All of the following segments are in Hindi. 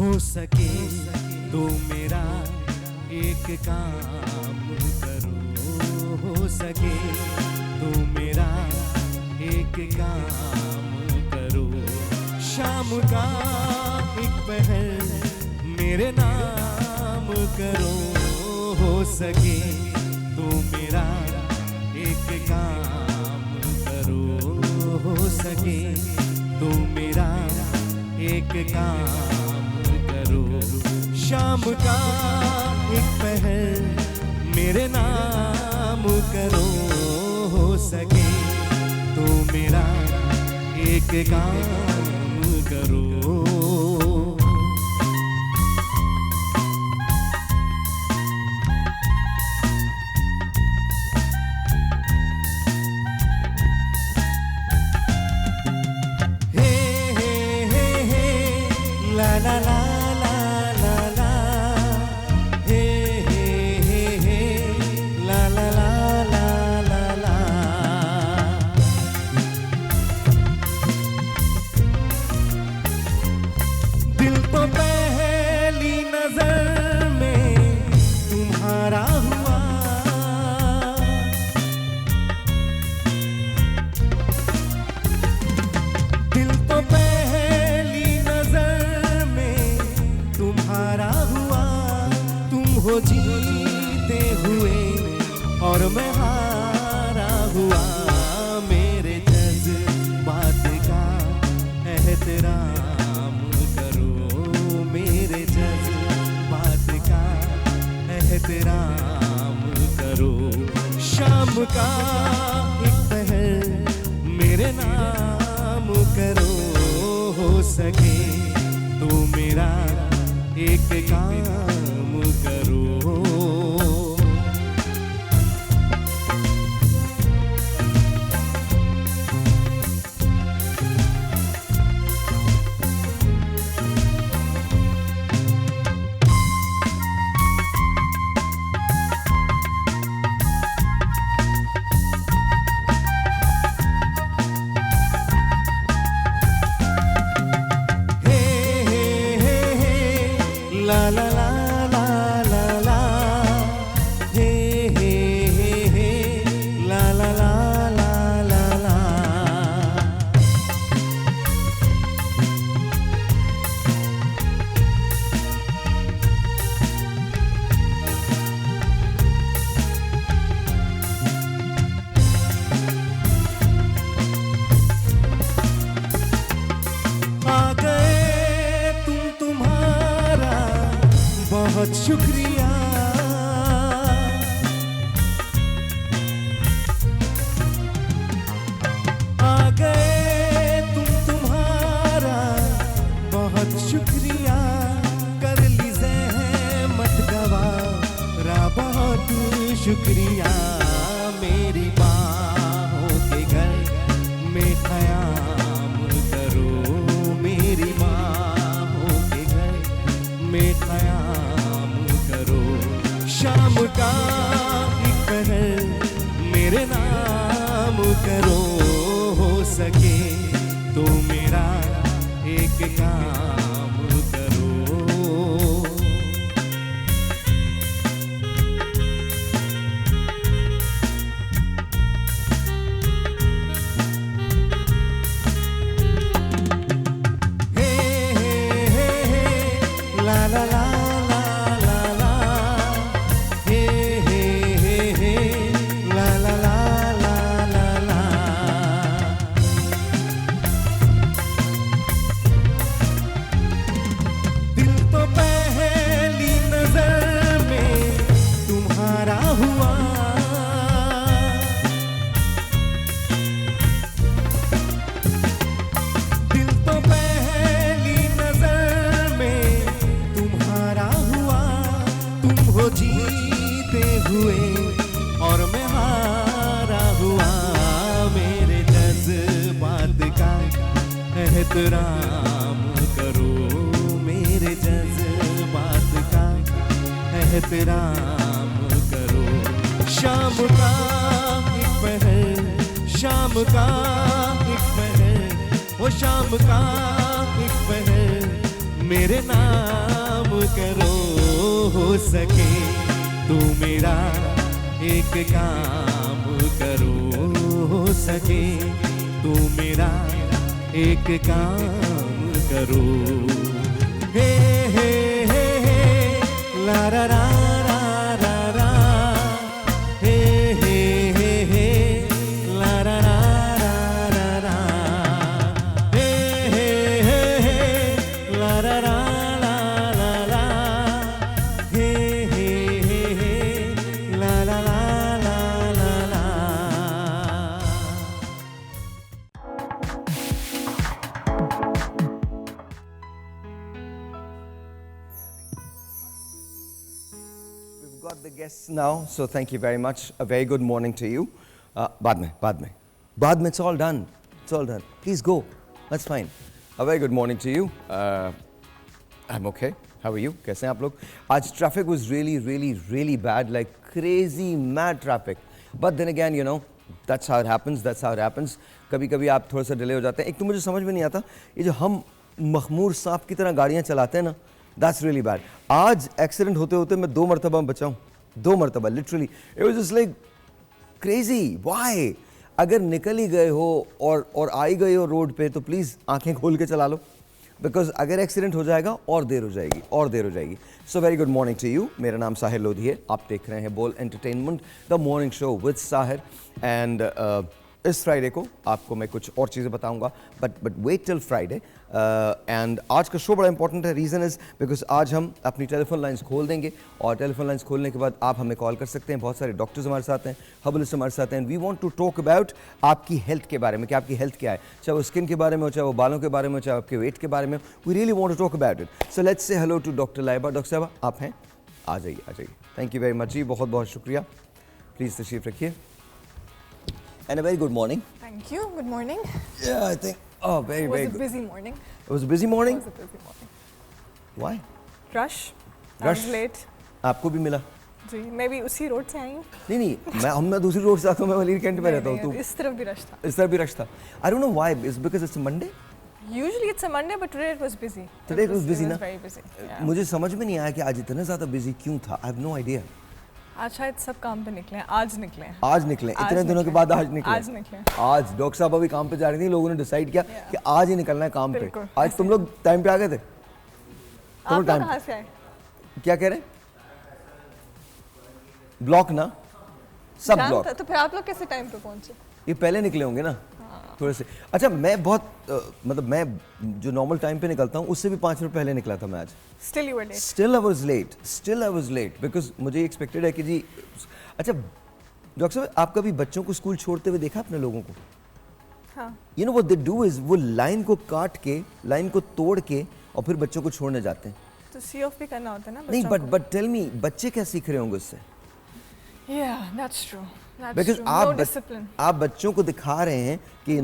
हो सके तो मेरा एक काम करो, हो सके तो मेरा एक काम करो। शाम का एक पहर मेरे नाम करो, हो सके तो मेरा एक काम करो, हो सके तो मेरा एक काम करो। शाम का एक पहर मेरे नाम करो, हो सके तो मेरा एक काम करो। La la la la la la, hey hey hey hey, la la la la la la. दिल तो पहली नजर में तुम्हारा हुआ, दिल तो पहली नजर में तुम्हारा हुआ। तुम हो जीते हुए और मैं हारा हुआ। मेरे जज्बात का एहतराम करो, मेरे जज्बात का एहतराम करो। शाम का एक पहर मेरे नाम करो, हो सके तो मेरा एक काम करो। La la la la la la, hey hey hey hey, la la la la la la. आ गए तुम, तुम्हारा बहुत शुक्रिया। आ गए तुम, तुम्हारा बहुत शुक्रिया। कर ली ज़हमत गवारा बहुत शुक्रिया। मेरी बाहों के घर में क़याम करो, मेरी बाहों के घर में क़याम करो। शाम का एक पहर मेरे नाम करो, हो सके तो मेरा एक काम करो। La la la la la la, hey hey hey hey, la la la la la la. दिल तो पहली नजर में तुम्हारा हुआ। दिल तो पहली नजर में तुम्हारा हुआ। तुम हो जीते हुए और मैं हारा हुआ। मेरे जज्बात का एहतराम करो, मेरे जज्बात का एहतराम करो। शाम का एक पहर, शाम का एक पहर, वो शाम का एक पहर मेरे नाम करो, हो सके तू मेरा एक काम करो, हो सके तू मेरा एक काम करो। हे हे हे हे ला रा रा रा रा रा, हे हे हे हे ला रा रा रा रा रा, हे हे हे हे ला रा रा ला ला ला, हे हे हे हे ला ला ला ला ला ला। We've got the guests now, so thank you very much. A very good morning to you. बाद में, it's all done. It's all done. Please go. That's fine. A very good morning to you. I'm okay. How are you? कैसे हैं आप लोग? आज traffic was really bad, like crazy mad traffic. But then again, you know, that's how it happens. कभी-कभी आप थोड़ा सा डिले हो जाते हैं. एक तो मुझे समझ में नहीं आता, ये जो हम मखमूर सांप की तरह गाड़ियाँ चलाते हैं ना, that's really bad. आज एक्सीडेंट होते मैं 2 मरतबा बचा हूँ. 2 मरतबा, literally. It was just like crazy. Why? अगर निकल ही गए हो और आ ही गए हो रोड पे तो प्लीज़ आंखें खोल के चला लो, बिकॉज अगर एक्सीडेंट हो जाएगा और देर हो जाएगी. So very good morning to you. मेरा नाम साहिर लोधी है. आप देख रहे हैं Bol entertainment, the morning show with Sahir. And इस फ्राइडे को आपको मैं कुछ और चीज़ें बताऊंगा, but wait till Friday. And आज का शो बड़ा इंपॉर्टेंट है. रीज़न इज़ बिकॉज आज हम अपनी टेलीफोन लाइंस खोल देंगे, और टेलीफोन लाइंस खोलने के बाद आप हमें कॉल कर सकते हैं. बहुत सारे डॉक्टर्स हमारे साथ हैं, हर्बलिस्ट हमारे साथ हैं. We want to talk about आपकी हेल्थ के बारे में, कि आपकी हेल्थ क्या है, चाहे वो स्किन के बारे में हो, चाहे वो बालों के बारे में हो, चाहे आपके वेट के बारे में. We really want to talk about it. So let's say hello to doctor Laiba. Doctor साहब आप हैं, आ जाइए. थैंक यू वेरी मच जी, बहुत बहुत शुक्रिया. प्लीज़ तशरीफ़ रखिए. And a very good morning. Thank you. Good morning. Yeah, I think. Oh, very It was very a good. busy morning. It was a busy morning. It was a busy morning. Why? Rush. I Rush? was late. आपको भी मिला? जी, मैं भी उसी रोड से आई हूँ. नहीं, मैं दूसरी रोड से आता हूँ. मैं वलीर कैंट में रहता हूँ. नहीं, तो इस तरफ भी रश था. इस तरह भी रश था. I don't know why. It's because it's a Monday. Usually it's a Monday, but today it was busy. Today it was busy ना? Very busy. Yeah. मुझे समझ में नहीं आया कि आज इतना ज़्यादा busy क्यों था. I have no idea. आज शायद सब काम पे निकले हैं. आज निकले हैं. आज निकले. इतने दिनों के बाद आज निकले. आज डॉक्टर साहब अभी काम पे जा रही थी. लोगों ने डिसाइड किया कि आज ही निकलना है काम पे. आज तुम लोग टाइम पे आ गए थे. आप लोग कहाँ से आए? क्या कह रहे हैं? ब्लॉक ना, सब ब्लॉक. तो फिर आप लोग कैसे टाइम पे पहुँचे? ये पहले निकले होंगे ना थोड़े से. अच्छा, मैं बहुत मतलब मैं जो नॉर्मल टाइम पे निकलता हूँ उससे भी 5 मिनट पहले निकला था मैं आज. Still you were late. Still I was late because मुझे एक्सपेक्टेड है कि जी. अच्छा डॉक्टर साहब, आप कभी बच्चों को स्कूल छोड़ते हुए देखा अपने लोगों को? हाँ. You know what they do is वो लाइन को काट के, लाइन को तोड़ के और फिर बच्चों को छोड़ने जाते हैं. तो सी ऑफ भी करना होता है ना नहीं, बच्चों को. बट टेल मी, बच्चे क्या सीख रहे होंगे उससे? Yeah, that's true. Because No discipline. आप बच्चों को दिखा रहे हैं कि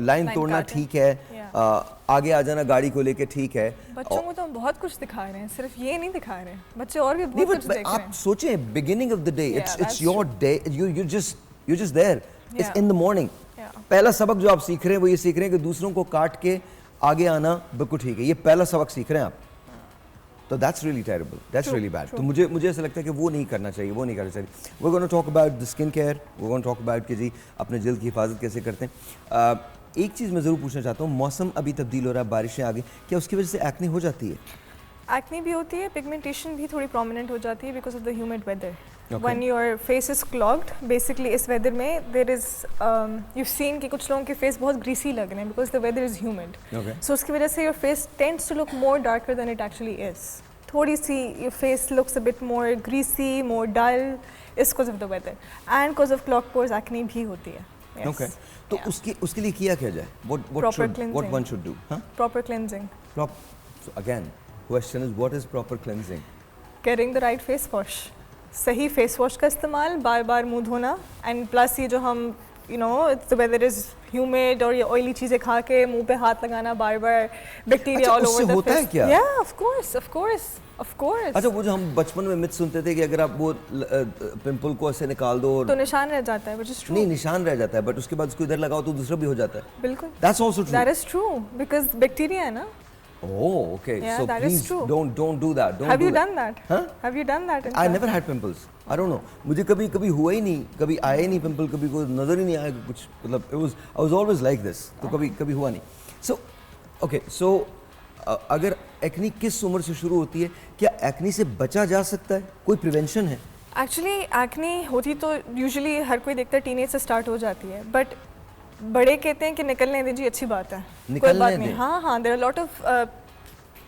लाइन तोड़ना ठीक है, आगे आ जाना गाड़ी को लेके ठीक है. बच्चों को तो हम बहुत कुछ दिखा रहे हैं, सिर्फ ये नहीं दिखा रहे हैं. बच्चे और भी बहुत कुछ देख रहे हैं. आप सोचें, beginning of the day, Yeah, it's that's your day, you just there. It's Yeah. In the morning. Yeah. पहला सबक जो आप सीख रहे हैं वो ये सीख रहे हैं कि दूसरों को काट के आगे आना बिल्कुल ठीक है. ये पहला सबक सीख रहे हैं आप. तो that's really terrible, that's really bad. तो मुझे ऐसा लगता है कि वो नहीं करना चाहिए. We are gonna talk about the skin care. We are gonna talk about कि जी अपने जल्द की हिफाजत कैसे करते हैं. एक चीज़ मैं ज़रूर पूछना चाहता हूँ, मौसम अभी तब्दील हो रहा है, बारिशें आ गई, क्या उसकी वजह से एक्ने हो जाती है? एक्ने भी होती है, पिगमेंटेशन भी थोड़ी प्रोमिनेंट हो जाती है because of the humid weather. Okay. When your face is clogged, basically इस वेदर में there is you've seen कि कुछ लोगों के फेस बहुत ग्रीसी लग रहे हैं because the weather is humid. Okay. So उसकी वजह से your face tends to look more darker than it actually is. थोड़ी सी your face looks a bit more greasy, more dull. It's because of the weather and because of clogged pores, acne भी होती है. Yes. Okay. तो उसके लिए किया क्या जाए? What one should do? Huh? Proper cleansing. So again, question is what is proper cleansing? Getting the right face wash. सही फेस वॉश का इस्तेमाल, बार बार मुंह धोना. एंड प्लस ये जो हम the weather is humid और ये ऑयली चीज़ें खा के मुंह पे हाथ लगाना बार बार, bacteria all over the face. होता है क्या? Yeah, of course. अच्छा, वो जो हम बचपन में मिथ सुनते थे कि अगर आप वो पिंपल को ऐसे निकाल दो तो निशान रह जाता है, which is true. नहीं, निशान रह जाता है, बट उसके बाद उसको इधर लगाओ तो दूसरा भी हो जाता है. बिल्कुल. That's also true. That is true because bacteria है ना. Oh, okay. Yeah, So that is please true. don't do that. Don't Have do you that. done that? Huh? Have you done that? I never had pimples. I don't know. मुझे कभी हुआ ही नहीं, कभी आया ही नहीं पिंपल, कभी कोई नजर ही नहीं आया कुछ, मतलब I was always like this. तो कभी हुआ नहीं. So okay, so अगर एक्नी किस उम्र से शुरू होती है? क्या एक्नी से बचा जा सकता है? कोई प्रिवेंशन है? एक्चुअली एक्ने होती तो यूजुअली हर कोई देखता है टीनेज से स्टार्ट हो जाती है, बट बड़े कहते हैं कि निकलने दीजिए, अच्छी बात है, कोई निकलने बात नहीं. दें. हाँ, there are lot of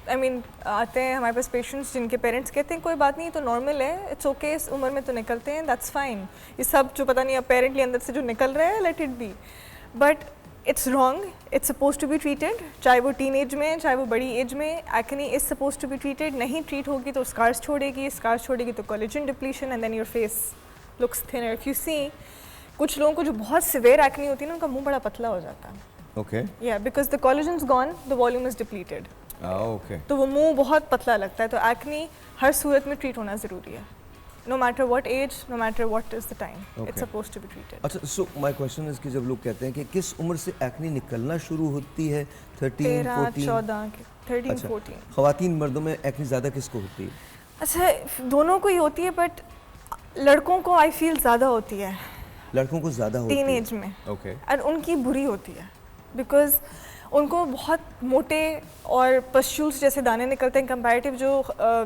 I mean आते हैं हमारे पास पेशेंट्स जिनके पेरेंट्स कहते हैं कोई बात नहीं, तो नॉर्मल है, इट्स ओके, इस उम्र में तो निकलते हैं, दैट्स फाइन. ये सब जो पता नहीं अपेरेंटली अंदर से जो निकल रहा है, let it be. But it's wrong, it's suppose to be treated, चाहे वो टीन एज में, चाहे वो बड़ी एज में. Acne is suppose to be treated. नहीं ट्रीट होगी तो स्कार्स छोड़ेगी तो collagen depletion and then your face looks thinner. If you see, कुछ लोगों को जो बहुत सिवियर एक्ने होती है ना, उनका मुंह बड़ा पतला हो जाता है. Okay. या because the collagen is gone, the volume is depleted. Okay. तो वो मुंह बहुत पतला लगता है. तो एक्ने हर सूरत में ट्रीट होना ज़रूरी है, no matter what age, no matter what is the time, it's suppose to be treated. अच्छा, सो माय क्वेश्चन इज कि जब लोग कहते हैं कि किस उम्र से एक्नी निकलना शुरू होती है? 13, 14, 14, 13, अच्छा, 14. ख़वातीन मर्दों में एक्नी ज़्यादा किसको होती है? अच्छा, दोनों को ही होती है, बट लड़कों को आई फील ज़्यादा होती है लड़कों को ज़्यादा होती है टीन एज में. ओके. और उनकी बुरी होती है बिकॉज उनको बहुत मोटे और पस्ट्यूल्स जैसे दाने निकलते हैं. कंपैरेटिव जो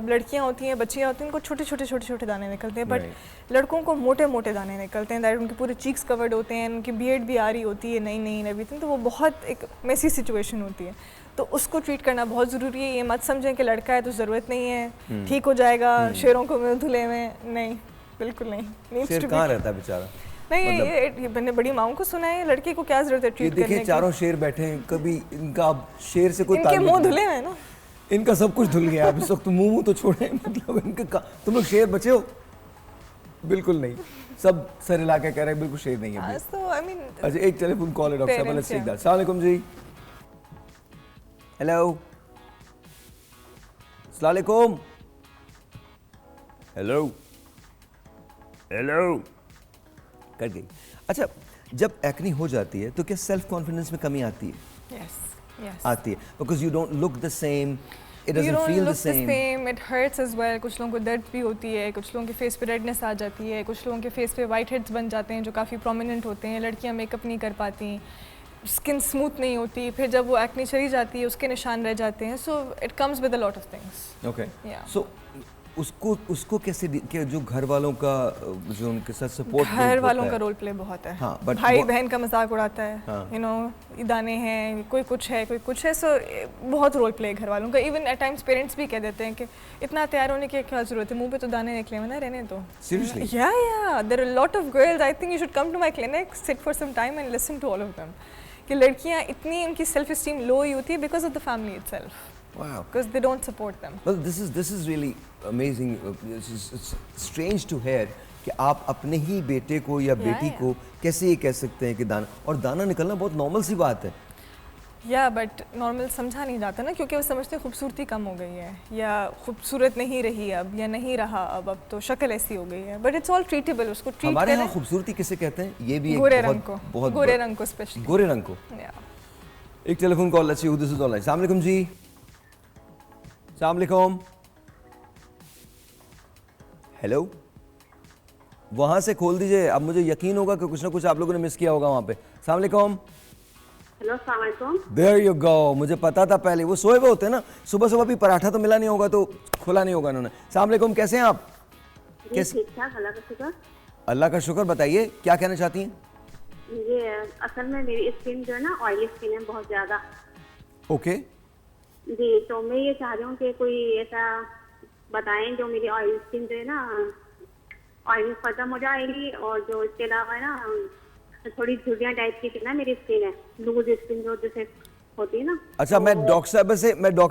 लड़कियां होती हैं, बच्चियां होती हैं, उनको छोटे दाने निकलते हैं. बट लड़कों को मोटे दाने निकलते हैं. दैट उनके पूरे चीक्स कवर्ड होते हैं, उनकी बियर्ड भी आ रही होती है, नई एवरीथिंग. तो वो बहुत एक मेसी सिचुएशन होती है. तो उसको ट्रीट करना बहुत ज़रूरी है. ये मत समझें कि लड़का है तो ज़रूरत नहीं है, ठीक हो जाएगा, शेरों को मुँह धुले में. नहीं, बिल्कुल नहीं. शेर कहाँ रहता है बेचारा? नहीं, ये मैंने बड़ी माओं को सुना है, लड़की को क्या जरूरत है ट्रीट करने की. देखिए चारों शेर बैठे हैं, कभी इनका अब शेर से कोई इनके ताल्लुक मुंह नहीं. धुले हैं ना. इनका सब कुछ धुल गया. अब इस वक्त मुंह तो छोड़े, मतलब इनके तुम लोग शेर बचे हो? बिल्कुल नहीं, सब सर हिला के कह रहे हैं बिल्कुल शेर नहीं है. तो आई मीन, अच्छा, एक टेलीफोन कॉल है डॉक्टर साहब, लेट्स टेक दैट. अस्सलाम वालेकुम जी. हेलो, अस्सलाम वालेकुम. हेलो कट गई. अच्छा, जब एक्नी हो जाती है तो क्या सेल्फ कॉन्फिडेंस में कमी आती है? यस आती है, because you don't look the same, it you doesn't don't feel the look the same. Same, it hurts as well. कुछ लोगों को दर्द भी होती है, कुछ लोगों के फेस पे रेडनेस आ जाती है, कुछ लोगों के फेस पे वाइट हेड्स बन जाते हैं जो काफ़ी प्रोमिनेंट होते हैं. लड़कियां मेकअप नहीं कर पाती, स्किन स्मूथ नहीं होती, फिर जब वो एक्ने चली जाती है उसके निशान रह जाते हैं. So it comes with a lot of things. Okay. Yeah. सो उसको कैसे कि जो घर वालों का जो उनके साथ सपोर्ट, घर वालों का रोल प्ले बहुत है. हाँ, but भाई बहन का मजाक उड़ाता है, हाँ. यू नो, दाने हैं, कोई कुछ है. सो बहुत रोल प्ले घर वालों का. इवन एट टाइम्स पेरेंट्स भी कह देते हैं कि इतना तैयार होने की क्या जरूरत है, मुंह पे तो दाने निकले हुए ना, रहने दो. Seriously? या there are lot of girls, I think you should come to my clinic, sit for some time and listen to all of them. कि लड़कियां इतनी, उनकी सेल्फ एस्टीम लो ही होती है because of the family itself. Wow. Because they don't support them. Well, this is really amazing. It's strange to hear कि आप अपने ही बेटे को या बेटी को कैसे ये कह सकते हैं कि दाना निकलना बहुत नॉर्मल सी बात है. या बट नॉर्मल समझा नहीं जाता ना, क्योंकि वो समझते हैं खूबसूरती कम हो गई है, या खूबसूरत नहीं रही अब, या नहीं रहा अब तो शक्ल ऐसी हो गई है. But it's all treatable. उसको ट्रीट हमारे करें. यहाँ खूबसूरती किसे कहते हैं? ये भी गोरे एक रंग को, बहुत गोरे रंग को स्पेशली. गोरे रंग को. एक telephone call. Let's see who this is online. अस्सलाम वालेकुम जी. अस्सलाम वालेकुम. हेलो, वहाँ से खोल दीजिए. अब मुझे यकीन होगा कि कुछ ना कुछ आप लोगों ने मिस किया होगा वहाँ पे. अस्सलाम वालेकुम. हेलो, अस्सलाम वालेकुम. There you go. मुझे पता था पहले, वो सोए हुए होते हैं ना, सुबह भी पराठा तो मिला नहीं होगा तो खुला नहीं होगा उन्होंने. अस्सलाम वालेकुम, कैसे हैं आप? कैसे? ठीक ठाक, अल्लाह का शुक्र. अल्लाह का शुक्र. बताइए क्या कहना चाहती हैं? ये असल में मेरी स्किन जो है ना, ऑयली स्किन है बहुत ज़्यादा. ओके. जी, तो मैं ये चाह रही हूँ कि कोई ऐसा बताएं जो मेरी ऑयली स्किन जो है ना, ऑयली खत्म हो जाएगी, और जो इसके अलावा है ना थोड़ी झुर्रियाँ टाइप की ना मेरी स्किन है, लूज स्किन जो जैसे होती है ना. अच्छा, मैं डॉक्टर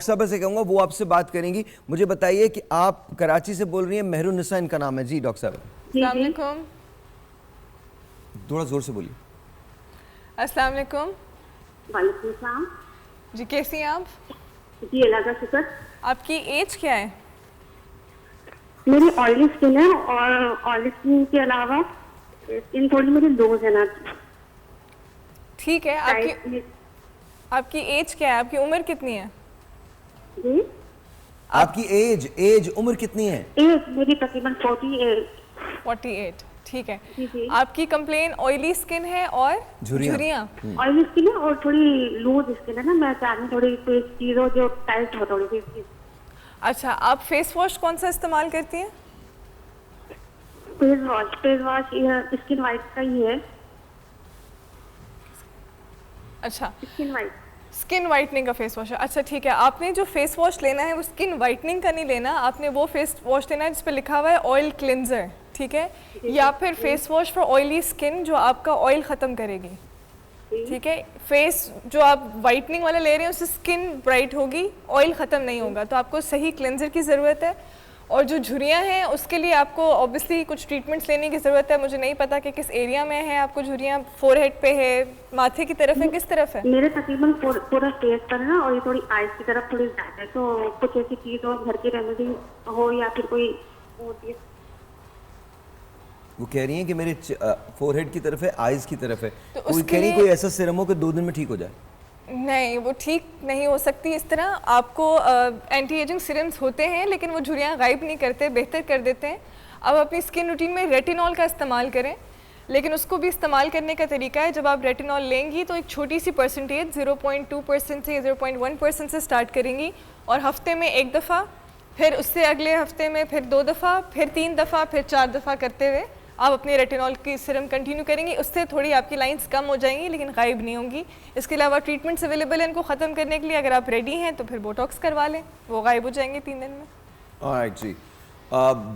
साहब से कहूँगा, वो आपसे बात करेंगी. मुझे बताइए कि आप कराची से बोल रही हैं. मेहरुन्निसा इनका नाम है. जी डॉक्टर साहब. अस्सलाम वालेकुम. थोड़ा जोर से बोलिए. अस्सलाम वालेकुम. वालेकुम सलाम. जी, कैसी हैं आप? जी, अल्लाह का शुक्र. आपकी एज क्या है? मेरी ऑयली स्किन है, और ऑयली स्किन के अलावा स्किन थोड़ी मेरी लूज है ना. ठीक है. आपकी एज क्या है? आपकी उम्र कितनी है? जी आपकी एज उम्र कितनी है? एज मेरी तकरीबन 48। 48, ठीक है। जी जी। आपकी कंप्लेन ऑयली स्किन है और झुर्रियाँ। झुर्रियाँ। ऑयली स्किन है और थोड़ी लूज स्किन है ना, मैं चाह रही हूँ थोड़ी कोई चीज हो जो टाइट हो थोड़ी सी। अच्छा, आप फेस वॉश कौन सा इस्तेमाल करती हैं? फेस वॉश ये स्किन वाइट का ही है। अच्छा, स्किन वाइट। स्किन वाइटनिंग का फेस वॉश है। अच्छा ठीक है, आपने जो फेस वॉश लेना है वो स्किन वाइटनिंग का नहीं लेना, आपने वो फेस वॉश लेना है जिस पे लिखा हुआ है ऑयल क्लिनजर, ठीक है, या फिर face wash for oily skin जो आपका ऑयल ख़त्म करेगी, ठीक है। फेस जो आप वाइटनिंग वाला ले रहे हैं उससे स्किन ब्राइट होगी, ऑयल ख़त्म नहीं होगा, तो आपको सही क्लिनजर की ज़रूरत है। और जो झुर्रियाँ हैं उसके लिए आपको ऑब्वियसली कुछ ट्रीटमेंट्स लेने की ज़रूरत है। मुझे नहीं पता कि किस एरिया में है आपको झुर्रियाँ, फोरहेड पे है, माथे की तरफ है, किस तरफ है? मेरे तकरीबन पूरा फेस पर है ना, और ये थोड़ी आइज की तरफ थोड़ी ज्यादा है, तो कुछ ऐसी चीज हो घर की रेमेडी हो या फिर कोई होती है। वो कह रही हैं कि मेरे फोरहेड की तरफ है, आईज की तरफ है, तो कोई उसके कह रही लिए- कोई ऐसा सीरम हो कि 2 दिन में ठीक हो जाए। नहीं, वो ठीक नहीं हो सकती इस तरह। आपको एंटी एजिंग सीरम्स होते हैं लेकिन वो झुर्रियाँ गायब नहीं करते, बेहतर कर देते हैं। अब अपनी स्किन रूटीन में रेटिनॉल का इस्तेमाल करें, लेकिन उसको भी इस्तेमाल करने का तरीका है, जब आप रेटिनॉल लेंगी तो एक छोटी सी परसेंटेज 0.2% से 0.1% से स्टार्ट करेंगी, और हफ्ते में 1 दफ़ा, फिर उससे अगले हफ्ते में फिर 2 दफ़ा, फिर 3 दफ़ा, फिर 4 दफ़ा करते हुए आप अपने रेटिनॉल की सीरम कंटिन्यू करेंगी। उससे थोड़ी आपकी लाइंस कम हो जाएंगी लेकिन गायब नहीं होंगी। इसके अलावा ट्रीटमेंट्स अवेलेबल हैं इनको ख़त्म करने के लिए। अगर आप रेडी हैं तो फिर बोटॉक्स करवा लें, वो गायब हो जाएंगे 3 दिन में। ऑलराइट जी,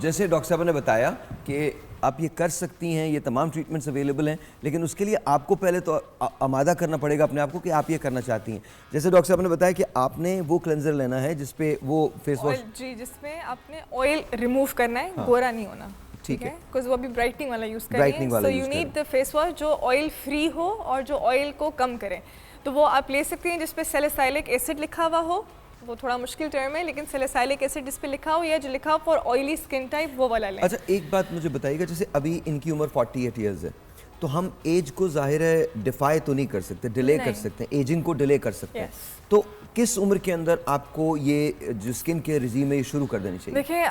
जैसे डॉक्टर साहब ने बताया कि आप ये कर सकती हैं, ये तमाम ट्रीटमेंट्स अवेलेबल हैं, लेकिन उसके लिए आपको पहले तो आमादा करना पड़ेगा अपने आप को कि आप ये करना चाहती हैं। जैसे डॉक्टर साहब ने बताया कि आपने वो क्लेंजर लेना है जिसपे वो फेस वॉश, जी, जिसमें आपने ऑयल रिमूव करना है, गोरा नहीं होना, ठीक है, बिकॉज वो अभी ब्राइटनिंग वाला यूज़ कर Brightening रही है। वाला सो use यू कर नीड द फेस वॉश जो ऑयल फ्री हो और जो ऑयल को कम करे। तो वो आप ले सकती हैं जिसपे सैलिसाइलिक एसिड लिखा हुआ हो, वो थोड़ा मुश्किल टर्म है, लेकिन सैलिसाइलिक एसिड जिस पे लिखा हो या जो लिखा हो फॉर ऑयली स्किन टाइप, वो वाला लें। अच्छा एक बात मुझे बताइएगा, जैसे अभी इनकी उम्र 48 ईयर्स है, तो हम एज को जाहिर है डिफाई तो नहीं कर सकते, डिले कर नहीं। सकते हैं, एजिंग को डिले कर सकते हैं। Yes. तो किस उम्र के अंदर आपको ये जो स्किन केयर रिजीम है ये शुरू कर देनी चाहिए? देखिए,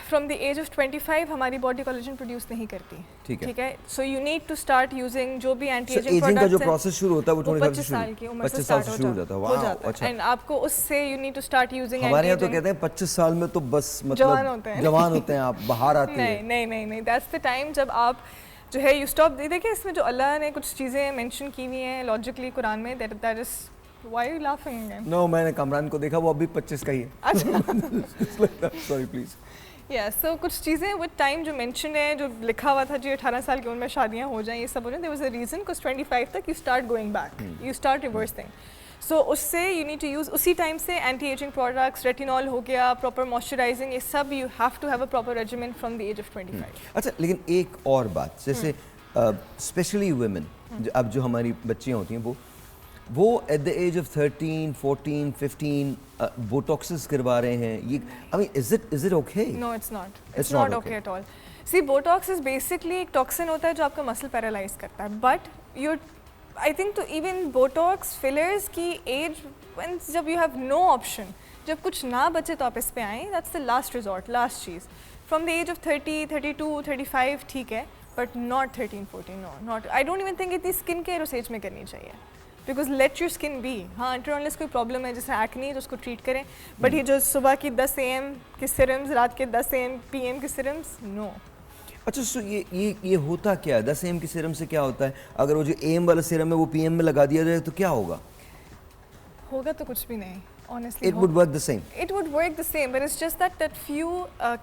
फ्रॉम द एज ऑफ 25 हमारी बॉडी कोलेजन प्रोड्यूस नहीं करती, ठीक है। So you need to start using जो भी एंटी एजिंग एजिंग का जो प्रोडक्ट्स प्रोसेस शुरू होता है वो 25 25 साल की उम्र से 25 साल स्टार्ट से शुरू हो जाता है। वाह, अच्छा। एंड आपको उससे you need to start using हमारे यहाँ तो कहते हैं 25 साल में तो बस जवान होते मतलब हैं। जवान होते हैं आप, बाहर आती नहीं है। नहीं नहीं नहीं, दैट्स द टाइम जब आप जो है यू स्टॉप। देखिए इसमें जो अल्लाह ने कुछ चीज़ें मेंशन की हुई हैं लॉजिकली कुरान में, that is why you laughing again? No, मैंने कमरान को देखा, वो अभी 25 का ही है। अच्छा सॉरी प्लीज। या सो कुछ चीज़ें विद टाइम जो मेंशन है, जो लिखा हुआ था जी 18 साल की उम्र में शादियां हो जाएं, ये सब हो जाए, there was a reason, because 25 तक you start going back, you start reversing. So उससे यू नीड टू यूज़ उसी टाइम से एंटी एजिंग प्रोडक्ट्स, रेटिनॉल हो गया, प्रॉपर मॉइस्चराइजिंग, ये सब you have to have a proper regiment from the age of 25। अच्छा, लेकिन एक और बात, जैसे स्पेशली वुमेन, अब जो हमारी बच्चियाँ होती हैं वो एट द एज ऑफ 13, 14, 15 बोटॉक्सेस करवा रहे हैं, ये I mean is it okay? No, it's not. It's It's not not okay. okay at all. See, Botox is basically एक टॉक्सिन होता है जो आपका मसल पैरालाइज करता है, बट you're आई थिंक तो इवन बोटॉक्स फिलर्स की एज जब यू हैव नो ऑप्शन, जब कुछ ना बचे तो आप इस पे आएँ, that's the last resort, last चीज़। फ्रॉम द एज ऑफ 30, 32, 35 ठीक है, but not 13, 14, no not. I don't even think इतनी स्किन केयर उस एज में करनी चाहिए, because let your skin be. हाँ, इंटरनल कोई प्रॉब्लम है जैसे एक्नी तो उसको ट्रीट करें, बट ये जो सुबह की 10 AM के सिरम्स, रात के 10 PM के सिरम्स, नो। अच्छा, सो ये होता क्या है? 10 AM की सीरम से क्या होता है? अगर वो जो AM वाला सीरम है वो PM में लगा दिया जाए तो क्या होगा? होगा तो कुछ भी नहीं, honestly. It would work the same. It would work the same, but it's just that few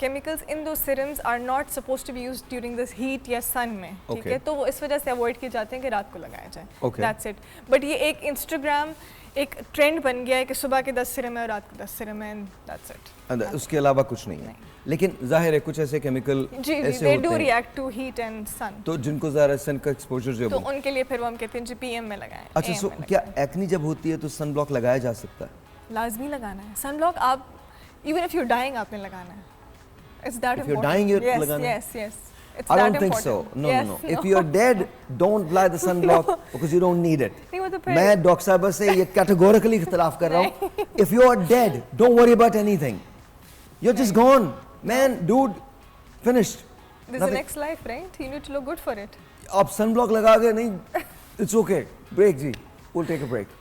chemicals in those serums are not supposed to be used during this heat या sun में, ठीक Okay. है? तो वो इस वजह से अवॉइड किए जाते हैं कि रात को लगाया जाए। Okay. That's it. But ये एक Instagram एक ट्रेंड बन गया है कि सुबह के 10 सिरम है और रात को 10 सिरम है, and that's it. उसके अलावा कुछ नहीं है, लेकिन जाहिर है कुछ ऐसे केमिकल जी जी, ऐसे they होते do हैं react to heat and sun. तो जिनको ज़्यादा सन का एक्सपोजर जो तो है वो- उनके लिए फिर वो हम कहते हैं जी PM में लगाएं। अच्छा, AM सो में क्या लगाएं। एक्नी जब होती है तो सन ब्लॉक लगाया जा सकता है? लाजमी लगाना है सनब्लॉक। आप इवन इफ यू डाइंग आपने लगाना है, it's that If you're dying, you're important. लगाना है। Yes yes. It's I don't that think so. important. No, Yes, no, no. If you're dead, don't apply the sunblock because you don't need it. नहीं वो तो फिर मैं डॉक्टर साहब से ये categorically इख्तिलाफ कर रहा हूँ. If you are dead, don't worry about anything. You're just gone, man, dude. Finished. this is the Nothing. next life, right? You need to look good for it. आप sunblock लगा के नहीं. It's okay. Break ji. We'll take a break.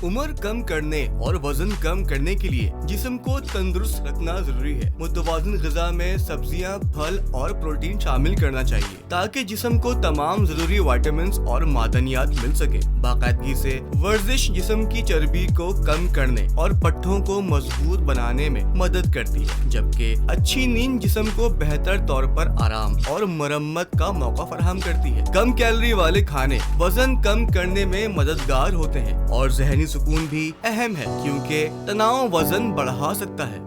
उम्र कम करने और वजन कम करने के लिए जिस्म को तंदुरुस्त रखना जरूरी है। मुतवाज़िन ग़िज़ा में सब्जियां, फल और प्रोटीन शामिल करना चाहिए ताकि जिस्म को तमाम जरूरी विटामिन्स और मादनियात मिल सके। बाकायदगी से वर्जिश जिस्म की चर्बी को कम करने और पट्ठों को मजबूत बनाने में मदद करती है, जबकि अच्छी नींद जिस्म को बेहतर तौर पर आराम और मरम्मत का मौका फराहम करती है। कम कैलोरी वाले खाने वजन कम करने में मददगार होते हैं और ज़हनी सुकून भी अहम है क्योंकि तनाव वजन बढ़ा सकता है।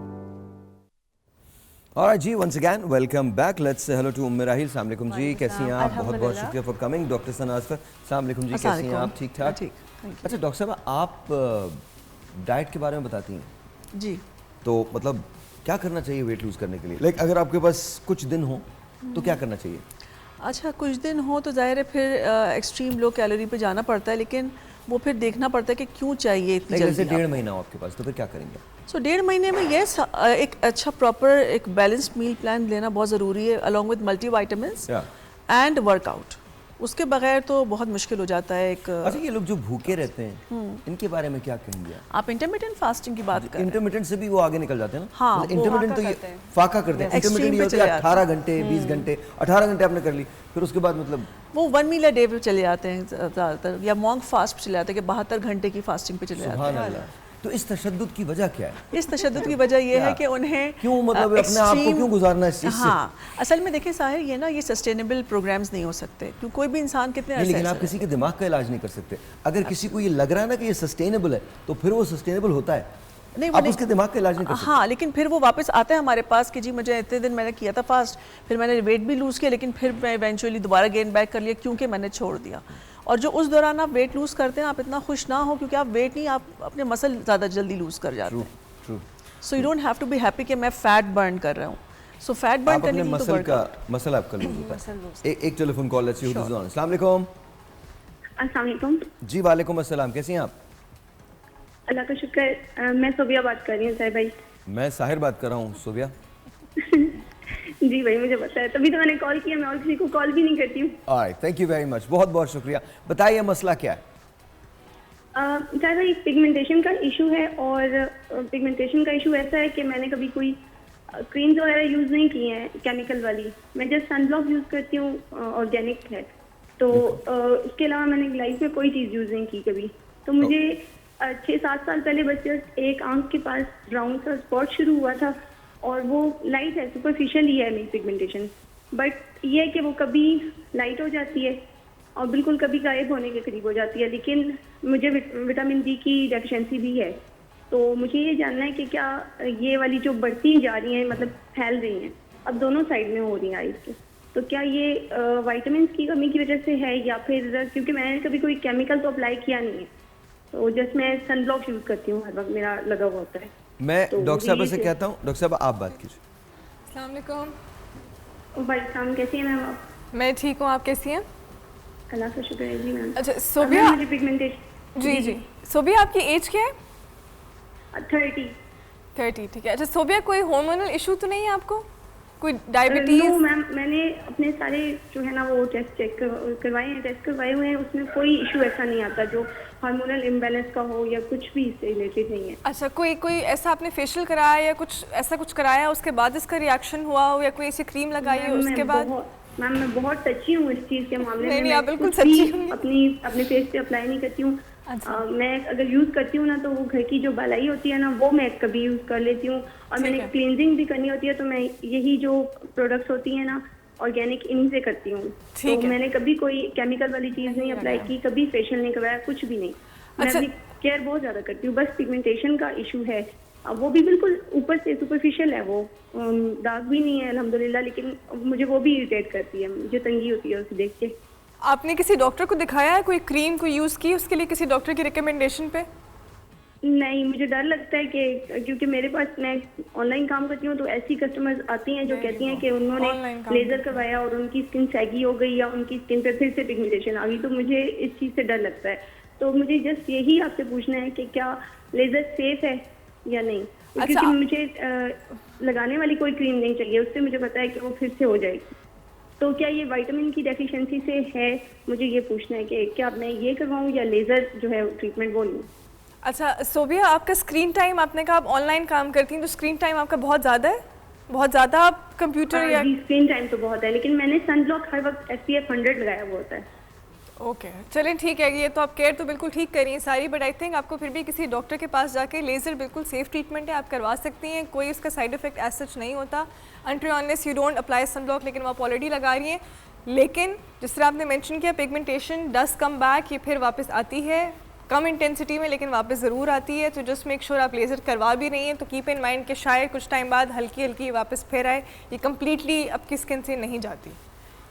Alright ji, once again welcome back. Let's say hello to उम्मे राहिल. अस्सलाम वालेकुम जी, कैसी हैं आप? बहुत बहुत शुक्रिया for coming. डॉक्टर सनाज़फर, अस्सलाम वालेकुम जी, कैसी हैं आप? ठीक ठाक? ठीक, thank you. अच्छा डॉक्टर साहब, आप डाइट के बारे में बताती हैं, जी तो मतलब क्या करना चाहिए वेट लूज करने के लिए? लाइक अगर आपके पास कुछ दिन हो तो क्या करना चाहिए? अच्छा, कुछ दिन हो तो जाहिर है फिर एक्सट्रीम लो कैलोरी पे जाना पड़ता है, लेकिन वो फिर देखना पड़ता है कि क्यों चाहिए इतनी लाइक जैसे जल्दी। 1.5 महीना हो आपके पास तो फिर क्या करेंगे? सो 1.5 महीने में यस एक अच्छा प्रॉपर एक बैलेंस्ड मील प्लान लेना बहुत ज़रूरी है along with multi vitamins and workout. उसके बगैर तो बहुत मुश्किल हो जाता है। एक अच्छा, ये लोग जो भूखे रहते हैं इनके बारे में क्या कहेंगे आप? आप इंटरमिटेंट फास्टिंग की बात कर रहे हैं। इंटरमिटेंट से भी वो आगे निकल जाते हैं ना? हाँ, मतलब वो इंटरमिटेंट तो ये करते हैं। फाका करते हैं। Yes. इंटरमिटेंट ये Extreme पे होता है चले 18 घंटे 20 घंटे 18 घंटे आपने कर ली, फिर उसके बाद मतलब वो 1 मील अ डे पे चले जाते हैं ज़्यादातर, या मॉन्क फास्ट पे चले जाते हैं कि 72 घंटे की फास्टिंग पे चले जाते सुभान हैं। अल्लाह। तो इस तशद्दुद की वजह क्या है? इस तशद्दुद की वजह ये है कि उन्हें क्यों मतलब अपने आप को extreme- क्यों गुजारना इस चीज़ से? हाँ, असल में देखिए साहिर, ये ना ये सस्टेनेबल प्रोग्राम्स नहीं हो सकते क्योंकि कोई भी इंसान कितने नहीं, अरसे लेकिन आप से किसी के दिमाग का इलाज नहीं कर सकते। अगर किसी को ये लग रहा है ना कि ये सस्टेनेबल है तो फिर वो सस्टेनेबल होता है। नहीं, वो आप नहीं- उसके दिमाग का इलाज नहीं कर सकते। हाँ, लेकिन फिर वो वापस आता है हमारे पास कि जी मुझे इतने दिन मैंने किया था फास्ट, फिर मैंने वेट भी लूज़ किया, लेकिन फिर मैं इवेंचुअली दोबारा गेन बैक कर लिया क्योंकि मैंने छोड़ दिया। और जो उस दौरान आप वेट लूज़ करते हैं, आप इतना खुश ना हो क्योंकि आप वेट नहीं, आप अपने मसल ज़्यादा जल्दी लूज़ कर जाते हैं। True. So you don't have to be happy कि मैं फैट बर्न कर रहा हूँ। सो फैट बर्न आप अपने करने के लिए तो मसल का वर्कआउट। मसल आपका लूज होता है। एक telephone call let's see who is on. अस्सलाम वालेकुम। अस्सलाम वालेकुम। जी वालेकुम अस्सलाम, कैसी हैं आप? अल्लाह का शुक्र। मैं सोबिया बात कर रही हूँ साहिब भाई। मैं साहिर बात कर रहा हूँ। सोबिया जी भाई, मुझे पता है, तभी तो मैंने कॉल किया। मैं और किसी को कॉल भी नहीं करती हूँ। Alright, thank you very much, बहुत बहुत शुक्रिया। बताइए मसला क्या है? साहिब भाई, पिगमेंटेशन का इशू है और पिगमेंटेशन का इशू ऐसा है कि मैंने कभी कोई क्रीम्स वगैरह यूज़ नहीं की हैं केमिकल वाली। मैं जस्ट सनब्लॉक यूज़ करती हूँ, ऑर्गेनिक है। तो उसके अलावा मैंने लाइफ में कोई चीज़ यूज़ नहीं की कभी। तो मुझे 6-7 साल पहले बस जस्ट एक आंख के पास ब्राउन सा स्पॉट शुरू हुआ था और वो लाइट है, सुपरफिशियल ही है मेरी पिगमेंटेशन। बट ये है कि वो कभी लाइट हो जाती है और बिल्कुल कभी गायब होने के करीब हो जाती है। लेकिन मुझे विटामिन डी की डेफिशिएंसी भी है। तो मुझे ये जानना है कि क्या ये वाली जो बढ़ती जा रही हैं, मतलब फैल रही हैं, अब दोनों साइड में हो रही हैं आइज़ के, तो क्या ये विटामिन की कमी की वजह से है या फिर क्योंकि मैंने कभी कोई केमिकल तो अप्लाई किया नहीं है, तो जस्ट मैं सनब्लॉक यूज़ करती हूँ, हर वक्त मेरा लगा हुआ होता है। मैं तो डॉक्टर साहब मुझे से ये- कहता हूँ, डॉक्टर साहब आप बात कीजिए। अस्सलाम वालेकुम। भाई साहब कैसी हैं मैम आप? मैं ठीक हूँ, आप कैसी हैं? अल्लाह का शुक्र है जी मैम। अच्छा मैम, सोबिया, मुझे पिगमेंटेशन जी सोबिया आपकी एज क्या है? 30। 30, ठीक है। अच्छा सोबिया, कोई हार्मोनल इशू तो नहीं है आपको? कोई नो डायबिटीज? मैम, मैंने अपने सारे जो है ना वो टेस्ट चेक करवाए हैं, टेस्ट करवाए हुए हैं, उसमें कोई इशू ऐसा नहीं आता जो हार्मोनल इम्बैलेंस का हो या कुछ भी इससे रिलेटेड नहीं है। अच्छा, कोई ऐसा आपने फेशियल कराया या कुछ ऐसा कुछ कराया उसके बाद इसका रिएक्शन हुआ हो, या कोई ऐसी क्रीम लगाई है उसके बाद? मैम मैं बहुत सच्ची हूँ इस चीज़ के मामले में। नहीं, मैं आप बिल्कुल कुछ भी सच्ची होंगी। अपने फेस पे अप्लाई नहीं करती हूँ। अच्छा। मैं अगर यूज़ करती हूँ ना तो वो घर की जो बलाई होती है ना वो मैं कभी यूज़ कर लेती हूँ, और ठीक मैंने है। क्लींजिंग भी करनी होती है तो मैं यही जो प्रोडक्ट्स होती हैं ना ऑर्गेनिक, इन्हीं से करती हूँ। ठीक तो है। मैंने कभी कोई केमिकल वाली चीज़ नहीं अप्लाई की, कभी फेशियल नहीं करवाया, कुछ भी नहीं। मैं अच्छा। अपनी केयर बहुत ज़्यादा करती हूँ, बस पिगमेंटेशन का इशू है अब वो भी बिल्कुल ऊपर से सुपरफिशियल है, वो दाग भी नहीं है अल्हम्दुलिल्लाह, लेकिन मुझे वो भी इरिटेट करती है, मुझे तंगी होती है उसे देख के। आपने किसी डॉक्टर को दिखाया है, कोई क्रीम कोई यूज़ की उसके लिए किसी डॉक्टर की रिकमेंडेशन पे? नहीं, मुझे डर लगता है कि क्योंकि मेरे पास, मैं ऑनलाइन काम करती हूँ तो ऐसी कस्टमर्स आती हैं जो कहती हैं कि उन्होंने Online काम लेजर करवाया और उनकी स्किन सैगी हो गई या उनकी स्किन पे फिर से पिगमेंटेशन आ गई, तो मुझे इस चीज़ से डर लगता है। तो मुझे जस्ट यही आपसे पूछना है कि क्या लेजर सेफ है या नहीं, क्योंकि मुझे लगाने वाली कोई क्रीम नहीं चाहिए, उससे मुझे पता है कि वो फिर से हो जाएगी। तो क्या ये विटामिन की डेफिशिएंसी से है, मुझे ये पूछना है कि क्या मैं ये करवाऊँ या लेजर जो है ट्रीटमेंट वो लूँ। अच्छा सोबिया, आपका स्क्रीन टाइम, आपने कहा आप ऑनलाइन काम करती हैं तो स्क्रीन टाइम आपका बहुत ज़्यादा है? बहुत ज़्यादा आप कंप्यूटर या? जी स्क्रीन टाइम तो बहुत है, लेकिन मैंने सन ब्लॉक हर वक्त SPF 100 लगाया हुआ होता है। ओके चलें ठीक है, ये तो आप केयर तो बिल्कुल ठीक कर रही हैं सारी, बट आई थिंक आपको फिर भी किसी डॉक्टर के पास जाके, लेज़र बिल्कुल सेफ ट्रीटमेंट है, आप करवा सकती हैं, कोई उसका साइड इफेक्ट एज सच नहीं होता until unless you don't apply sun block, लेकिन वो आप ऑलरेडी लगा रही हैं। लेकिन जिस तरह आपने मेंशन किया पिगमेंटेशन डस्ट कम बैक, ये फिर वापस आती है कम इंटेंसिटी में लेकिन वापस ज़रूर आती है, तो जस्ट मेक श्योर आप लेज़र करवा भी रही हैं तो कीप इन माइंड कि शायद कुछ टाइम बाद हल्की हल्की वापस फिर आए, ये कम्प्लीटली आपकी स्किन से नहीं जाती।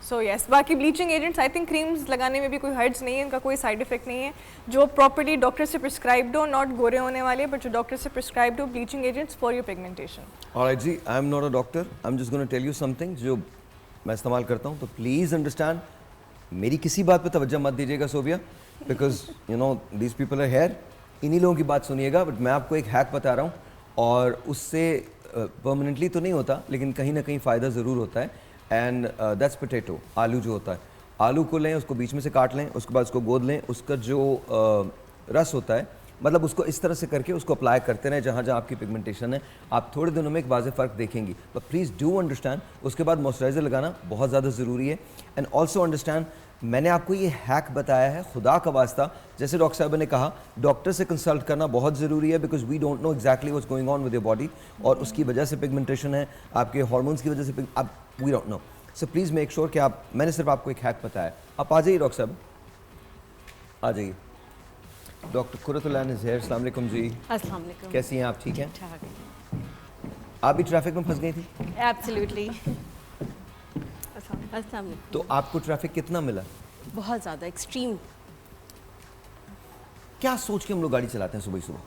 सो यस, बाकी bleaching agents I think creams लगाने में भी कोई हर्ज नहीं है, इनका कोई साइड इफेक्ट नहीं है, जो प्रॉपर्ली डॉक्टर से प्रिस्क्राइब्ड हो, नॉट गोरे होने वाले बट जो डॉक्टर से प्रिस्क्राइब्ड हो, bleaching agents for your pigmentation. Alright जी, I am not a doctor, I am just gonna tell you something जो मैं इस्तेमाल करता हूँ, तो प्लीज़ अंडरस्टैंड, मेरी किसी बात पे तवज्जो मत दीजिएगा Sobia, because you know these people are here, इन्हीं लोगों की बात सुनिएगा, बट मैं आपको एक हैक बता रहा हूँ और उससे परमानेंटली तो नहीं होता लेकिन कहीं ना कहीं फ़ायदा ज़रूर होता है। एंड दैट्स पोटैटो, आलू जो होता है, आलू को लें, उसको बीच में से काट लें, उसके बाद उसको गोद लें, उसका जो रस होता है, मतलब उसको इस तरह से करके उसको अप्लाई करते रहें जहाँ जहाँ आपकी पिगमेंटेशन है, आप थोड़े दिनों में एक वाज़ेह फ़र्क देखेंगी। बट प्लीज़ डू अंडरस्टैंड, उसके बाद मॉइस्चराइज़र लगाना बहुत ज़्यादा ज़रूरी है। एंड ऑल्सो अंडरस्टैंड, मैंने आपको ये हैक बताया है खुदा का वास्ता, जैसे डॉक्टर साहब ने कहा, डॉक्टर से कंसल्ट करना बहुत ज़रूरी है, because we don't know exactly what's going on with your body, और उसकी वजह से पिगमेंटेशन है, आपके हार्मोन्स की वजह से आप we don't know. So please make sure कि आप, मैंने सिर्फ आपको एक हैक बताया, आप आ जाइए डॉक्टर साहब, आ जाइए। डॉक्टर कुरतुलैन इज़ हियर, अस्सलाम वालेकुम जी। अस्सलाम वालेकुम। कैसी हैं आप, ठीक हैं? ठीक आप भी ट्रैफिक में फंस गई थी? एब्सोल्युटली। अस्सलाम वालेकुम। तो आपको ट्रैफिक कितना मिला? बहुत ज़्यादा एक्सट्रीम। क्या सोच के हम लोग गाड़ी चलाते हैं सुबह सुबह?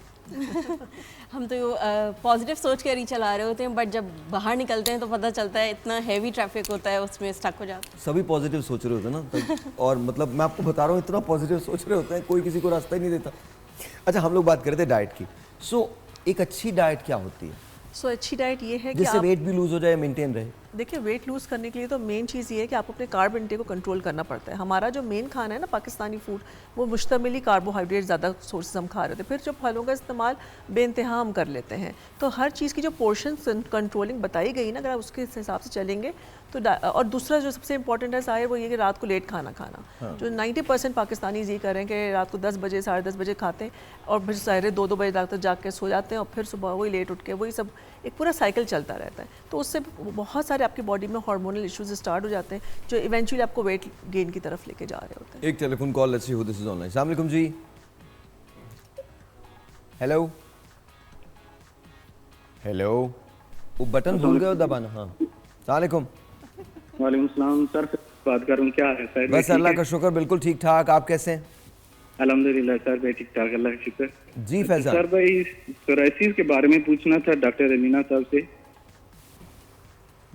हम तो पॉजिटिव सोच कर ही चला रहे होते हैं, बट जब बाहर निकलते हैं तो पता चलता है इतना हैवी ट्रैफिक होता है, उसमें स्टक हो जाता है। सभी पॉजिटिव सोच रहे होते हैं ना और मतलब मैं आपको बता रहा हूँ, इतना पॉजिटिव सोच रहे होते हैं, कोई किसी को रास्ता ही नहीं देता। अच्छा, हम लोग बात करते हैं डाइट की। सो एक अच्छी डाइट क्या होती है? सो अच्छी डाइट ये है कि जिससे आप, वेट भी लूज हो जाए, मेंटेन रहे। देखिए वेट लूज़ करने के लिए तो मेन चीज़ ये है कि आपको अपने कार्ब इंटेक को कंट्रोल करना पड़ता है। हमारा जो मेन खाना है ना पाकिस्तानी फूड, वो मुश्तमिली कार्बोहाइड्रेट ज़्यादा सोर्सेज हम खा रहे थे, फिर जो फलों का इस्तेमाल बेइंतहा हम कर लेते हैं, तो हर चीज़ की जो पोर्शन कंट्रोलिंग बताई गई ना, अगर आप उसके हिसाब से चलेंगे तो और दूसरा जो सबसे इंपॉर्टेंट है साहिर, वो ये कि रात को लेट खाना खाना। जो 90% पाकिस्तानीज़ ये कर रहे हैं कि रात को 10 बजे 10:30 बजे खाते हैं और फिर साहिर 2-2 बजे तक जाग के सो जाते हैं और फिर सुबह वही लेट उठ के, वही सब एक पूरा साइकिल चलता रहता है। तो उससे बहुत सारे आपकी बॉडी में हार्मोनल इश्यूज स्टार्ट हो जाते हैं जो इवेंचुअली आपको वेट गेन की तरफ लेके जा रहे होते हैं। एक telephone call, let's see who this is online. अस्सलाम वालेकुम जी। हेलो हेलो, वो बटन भूल गए हो दबाना। हाँ, अस्सलाम वालेकुम। वालेकुम सलाम सर, बात कर रहा हूँ, क्या है सर? बस अल्लाह का शुक्र, बिल्कुल ठीक ठाक। आप कैसे हैं? अल्हम्दुलिल्लाह सर, मैं ठीक ठाक, अल्लाह का शुक्र। जी फैजान। सर भाई, सोराइसिस के बारे में पूछना था डॉक्टर अलीना साहब से।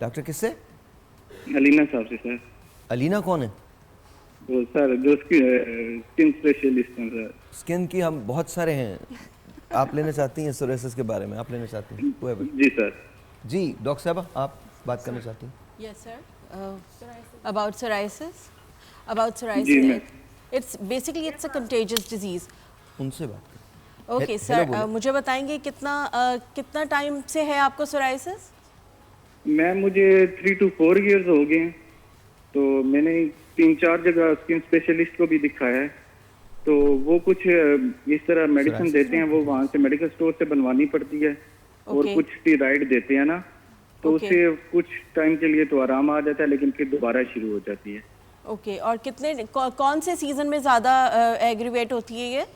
डॉक्टर किससे? अलीना साहब से सर। अलीना कौन है? वो सर जो स्किन स्पेशलिस्ट हैं सर। स्किन की हम बहुत सारे हैं, आप लेना चाहती हैं सोराइसिस के बारे में? आप लेना चाहती हैं? Whoever. जी सर। जी डॉक्टर साहब, आप बात करना चाहती हैं? Yes sir. About psoriasis. About ji, psoriasis. मैं- It's basically it's a contagious disease. उनसे बात करें। Okay Hello सर, बोलो। मुझे बताएंगे कितना टाइम से है आपको psoriasis? मैम मुझे 3 to 4 years हो गए हैं, तो मैंने 3-4 जगह स्किन स्पेशलिस्ट को भी दिखाया है, तो वो कुछ इस तरह मेडिसिन Psoriasis। देते हैं, वो वहाँ से मेडिकल स्टोर से बनवानी पड़ती है और Okay. कुछ स्टीराइड देते हैं ना, तो Okay. उससे कुछ टाइम के लिए तो आराम आ जाता है, लेकिन फिर दोबारा शुरू हो जाती है। ओके और कितने कौन से सीजन में ज़्यादा एग्रीवेट होती है ये?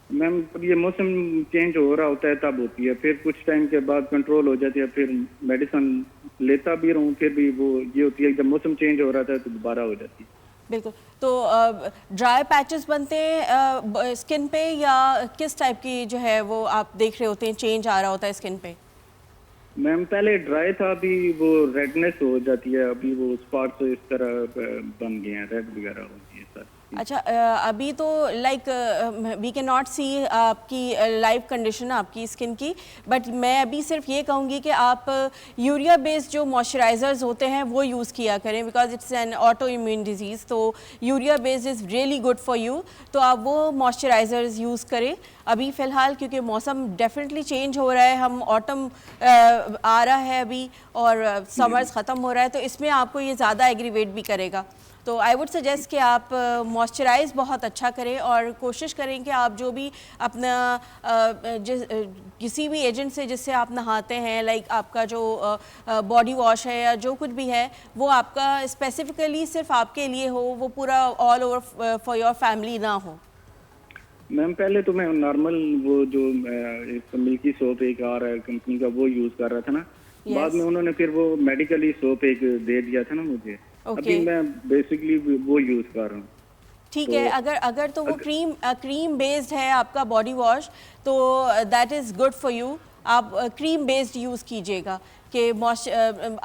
मैम ये मौसम चेंज हो रहा होता है तब होती है, फिर कुछ टाइम के बाद कंट्रोल हो जाती है, फिर मेडिसिन लेता भी रहूँ फिर भी वो ये होती है, जब मौसम चेंज हो रहा था तो दोबारा हो जाती है। बिल्कुल। तो ड्राई पैचेस बनते हैं स्किन पे, या किस टाइप की जो है वो आप देख रहे होते हैं चेंज आ रहा होता है स्किन पे? मैम पहले ड्राई था, अभी वो रेडनेस हो जाती है, अभी वो स्पॉट्स इस तरह बन गए हैं, रेड वगैरह होती है सर। अच्छा, अभी तो लाइक वी कैन नॉट सी आपकी लाइव कंडीशन आपकी स्किन की, बट मैं अभी सिर्फ ये कहूँगी कि आप यूरिया बेस्ड जो मॉइस्चराइजर्स होते हैं वो यूज़ किया करें, because it's an auto immune disease. तो urea based is really good for you, तो आप वो मॉइस्चराइजर्स यूज़ करें अभी फ़िलहाल, क्योंकि मौसम डेफिनेटली चेंज हो रहा है, हम ऑटम आ रहा है अभी और समर्स ख़त्म हो रहा है, तो इसमें आपको ये ज़्यादा एग्रीवेट भी करेगा। तो आई वुड सजेस्ट कि आप मॉइस्चराइज़ बहुत अच्छा करें और कोशिश करें कि आप जो भी अपना किसी भी एजेंट से जिससे आप नहाते हैं, लाइक आपका जो बॉडी वॉश है या जो कुछ भी है, वो आपका स्पेसिफिकली सिर्फ आपके लिए हो, वो पूरा all over for your family ना हो। मैम पहले तो मैं नॉर्मल वो जो एक मिल्की सोप एक आ रहा है कंपनी का वो यूज कर रहा था ना, बाद में उन्होंने फिर वो मेडिकली सोप एक दे दिया था ना मुझे, अभी मैं बेसिकली वो यूज कर रहा हूँ। ठीक है, अगर तो वो क्रीम बेस्ड है आपका बॉडी वॉश, तो that is good for you. आप क्रीम बेस्ड यूज़ कीजिएगा कि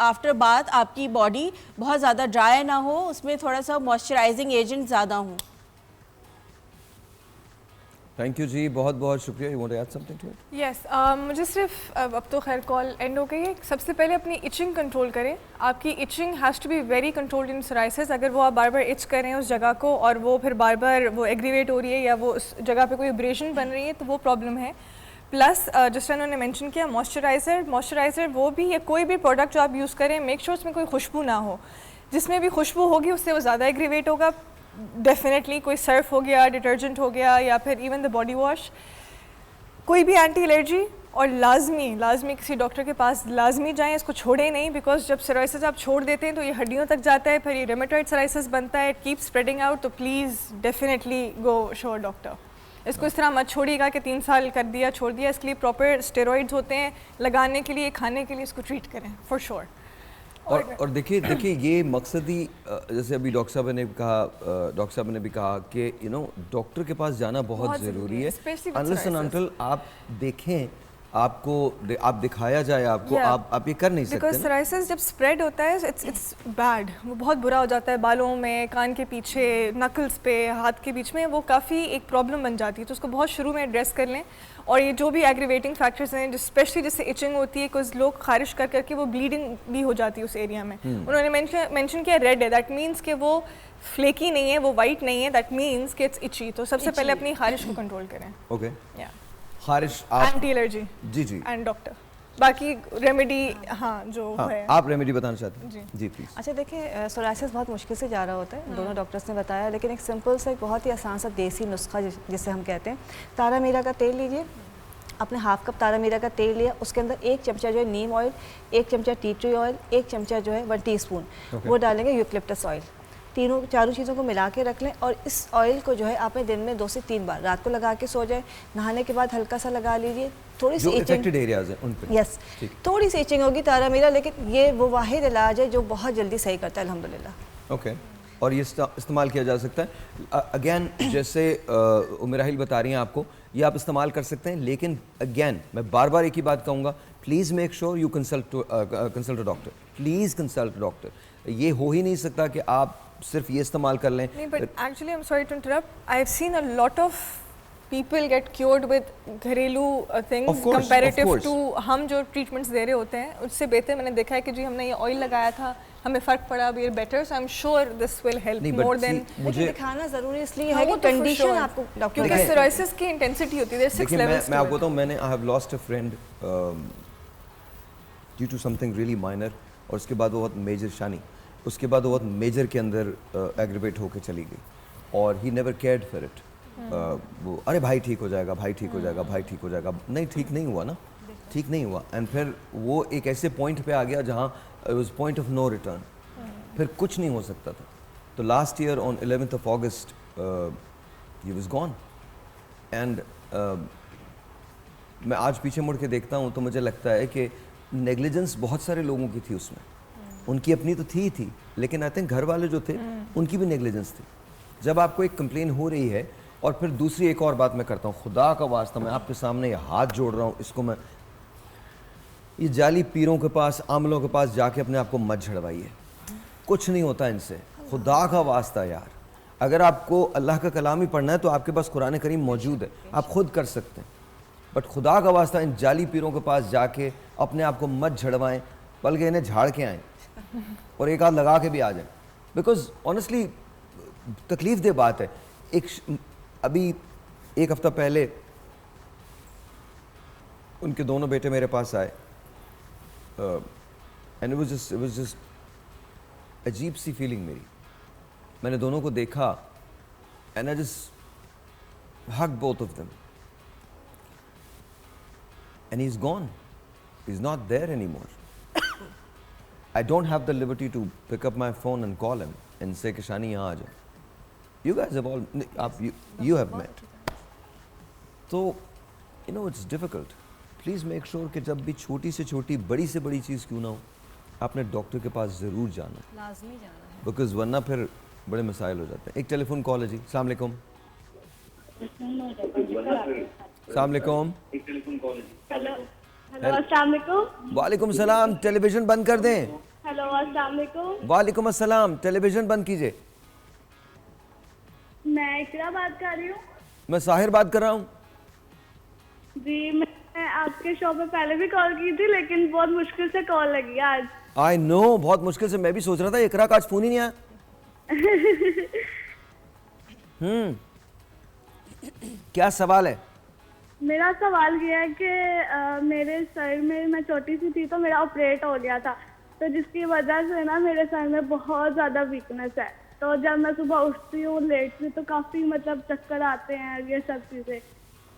आफ्टर बाथ आपकी बॉडी बहुत ज़्यादा ड्राई ना हो, उसमें थोड़ा सा मॉइस्चराइजिंग एजेंट ज़्यादा हों। थैंक यू जी, बहुत बहुत शुक्रिया। You want to add something to it? Yes, मुझे सिर्फ अब तो खैर कॉल एंड हो गई है, सबसे पहले अपनी इचिंग कंट्रोल करें। आपकी itching has to be very controlled in psoriasis. अगर वो आप बार बार इच कर रहे हैं उस जगह को और वो फिर बार बार वो एग्रीवेट हो रही है या वो उस जगह पे कोई एब्रेशन बन रही है, तो वो प्रॉब्लम है। प्लस जिस तरह उन्होंने मेंशन किया, मॉइस्चराइज़र वो भी या कोई भी प्रोडक्ट जो आप यूज़ करें, मेक श्योर उसमें कोई खुशबू ना हो। जिसमें भी खुशबू होगी उससे वो ज़्यादा एग्रीवेट होगा। डेफिनेटली कोई सर्फ हो गया, डिटर्जेंट हो गया, या फिर इवन द बॉडी वॉश, कोई भी एंटी एलर्जी, और लाजमी किसी डॉक्टर के पास लाजमी जाएं, इसको छोड़ें नहीं, बिकॉज जब सोराइसिस आप छोड़ देते हैं तो ये हड्डियों तक जाता है, फिर ये रेमेटॉइड सोराइसिस बनता है, इट कीप स्प्रेडिंग आउट। तो please definitely go show doctor. इसको इस तरह मत छोड़िएगा कि 3 साल कर दिया छोड़ दिया। इसके लिए प्रॉपर स्टेरॉइड्स होते हैं लगाने के लिए, खाने के लिए, इसको ट्रीट करें फॉर श्योर। और देखिए ये मकसद ही जैसे अभी डॉक्टर साहब ने भी कहा कि डॉक्टर के पास जाना बहुत ज़रूरी है। अनलेस एंड अनटिल आप देखें, आप दिखाया जाए आपको, आप ये कर नहीं सकते। बिकॉज सोराइसिस जब स्प्रेड होता है इट्स बैड, वो बहुत बुरा हो जाता है, बालों में, कान के पीछे, नकल्स पे, हाथ के बीच में, वो काफ़ी एक प्रॉब्लम बन जाती है। तो उसको बहुत शुरू में एड्रेस कर लें। और ये जो भी एग्रीवेटिंग फैक्टर्स हैं, स्पेशली जिससे इचिंग होती है, कुछ लोग खारिश कर करके वो ब्लीडिंग भी हो जाती है उस एरिया में। उन्होंने मेंशन किया रेड है, दैट मीन्स कि वो फ्लेकी नहीं है, वो वाइट नहीं है, दैट मीन्स कि इट्स इची। तो सबसे पहले अपनी खारिश को कंट्रोल करें। ओके, या खारिश, एंटी एलर्जी जी एंड डॉक्टर, बाकी रेमेडी जो है। आप रेमेडी बताना चाहते हैं? जी प्लीज। अच्छा देखिए, सोराइसिस बहुत मुश्किल से जा रहा होता है, दोनों डॉक्टर्स ने बताया, लेकिन एक सिंपल सा, एक बहुत ही आसान सा देसी नुस्खा जिसे हम कहते हैं, तारा मीरा का तेल लीजिए। आपने हाफ कप तारा मीरा का तेल लिया, उसके अंदर 1 चमचा जो है नीम ऑयल, 1 चमचा टी ट्री ऑयल, 1 चमचा जो है 1 टीस्पून वो डालेंगे यूकलिप्टस ऑयल। चारों चीज़ों को मिला के रख लें, और इस ऑयल को जो है आपने दिन में 2 से 3 बार रात को लगा के सो जाए। नहाने के बाद हल्का सा लगा लीजिए, थोड़ी सी इचिंग, एरियाज हैं उन पे, यस, थोड़ी सी इचिंग होगी तारा मीरा, लेकिन ये वो वाहिद इलाज है जो बहुत जल्दी सही करता है अल्हम्दुलिल्लाह। ओके, और ये इस्तेमाल किया जा सकता है। अगेन जैसे उमराहिल बता रही हैं आपको, ये आप इस्तेमाल कर सकते हैं, लेकिन अगेन मैं बार बार एक ही बात कहूँगा, please make sure you consult a doctor, please consult doctor. ये हो ही नहीं सकता कि आप सिर्फ ये इस्तेमाल कर लें। नहीं, but actually I am sorry to interrupt, I have seen a lot of people get cured with घरेलू थिंग्स कंपैरेटिव टू हम जो ट्रीटमेंट्स दे रहे होते हैं, उससे बेहतर मैंने देखा है कि जी हमने ये ऑयल लगाया था, हमें फ़र्क पड़ा, we are better, so I am sure this will help more than. मुझे दिखाना ज़रूरी इसलिए है कि कंडीशन आपको डॉक्टर, क्योंकि सोराइसिस की इंटेंसिटी होती है, 6 लेवल्स। मैं आपको बताऊँ, मैंने I have lost a friend due to something really minor, और उसके बाद वो बहुत मेजर शानी, उसके बाद वो बहुत मेजर के अंदर एग्रीवेट होकर चली गई, और he never cared for it. वो अरे भाई ठीक हो जाएगा, भाई ठीक हो जाएगा, भाई ठीक हो जाएगा, नहीं ठीक नहीं हुआ ना, ठीक नहीं हुआ। एंड फिर वो एक ऐसे पॉइंट पे आ गया जहाँ it was point of no return, फिर कुछ नहीं हो सकता था। तो last year on 11th of August he was gone, and मैं आज पीछे मुड़ के देखता हूँ तो मुझे लगता है कि नेग्लिजेंस बहुत सारे लोगों की थी उसमें, उनकी अपनी तो थी, लेकिन आई थिंक घर वाले जो थे उनकी भी नेग्लिजेंस थी। जब आपको एक कंप्लेन हो रही है, और फिर दूसरी एक और बात मैं करता हूँ, खुदा का वास्ता मैं आपके सामने ये हाथ जोड़ रहा हूँ, इसको मैं, ये जाली पीरों के पास, आमलों के पास जाके अपने आप को मत झड़वाइए, कुछ नहीं होता इनसे, खुदा का वास्ता यार। अगर आपको अल्लाह का कलाम ही पढ़ना है तो आपके पास कुरान करीम मौजूद है, आप खुद कर सकते हैं, बट खुदा का वास्ता इन जाली पीरों के पास जाके अपने आप को मत झड़वाएं, बल्कि इन्हें झाड़ के आएँ और एक हाथ लगा के भी आ जाएं, बिकॉज ऑनेस्टली तकलीफ दे बात है। अभी एक हफ्ता पहले उनके दोनों बेटे मेरे पास आए, एंड इट वाज जस्ट अजीब सी फीलिंग मेरी, मैंने दोनों को देखा and I just hug both of them and he is gone, he is not there anymore. I don't have the liberty to pick up my phone and call him and say कि शानी यहाँ आ जाओ। You guys have all, you have met. तो you know it's difficult. Please make sure कि जब भी छोटी से छोटी, बड़ी से बड़ी चीज़ क्यों ना हो, आपने डॉक्टर के पास ज़रूर जाना है, लाजमी जाना है, बिकॉज वरना फिर बड़े मसाइल हो जाते हैं। एक टेलीफोन कॉल है जी। अस्सलाम वालेकुम। अस्सलाम वालेकुम। हेलो अस्सलाम वालेकुम। वालेकुम सलाम। टेलीविज़न बंद कर दें। हेलो अस्सलाम वालेकुम। वालेकुम अस्सलाम। टेलीविज़न बंद कीजिए। मैं इकरा बात कर रही हूँ। मैं साहिर बात कर रहा हूँ। जी मैं आपके शो पे पहले भी कॉल की थी, लेकिन बहुत मुश्किल से कॉल लगी आज। आई नो, बहुत मुश्किल से, मैं भी सोच रहा था इकरा का आज फोन ही नहीं आया। क्या सवाल है? मेरा सवाल ये है कि मेरे सर में, मैं छोटी सी थी तो मेरा ऑपरेट हो गया था, तो जिसकी वजह से ना मेरे सर में बहुत ज़्यादा वीकनेस है। तो जब मैं सुबह उठती हूँ लेट से तो काफ़ी मतलब चक्कर आते हैं, ये सब चीज़ें,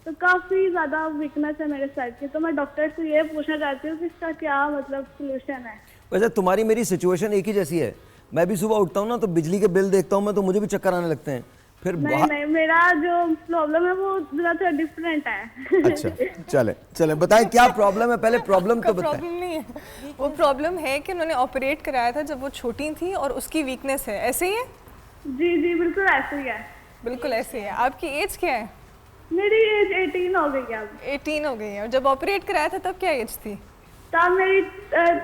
तो काफ़ी ज़्यादा वीकनेस है मेरे सर की। तो मैं डॉक्टर से ये पूछना चाहती हूँ कि इसका क्या मतलब सोल्यूशन है। वैसे तुम्हारी मेरी सिचुएशन एक ही जैसी है। मैं भी सुबह उठता हूँ ना तो बिजली के बिल देखता हूँ मैं, तो मुझे भी चक्कर आने लगते हैं। फिर नहीं, मेरा जो प्रॉब्लम है वो थोड़ा डिफरेंट है। अच्छा, चले बताएं क्या प्रॉब्लम है, पहले प्रॉब्लम तो बताएं। प्रॉब्लम नहीं है, वो प्रॉब्लम है कि उन्होंने ऑपरेट कराया था जब वो छोटी थी और उसकी वीकनेस है। ऐसे ही है? जी बिल्कुल ऐसे ही है। बिल्कुल ऐसे ही है। आपकी एज क्या है? मेरी एज 18 हो गई है अब। 18 हो गई है। और जब ऑपरेट कराया था तब क्या एज थी? तब मेरी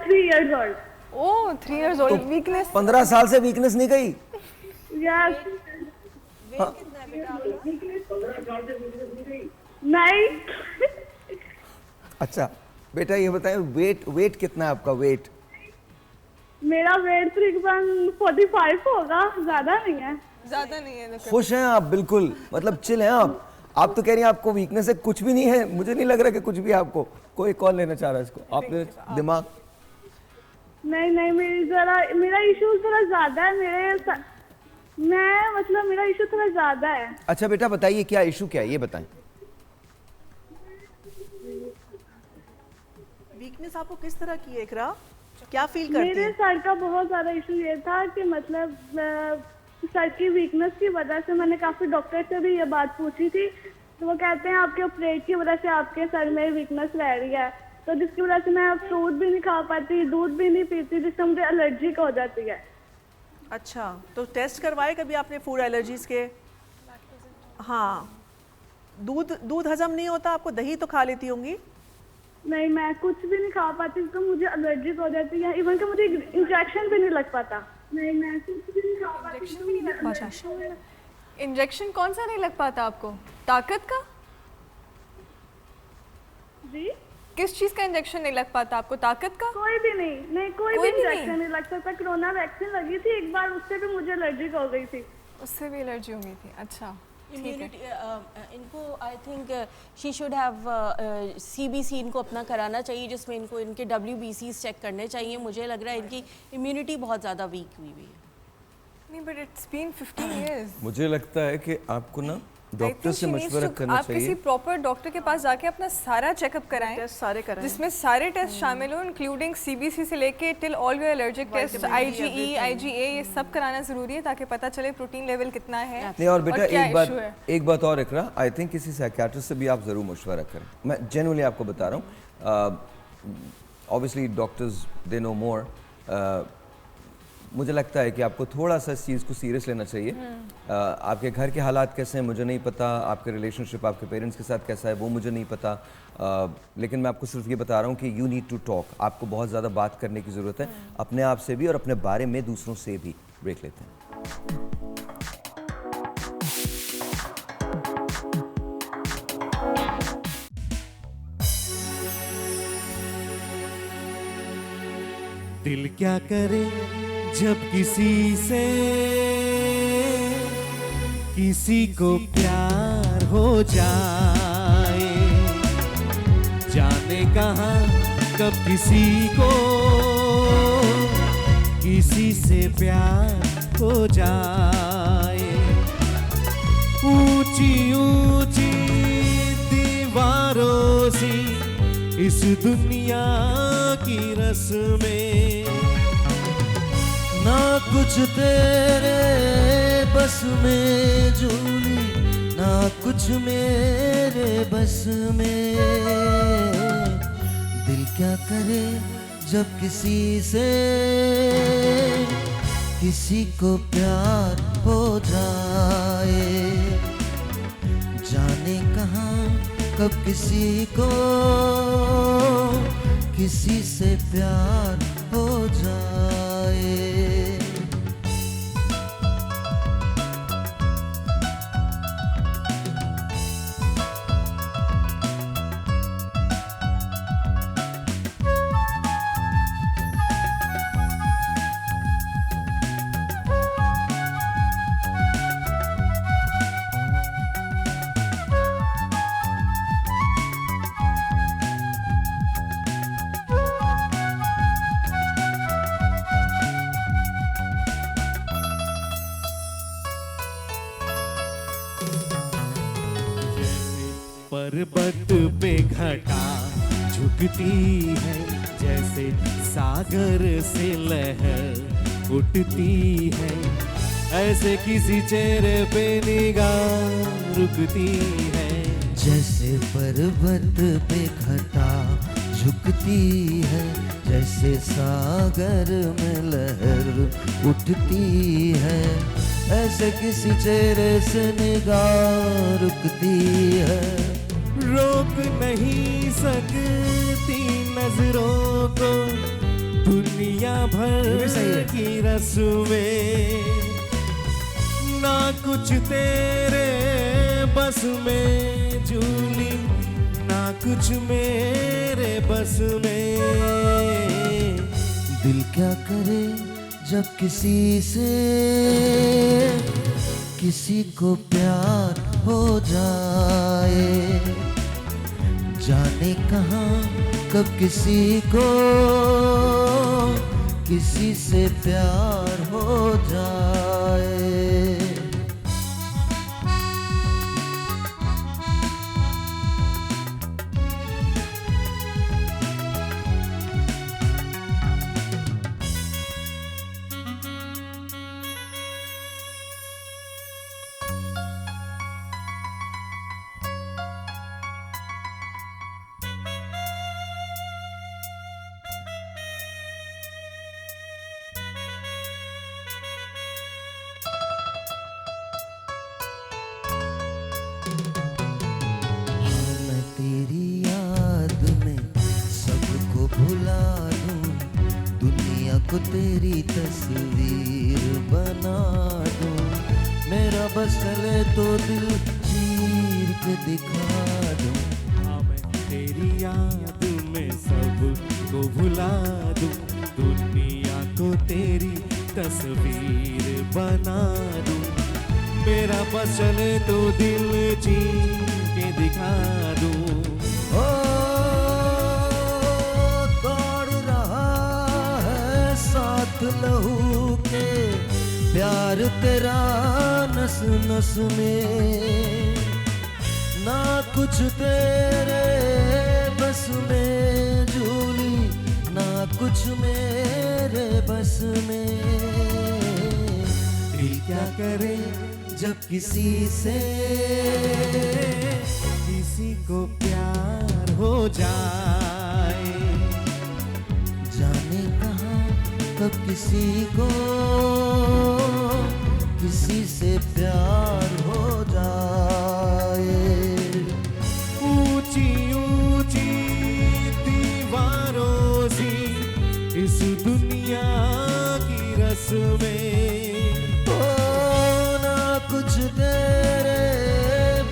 3 इयर्स ओल्ड। ओह 3 इयर्स ओल्ड। वीकनेस 15 साल से वीकनेस नहीं गई? यस। नहीं। अच्छा बेटा ये बताएं, वेट कितना है आपका? वेट मेरा वेट तकरीबन 45 होगा, ज्यादा नहीं है। ज्यादा नहीं है। खुश हैं आप? बिल्कुल, मतलब चिल हैं आप तो कह रही हैं आपको वीकनेस है, कुछ भी नहीं है। मुझे नहीं लग रहा कि कुछ भी है आपको। कोई कॉल लेना चाह रहा है इसको? आपने दिमाग नहीं मेरा इशू थोड़ा ज्यादा है। मेरा इशू थोड़ा ज्यादा है। अच्छा बेटा बताइए क्या इशू क्या है, ये बताएं। वीकनेस आपको किस तरह की है इकरा? क्या फील करती मेरे है? सर का बहुत ज्यादा इशू ये था कि मतलब सर की वीकनेस की वजह से मैंने काफी डॉक्टर से भी ये बात पूछी थी, तो वो कहते हैं आपके ऑपरेट की वजह से आपके सर में वीकनेस रह रही है, तो जिसकी वजह से मैं फ्रूट भी नहीं खा पाती, दूध भी नहीं पीती, जिससे मुझे एलर्जी हो जाती है। अच्छा, तो टेस्ट करवाए कभी आपने फूड एलर्जीज के? हाँ, दूध हजम नहीं होता आपको? दही तो खा लेती होंगी? नहीं, मैं कुछ भी नहीं खा पाती, तो मुझे एलर्जी हो जाती है। इवन कि मुझे इंजेक्शन भी नहीं लग पाता। नहीं, मैं कुछ भी नहीं खा पाती। इंजेक्शन कौन सा नहीं लग पाता आपको? ताकत का? जी, किस चीज का इंजेक्शन नहीं लग पाता आपको? ताकत का? कोई भी नहीं, कोई भी इंजेक्शन नहीं लग सकता। कोरोना वैक्सीन लगी थी एक बार, उससे भी मुझे एलर्जी हो गई थी। उससे भी एलर्जी हो गई थी? अच्छा, इम्यूनिटी इनको I think she should have CBC इनको अपना कराना चाहिए, जिसमें इनको इनके WBCs चेक करने चाहिए। मुझे लग रहा है इनकी इम्यूनिटी बहुत ज़्यादा वीक हुई है। नहीं, बट इट्स बीन 15 years। मुझे लगता है कि आपको ना डॉक्टर से मशवरा करना आप किसी चाहिए। प्रॉपर डॉक्टर के पास जाके अपना सारा चेकअप कराएं, टेस्ट सारे कराएं, जिसमें सारे टेस्ट शामिल हो, इंक्लूडिंग CBC से लेके till all your allergic test, IgE, IgA, ये सब कराना ज़रूरी है ताकि पता चले प्रोटीन लेवल कितना है। नहीं और बेटा क्या एक बात और इकरा, आई थिंक किसी साइकियाट्रिस्ट से भी आप ज़रूर मशवरा करें। मैं जेन्युइनली आपको बता रहा हूँ, ऑब्वियसली डॉक्टर्स दे नो मोर। मुझे लगता है कि आपको थोड़ा सा इस चीज़ को सीरियस लेना चाहिए। आपके घर के हालात कैसे हैं मुझे नहीं पता, आपके रिलेशनशिप आपके पेरेंट्स के साथ कैसा है वो मुझे नहीं पता, लेकिन मैं आपको सिर्फ ये बता रहा हूँ कि यू नीड टू टॉक। आपको बहुत ज़्यादा बात करने की ज़रूरत है, अपने आप से भी और अपने बारे में दूसरों से भी। ब्रेक लेते हैं। दिल क्या करे जब किसी को प्यार हो जाए, जाने कहाँ कब किसी को किसी से प्यार हो जाए। ऊंची ऊंची दीवारों सी इस दुनिया की रस्में, ना कुछ तेरे बस में जूली, ना कुछ मेरे बस में। दिल क्या करे जब किसी को प्यार हो जाए, जाने कहाँ कब किसी को किसी से प्यार हो जाए। पर्वत पे घटा झुकती है, जैसे सागर से लहर उठती है, ऐसे किसी चेहरे पे निगाह रुकती है। जैसे पर्वत पे घटा झुकती है, जैसे सागर में लहर उठती है, ऐसे किसी चेहरे से निगाह रुकती है। रोक नहीं सकती नजरों को दुनिया भर की रस्में, ना कुछ तेरे बस में जूली, ना कुछ मेरे बस में। दिल क्या करे जब किसी को प्यार हो जाए, जाने कहाँ कब किसी को किसी से प्यार हो जाए। तेरी याद में सबको भुला दूं, दुनिया को तेरी तस्वीर बना दूं, मेरा बस चले तो दिल चीर के दिखा दूं। हाँ मैं तेरी याद में सबको भुला दूं, दुनिया को तेरी तस्वीर बना दूं, मेरा बस चले तो दिल चीर के दिखा दूं। ओ दौड़ रहा है साथ लहू के, प्यार तेरा नस नस में, ना कुछ तेरे बस में झूली, ना कुछ मेरे बस में। दिल क्या करे जब किसी से किसी को प्यार हो जाए, जाने कहाँ कब किसी को किसी से प्यार हो जाए। ऊंची ऊंची दीवारों सी इस दुनिया की रस्में, ओ ना कुछ तेरे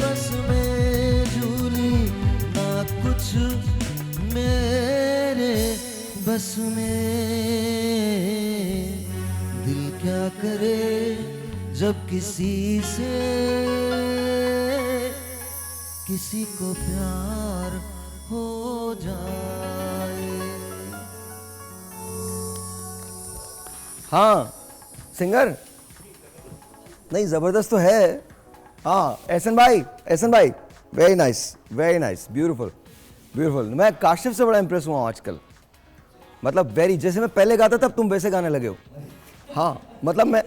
बस में झूली, ना कुछ मेरे बस में। दिल क्या करे जब किसी से किसी को प्यार हो जाए। हाँ सिंगर नहीं, जबरदस्त तो है। हाँ एहसन भाई, एहसन भाई, वेरी नाइस, ब्यूटीफुल ब्यूटीफुल। मैं काशिफ से बड़ा इंप्रेस हुआ हूँ आजकल, मतलब वेरी, जैसे मैं पहले गाता था तुम वैसे गाने लगे हो। हाँ मतलब मैं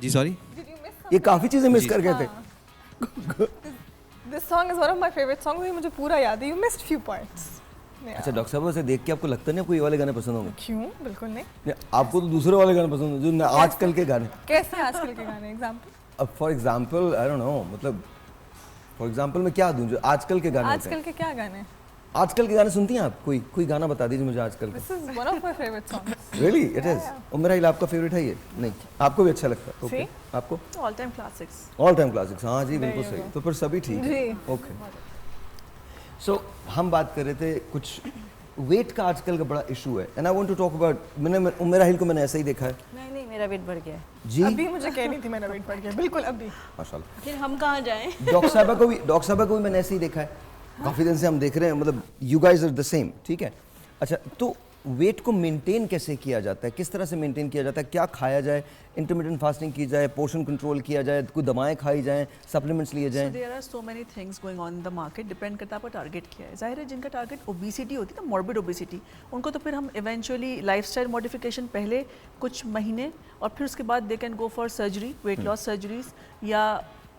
जी सॉरी, ये काफी चीजें मिस कर गए थे। This song is one of my favorite songs, मुझे पूरा याद है। You missed few points. अच्छा डॉक्टर साहब से देख के आपको लगता नहीं आपको ये वाले गाने पसंद होंगे? क्यों? बिल्कुल नहीं। आपको तो दूसरे वाले गाने पसंद होंगे जो आजकल के गाने। कैसे आजकल के गाने? एग्जांपल? अब for example I don't know, मतलब फॉर एग्जांपल मैं क्या दूं जो आजकल के गाने होते हैं? आजकल के क्या गाने? आजकल के गाने सुनती हैं आप? कोई गाना बता दीजिए मुझे आजकल का। This is one of my favorite songs. Really it is? और मेरा हिल आपका फेवरेट है ये? नहीं आपको भी अच्छा लगता है? ओके आपको? All time classics. All time classics, हाँ जी बिल्कुल सही। तो फिर सभी ठीक है। ओके सो हम बात कर रहे थे कुछ वेट का आजकल का बड़ा इशू है, and I want to talk about, मेरा हिल को मैंने ऐसा ही देखा है। नहीं मेरा वेट बढ़ गया है जी अभी मुझे कहनी थी मेरा वेट बढ़ गया, बिल्कुल अभी। माशाल्लाह। फिर हम कहाँ जाएं? डॉक्टर साहबा को भी मैंने ऐसे ही देखा है, काफ़ी दिन से हम देख रहे हैं, मतलब you guys are the same, ठीक है। अच्छा तो वेट को मेंटेन कैसे किया जाता है, किस तरह से मेंटेन किया जाता है? क्या खाया जाए, इंटरमिटेंट फास्टिंग की जाए, पोर्शन कंट्रोल किया जाए, कोई दवाएं खाई जाएं, सप्लीमेंट्स लिए जाएं? There are so many things going on in the market, depend करता है आपका टारगेट क्या है। जाहिर है जिनका टारगेट ओबेसिटी होती है ना, मॉर्बिड ओबेसिटी, उनको तो फिर हम इवेंचुअली लाइफस्टाइल मॉडिफिकेशन पहले कुछ महीने और फिर उसके बाद they can go for surgery, wait loss surgeries या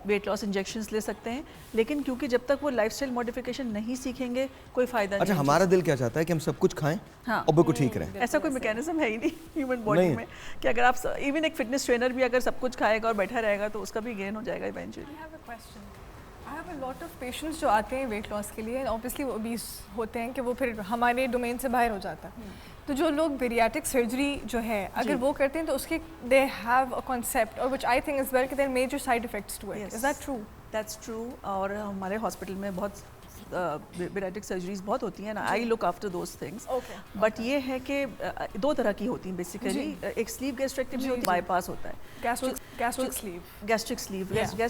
वेट लॉस इंजेक्शंस ले सकते हैं। लेकिन क्योंकि जब तक वो लाइफस्टाइल मॉडिफिकेशन नहीं सीखेंगे कोई फायदा नहीं। अच्छा हमारा दिल क्या चाहता है कि हम सब कुछ खाएं और बिल्कुल ठीक रहें। ऐसा कोई मैकेनिज्म है ही नहीं ह्यूमन बॉडी में कि अगर आप इवन एक फिटनेस ट्रेनर भी अगर सब कुछ खाएगा और बैठा रहेगा तो उसका भी गेन हो जाएगा eventually. I have a lot of patients जो आते हैं वेट लॉस के लिए, ऑब्वियसली वो ओबीस होते हैं कि वो फिर हमारे डोमेन से बाहर हो जाता है। तो जो लोग बेरियाट्रिक सर्जरी जो है अगर वो करते हैं तो उसके दे हैव अ कॉन्सेप्ट और which I think is well कि there major side effects to it. Is that true? That's true. और हमारे हॉस्पिटल में बहुत बेरियाट्रिक सर्जरीज बहुत होती हैं ना, I look after those things. But ये है कि दो तरह की होती हैं बेसिकली, एक स्लीव गैस्ट्रेक्टमी होती है, बाईपास होता है गैस्ट्रिक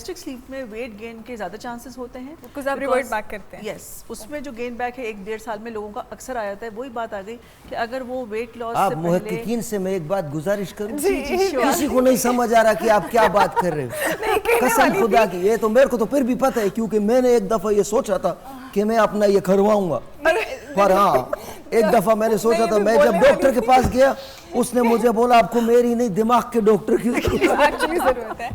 स्लीव में वेट गेन के ज़्यादा चांसेस होते हैं बिकॉज़ आप रिवर्ट बैक करते हैं। यस, उसमें जो गेन बैक है 1-1.5 साल में लोगों का अक्सर आ जाता है। वही बात आ गई कि अगर वो वेट लॉस आप से मुहक्किकीन से मैं एक बात गुजारिश करूं, किसी को नहीं समझ आ रहा कि आप क्या बात कर रहे हो, कसम खुदा की। ये तो मेरे को तो फिर भी पता है क्योंकि मैंने एक दफा ये सोचा था कि मैं अपना ये करवाऊंगा, पर हाँ एक दफा मैंने सोचा था, मैं जब डॉक्टर के पास गया उसने मुझे बोला आपको मेरी नहीं दिमाग के डॉक्टर की एक्चुअली जरूरत है।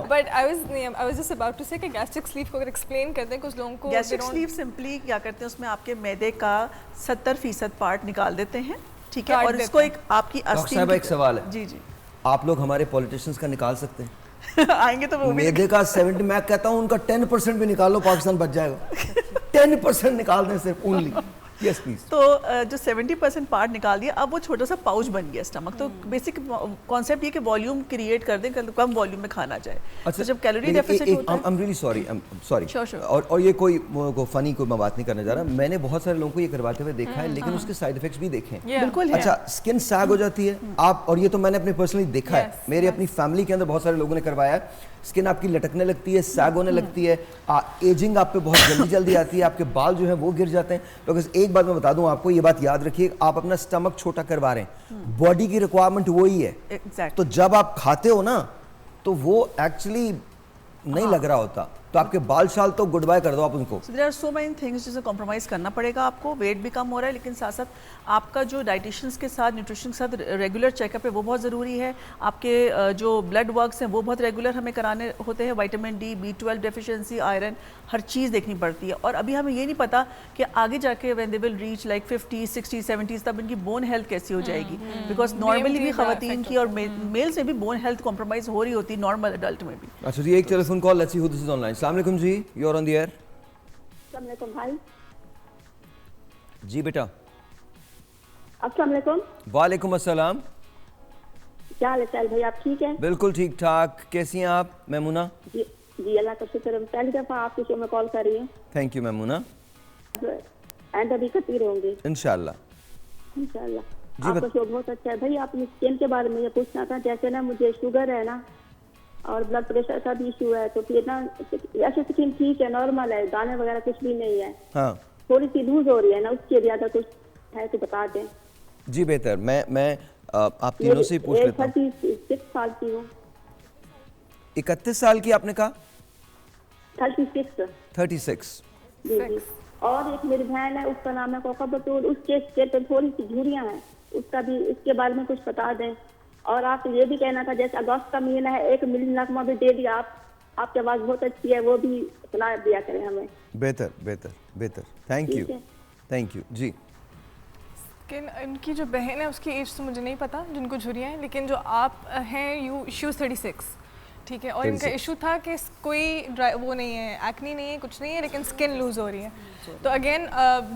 But I was just about to say कि गैस्ट्रिक स्लीव को अगर एक्सप्लेन करते हैं कुछ लोगों को। गैस्ट्रिक स्लीव सिंपली क्या करते हैं, उसमें आपके मैदे का 70% पार्ट निकाल देते हैं, ठीक है, और इसको एक आपकी डॉक्टर साहब एक सवाल है, जी जी आप लोग हमारे पॉलिटिशियंस का निकाल सकते हैं? आएंगे तो वो मैदे का 70, मैं कहता हूँ उनका 10% भी निकाल लो, पाकिस्तान बच जाएगा। 10% निकाल दें सिर्फ ओनली। Yes please. तो जो 70% पार्ट निकाल दिया, अब वो छोटा सा पाउच बन गया स्टमक। तो बेसिक कॉन्सेप्ट ये कि वॉल्यूम क्रिएट कर दें, कम वॉल्यूम में खाना जाए। अच्छा तो जब कैलोरी डेफिसिट होता है, I am really sorry, Sure. और ये कोई फनी कोई मैं बात नहीं करने जा रहा, मैंने बहुत सारे लोगों को ये करवाते हुए देखा है, लेकिन उसके साइड इफेक्ट्स भी देखे हैं। बिल्कुल है। अच्छा स्किन सैग हो जाती है आप, और ये तो मैंने अपने पर्सनली देखा है, मेरी अपनी फैमिली के अंदर बहुत सारे लोगों ने करवाया है। स्किन आपकी लटकने लगती है, सैग होने लगती है, एजिंग आप पे बहुत जल्दी आती है, आपके बाल जो है वो गिर जाते हैं। तो एक बात मैं बता दूं आपको, ये बात याद रखिए, आप अपना स्टमक छोटा करवा रहे हैं, बॉडी की रिक्वायरमेंट वही है। Exactly. तो जब आप खाते हो ना तो वो एक्चुअली नहीं लग रहा होता, तो आपके बाल शाल तो गुड बाय कर दो आप उनको। So there are so many things जिसे कॉम्प्रोमाइज़ करना पड़ेगा आपको। वेट भी कम हो रहा है, लेकिन साथ साथ आपका जो डाइटिशियंस के साथ, न्यूट्रिशन के साथ रेगुलर चेकअप है वो बहुत ज़रूरी है। आपके जो ब्लड वर्क्स हैं वो बहुत रेगुलर हमें कराने होते हैं। Vitamin D, B12 deficiency, iron, हर चीज़ देखनी पड़ती है। और अभी हमें ये नहीं पता कि आगे जाके when they will reach like 50, 60, 70 तब इनकी बोन हेल्थ कैसी हो जाएगी। बिकॉज नॉर्मली भी खवातीन की और मेल्स में भी बोन हेल्थ कॉम्प्रोमाइज़ हो रही होती है, नॉर्मल एडल्ट में भी। अच्छा जी, एक telephone call, let's see who this is online. अस्सलाम वालेकुम जी, you are on the air. अस्सलाम वालेकुम भाई। जी बेटा। अस्सलाम वालेकुम। वालेकुम अस्सलाम। क्या हाल है भाई, आप ठीक हैं? बिल्कुल ठीक ठाक। कैसी हैं आप मैमूना? जी जी, अल्लाह का शुक्र है। पहली दफ़ा आपके शो में कॉल कर रही हूँ। Thank you Maimoona. एंड अभी करती रहूँगी इंशाल्लाह। इंशाल्लाह। आपका शो बहुत अच्छा है भाई। आपने स्किन के बारे में ये पूछना था, जैसे ना मुझे शुगर है ना और ब्लड प्रेशर का भी इशू है, तो फिर ना ऐसे स्किन ठीक है, नॉर्मल है, दाने वगैरह कुछ भी नहीं है। हाँ, थोड़ी सी लूज हो रही है ना, उसके ज्यादा कुछ है तो बता दें। जी बेहतर। मैं आप तीनों से ही पूछ लेता हूँ। 36 साल की हूँ। 31 साल की आपने कहा? 36। जी जी। और एक मेरी बहन है, उसका नाम है कोका बतूर, उसके सिर पे थोड़ी सी झुर्रियाँ हैं, उसका भी, इसके बारे में कुछ बता दें। और आप ये भी कहना था, जैसे अगस्त का महीना है, 1 मिली नगमा भी दे दिया आप, आपकी आवाज़ बहुत अच्छी है, वो भी सुना दिया करें हमें। बेहतर। Thank you ji. स्किन, इनकी जो बहन है उसकी एज तो मुझे नहीं पता जिनको झुर्रियाँ हैं, लेकिन जो आप हैं शी वाज 36, ठीक है। और इनका इशू था कि कोई वो नहीं है, एक्नी नहीं है, कुछ नहीं है, लेकिन स्किन लूज हो रही है। तो अगेन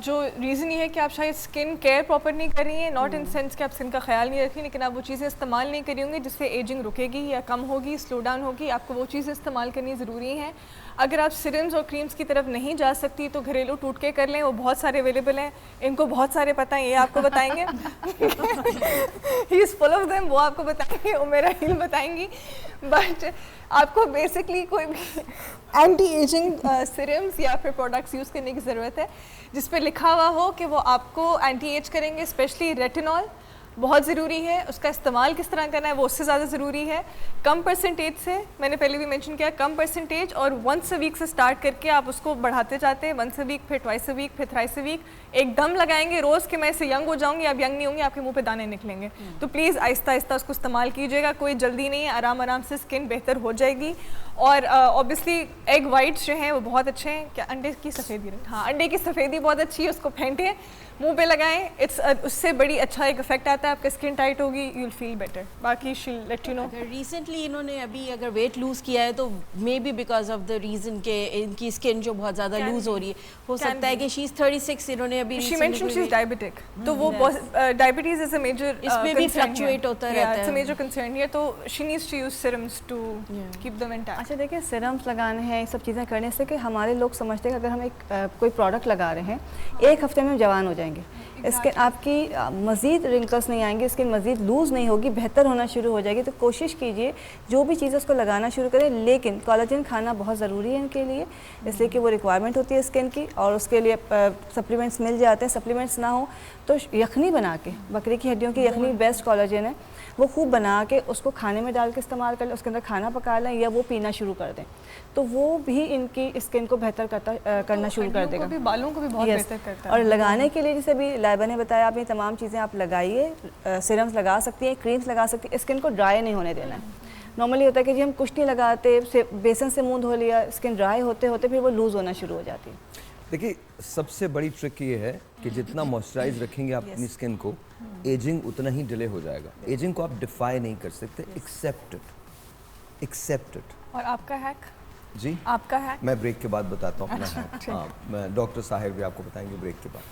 जो रीज़न ये है कि आप शायद स्किन केयर प्रॉपर नहीं कर रही हैं, नॉट इन सेंस कि आप स्किन का ख्याल नहीं रख रही, लेकिन आप वो चीज़ें इस्तेमाल नहीं करी होंगी जिससे एजिंग रुकेगी या कम होगी, स्लो डाउन होगी। आपको वो चीज़ें इस्तेमाल करनी ज़रूरी हैं। अगर आप सिरम्स और क्रीम्स की तरफ नहीं जा सकती तो घरेलू टूटके कर लें, वो बहुत सारे अवेलेबल हैं। इनको बहुत सारे पता है, ये आपको बताएंगे। He is full of them, वो आपको बताएंगे, वो मेरा हील बताएंगी। बट आपको बेसिकली कोई भी एंटी एजिंग सिरम्स या फिर प्रोडक्ट्स यूज़ करने की ज़रूरत है जिस पे लिखा हुआ हो कि वो आपको एंटी एज करेंगे। स्पेशली रेटिनॉल बहुत ज़रूरी है, उसका इस्तेमाल किस तरह करना है वो उससे ज़्यादा ज़रूरी है। कम परसेंटेज से, मैंने पहले भी मेंशन किया, कम परसेंटेज और वंस अ वीक से स्टार्ट करके आप उसको बढ़ाते जाते हैं। वंस अ वीक, फिर ट्वाइस अ वीक, फिर थ्राइस अ वीक। एकदम लगाएंगे रोज़ कि मैं इससे यंग हो जाऊंगी, आप यंग नहीं होंगे, आपके मुंह पे दाने निकलेंगे। तो प्लीज़ आहिस्ता आहिस्ता उसको इस्तेमाल कीजिएगा, कोई जल्दी नहीं है, आराम आराम से स्किन बेहतर हो जाएगी। और ऑब्वियसली एग वाइट्स जो हैं वो बहुत अच्छे हैं। क्या अंडे की सफ़ेदी? हाँ, अंडे की सफ़ेदी बहुत अच्छी है, उसको फेंटें, मुंह पे लगाएं, उससे बड़ी अच्छा एक इफेक्ट आता है, आपकी स्किन टाइट होगी, यू विल फील बेटर। बाकी शील लेट यू नो। रिसेंटली इन्होंने अभी अगर वेट लूज़ किया है तो may be because of the reason के इनकी स्किन जो बहुत ज़्यादा लूज़ हो रही है, हो सकता है कि शी इज़ 36, इन्होंने अभी she mention she is diabetic, तो वो डायबिटीज इज अ मेजर, इसमें भी फ्लक्चुएट होता रहता है, इट्स अ मेजर कंसर्न है। तो she needs to use serums to keep them intact. अच्छा देखिए, सीरम्स लगाने हैं, ये सब चीज़ें करने से कि हमारे लोग समझते हैं कि अगर हम एक कोई प्रोडक्ट लगा रहे हैं, 1 हफ्ते में जवान हो जाएंगे, स्किन आपकी मज़ीद रिंकल्स नहीं आएंगे, स्किन मज़ीद लूज़ नहीं होगी, बेहतर होना शुरू हो जाएगी। तो कोशिश कीजिए जो भी चीज़ उसको लगाना शुरू करें, लेकिन कोलाजन खाना बहुत ज़रूरी है इनके लिए, इसलिए कि वो रिक्वायरमेंट होती है स्किन की, और उसके लिए सप्लीमेंट्स मिल जाते हैं। सप्लीमेंट्स ना हो तो यखनी बना के, बकरी की हड्डियों की यखनी बेस्ट कोलाजन है, वो खूब बना के उसको खाने में डाल के इस्तेमाल कर लें, उसके अंदर खाना पका लें या वो पीना शुरू कर दें, तो वो भी इनकी स्किन को बेहतर करना शुरू कर देगा, बालों को भी बहुत बेहतर करता है। और लगाने के लिए जैसे भी लाइबा ने बताया, आप ये तमाम चीज़ें आप लगाइए, सीरम्स लगा सकती हैं, क्रीम्स लगा सकती हैं, स्किन को ड्राई नहीं होने देना है। नॉर्मली होता है कि जी हम कुछ नहीं लगाते, बेसन से मुंह धो लिया, स्किन ड्राई होते होते फिर वो लूज़ होना शुरू हो जाती है। देखिए, सबसे बड़ी ट्रिक ये है कि जितना मॉइस्चराइज रखेंगे आप अपनी स्किन को, एजिंग उतना ही डिले हो जाएगा। एजिंग को आप डिफाई नहीं कर सकते, एक्सेप्ट इट। और आपका हैक? जी, आपका हैक मैं ब्रेक के बाद बताता हूँ अपना हैक। हाँ, मैं डॉक्टर साहिर भी आपको बताएंगे ब्रेक के बाद।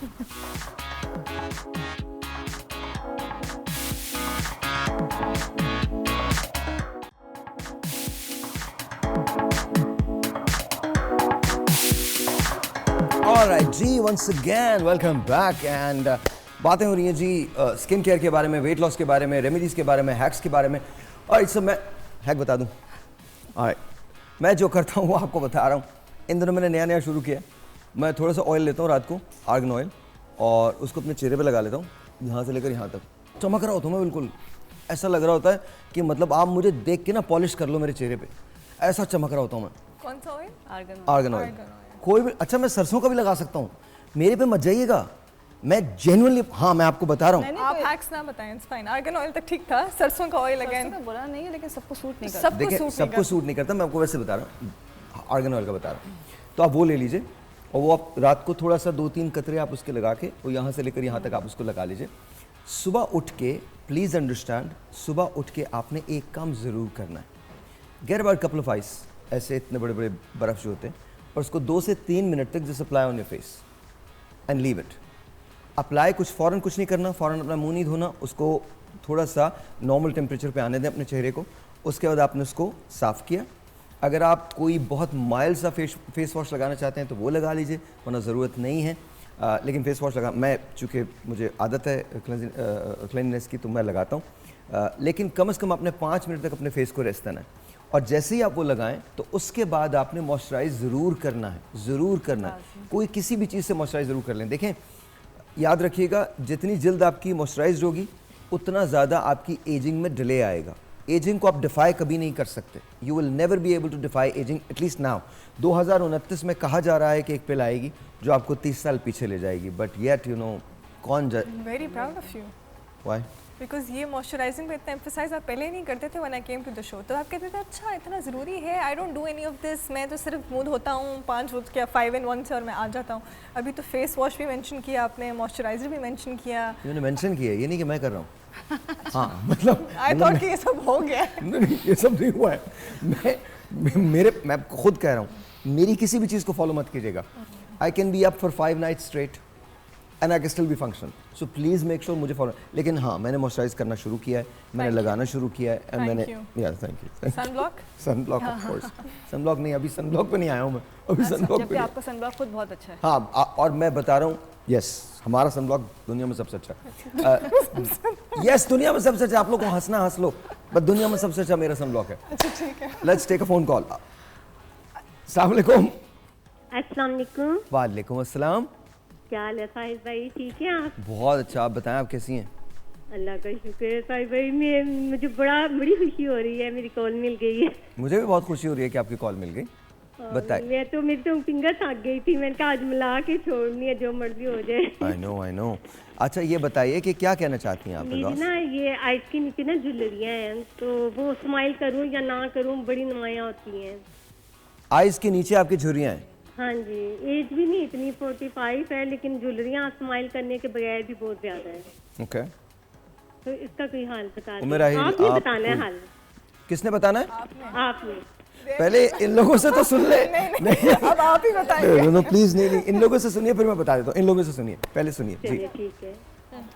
Alright ji, once again welcome back and बातें हो रही हैं जी स्किन केयर के बारे में, वेट लॉस के बारे में, रेमेडीज़ के बारे में, हैक्स के बारे में। और इस सब मैं हैक बता दूं। Alright, मैं जो करता हूँ वो आपको बता रहा हूँ। इन दिनों मैंने नया शुरू किया है। मैं थोड़ा सा ऑयल लेता हूँ रात को, आर्गन ऑयल, और उसको अपने चेहरे पे लगा लेता हूँ, यहाँ से लेकर यहाँ तक। चमक रहा होता हूँ मैं बिल्कुल, ऐसा लग रहा होता है कि मतलब आप मुझे देख के ना पॉलिश कर लो मेरे चेहरे पे। ऐसा चमक रहा होता हूँ मैं। कौन सा ऑयल? Argan oil. कोई भी, अच्छा मैं सरसों का भी लगा सकता हूँ, मेरे पे मत जाइएगा, मैं जेन्युइनली, हाँ मैं आपको बता रहा हूँ। आप हैक्स ना बताएं, इट्स फाइन। आर्गन ऑयल तक ठीक था, सरसों का ऑयल अगेन बुरा नहीं है लेकिन सबको सूट नहीं करता। देखिए सबको सूट नहीं करता, मैं आपको वैसे बता रहा हूँ, आर्गन ऑयल का बता रहा हूँ। तो आप वो ले लीजिए और वो आप रात को थोड़ा सा 2-3 कतरे आप उसके लगा के, वो यहाँ से लेकर यहाँ तक आप उसको लगा लीजिए। सुबह उठ के, प्लीज़ अंडरस्टैंड, सुबह उठ के आपने एक काम ज़रूर करना है, get about couple of ice, ऐसे इतने बड़े बड़े बर्फ़ जो होते हैं, और उसको 2 से 3 मिनट तक just apply on your face and leave it. Apply फ़ौरन कुछ नहीं करना, फ़ौरन अपना मुंह नहीं धोना, उसको थोड़ा सा नॉर्मल टेम्परेचर पे आने दें अपने चेहरे को। उसके बाद आपने उसको साफ़ किया। अगर आप कोई बहुत माइल्ड सा फेस वॉश लगाना चाहते हैं तो वो लगा लीजिए, वरना ज़रूरत नहीं है। लेकिन फेस वॉश मैं चूँकि मुझे आदत है क्लीननेस की, तो मैं लगाता हूँ। लेकिन कम से कम अपने 5 मिनट तक अपने फेस को रेस्ट देना है, और जैसे ही आप वो लगाएं तो उसके बाद आपने मॉइस्चराइज ज़रूर करना है, ज़रूर करना है। कोई किसी भी चीज़ से मॉइस्चराइज ज़रूर कर लें। देखें, याद रखिएगा, जितनी जल्द आपकी मॉइस्चराइज होगी उतना ज़्यादा आपकी एजिंग में डिले आएगा। एजिंग को आप डिफाई कभी नहीं कर सकते, you will never be able to defy ageing, at least now. 2029 में कहा जा रहा है कि एक पिल आएगी जो आपको 30 साल पीछे ले जाएगी, बट येट यू नो कौन very proud of you. Why? Because ये मॉइस्चराइजिंग पे इतना एम्फसाइज आप पहले नहीं करते थे when I came to the show. तो आप कहते थे अच्छा इतना ज़रूरी है, I don't do any of this, मैं तो सिर्फ मुंह धोता हूँ 5 क्या 5 in 1 से और मैं आ जाता हूँ। अभी तो फेस वॉश भी मेंशन किया आपने, मॉइस्चराइजर भी मेंशन किया। मैंने मेंशन किया, ये नहीं कि मैं कर रहा हूँ। हाँ मतलब आई थॉट कि ये सब हो गया है। नहीं, ये सब नहीं हुआ है। मैं खुद कह रहा हूँ, मेरी किसी भी चीज़ को फॉलो मत कीजिएगा। I can be up for 5 nights straight and I can still be function, so please make sure मुझे फॉलो। लेकिन हाँ, मैंने मॉइस्चराइज करना शुरू किया है, मैंने लगाना शुरू किया है, एंड मैंने thank you. Sunblock of course, sunblock नहीं, अभी सनब्लॉक पे नहीं आया हूँ मैं, अभी सनब्लॉक पे। आपका सनब्लॉक खुद बहुत अच्छा है। हाँ, और मैं बता रहा हूँ, यस हमारा सनब्लॉक दुनिया में सबसे अच्छा है। यस दुनिया में सबसे अच्छा, आप लोग को हंसना हंस लो, बट दुनिया में सबसे अच्छा मेरा सनब्लॉक है। अच्छा ठीक है, let's take a phone call. अस्सलाम वालेकुम। अस्सलाम वालेकुम। वालेकुम अस्सलाम। क्या हाल है साहिब भाई, ठीक है आप? बहुत अच्छा, आप बताएं आप कैसी हैं? अल्लाह का शुक्र है साहिब भाई, मुझे बड़ी खुशी हो रही है, मेरी कॉल मिल गई है। मुझे भी बहुत खुशी हो रही है कि आपकी कॉल मिल गई। बताइए। मेरी तो फिंगर थक गई थी, मैंने कहा आज मिला के छोड़नी है, जो मर्जी हो जाए। I know. अच्छा ये बताइए कि क्या कहना चाहती हैं आप? मेरी ना ये आइस के नीचे ना झुर्रियाँ हैं, तो वो स्माइल करूँ या ना करूँ, बड़ी नुमायाँ होती हैं। आइस के नीचे आपकी झुर्रियाँ हैं? हाँ जी, एज भी नहीं इतनी 45 है, लेकिन झुर्रियाँ स्माइल करने के बगैर भी बहुत ज्यादा है। ओके, तो इसका कोई हाल बता वो मेरा दीजिए। आपने बताना है हाल। किसने बताना है? आपने। पहले इन लोगों से तो सुन ले। नहीं, अब आप ही बताइए। नो प्लीज, नहीं, इन लोगों से सुनिए, फिर मैं बता देता हूँ। इन लोगों से सुनिए, पहले सुनिए जी। चलिए ठीक है,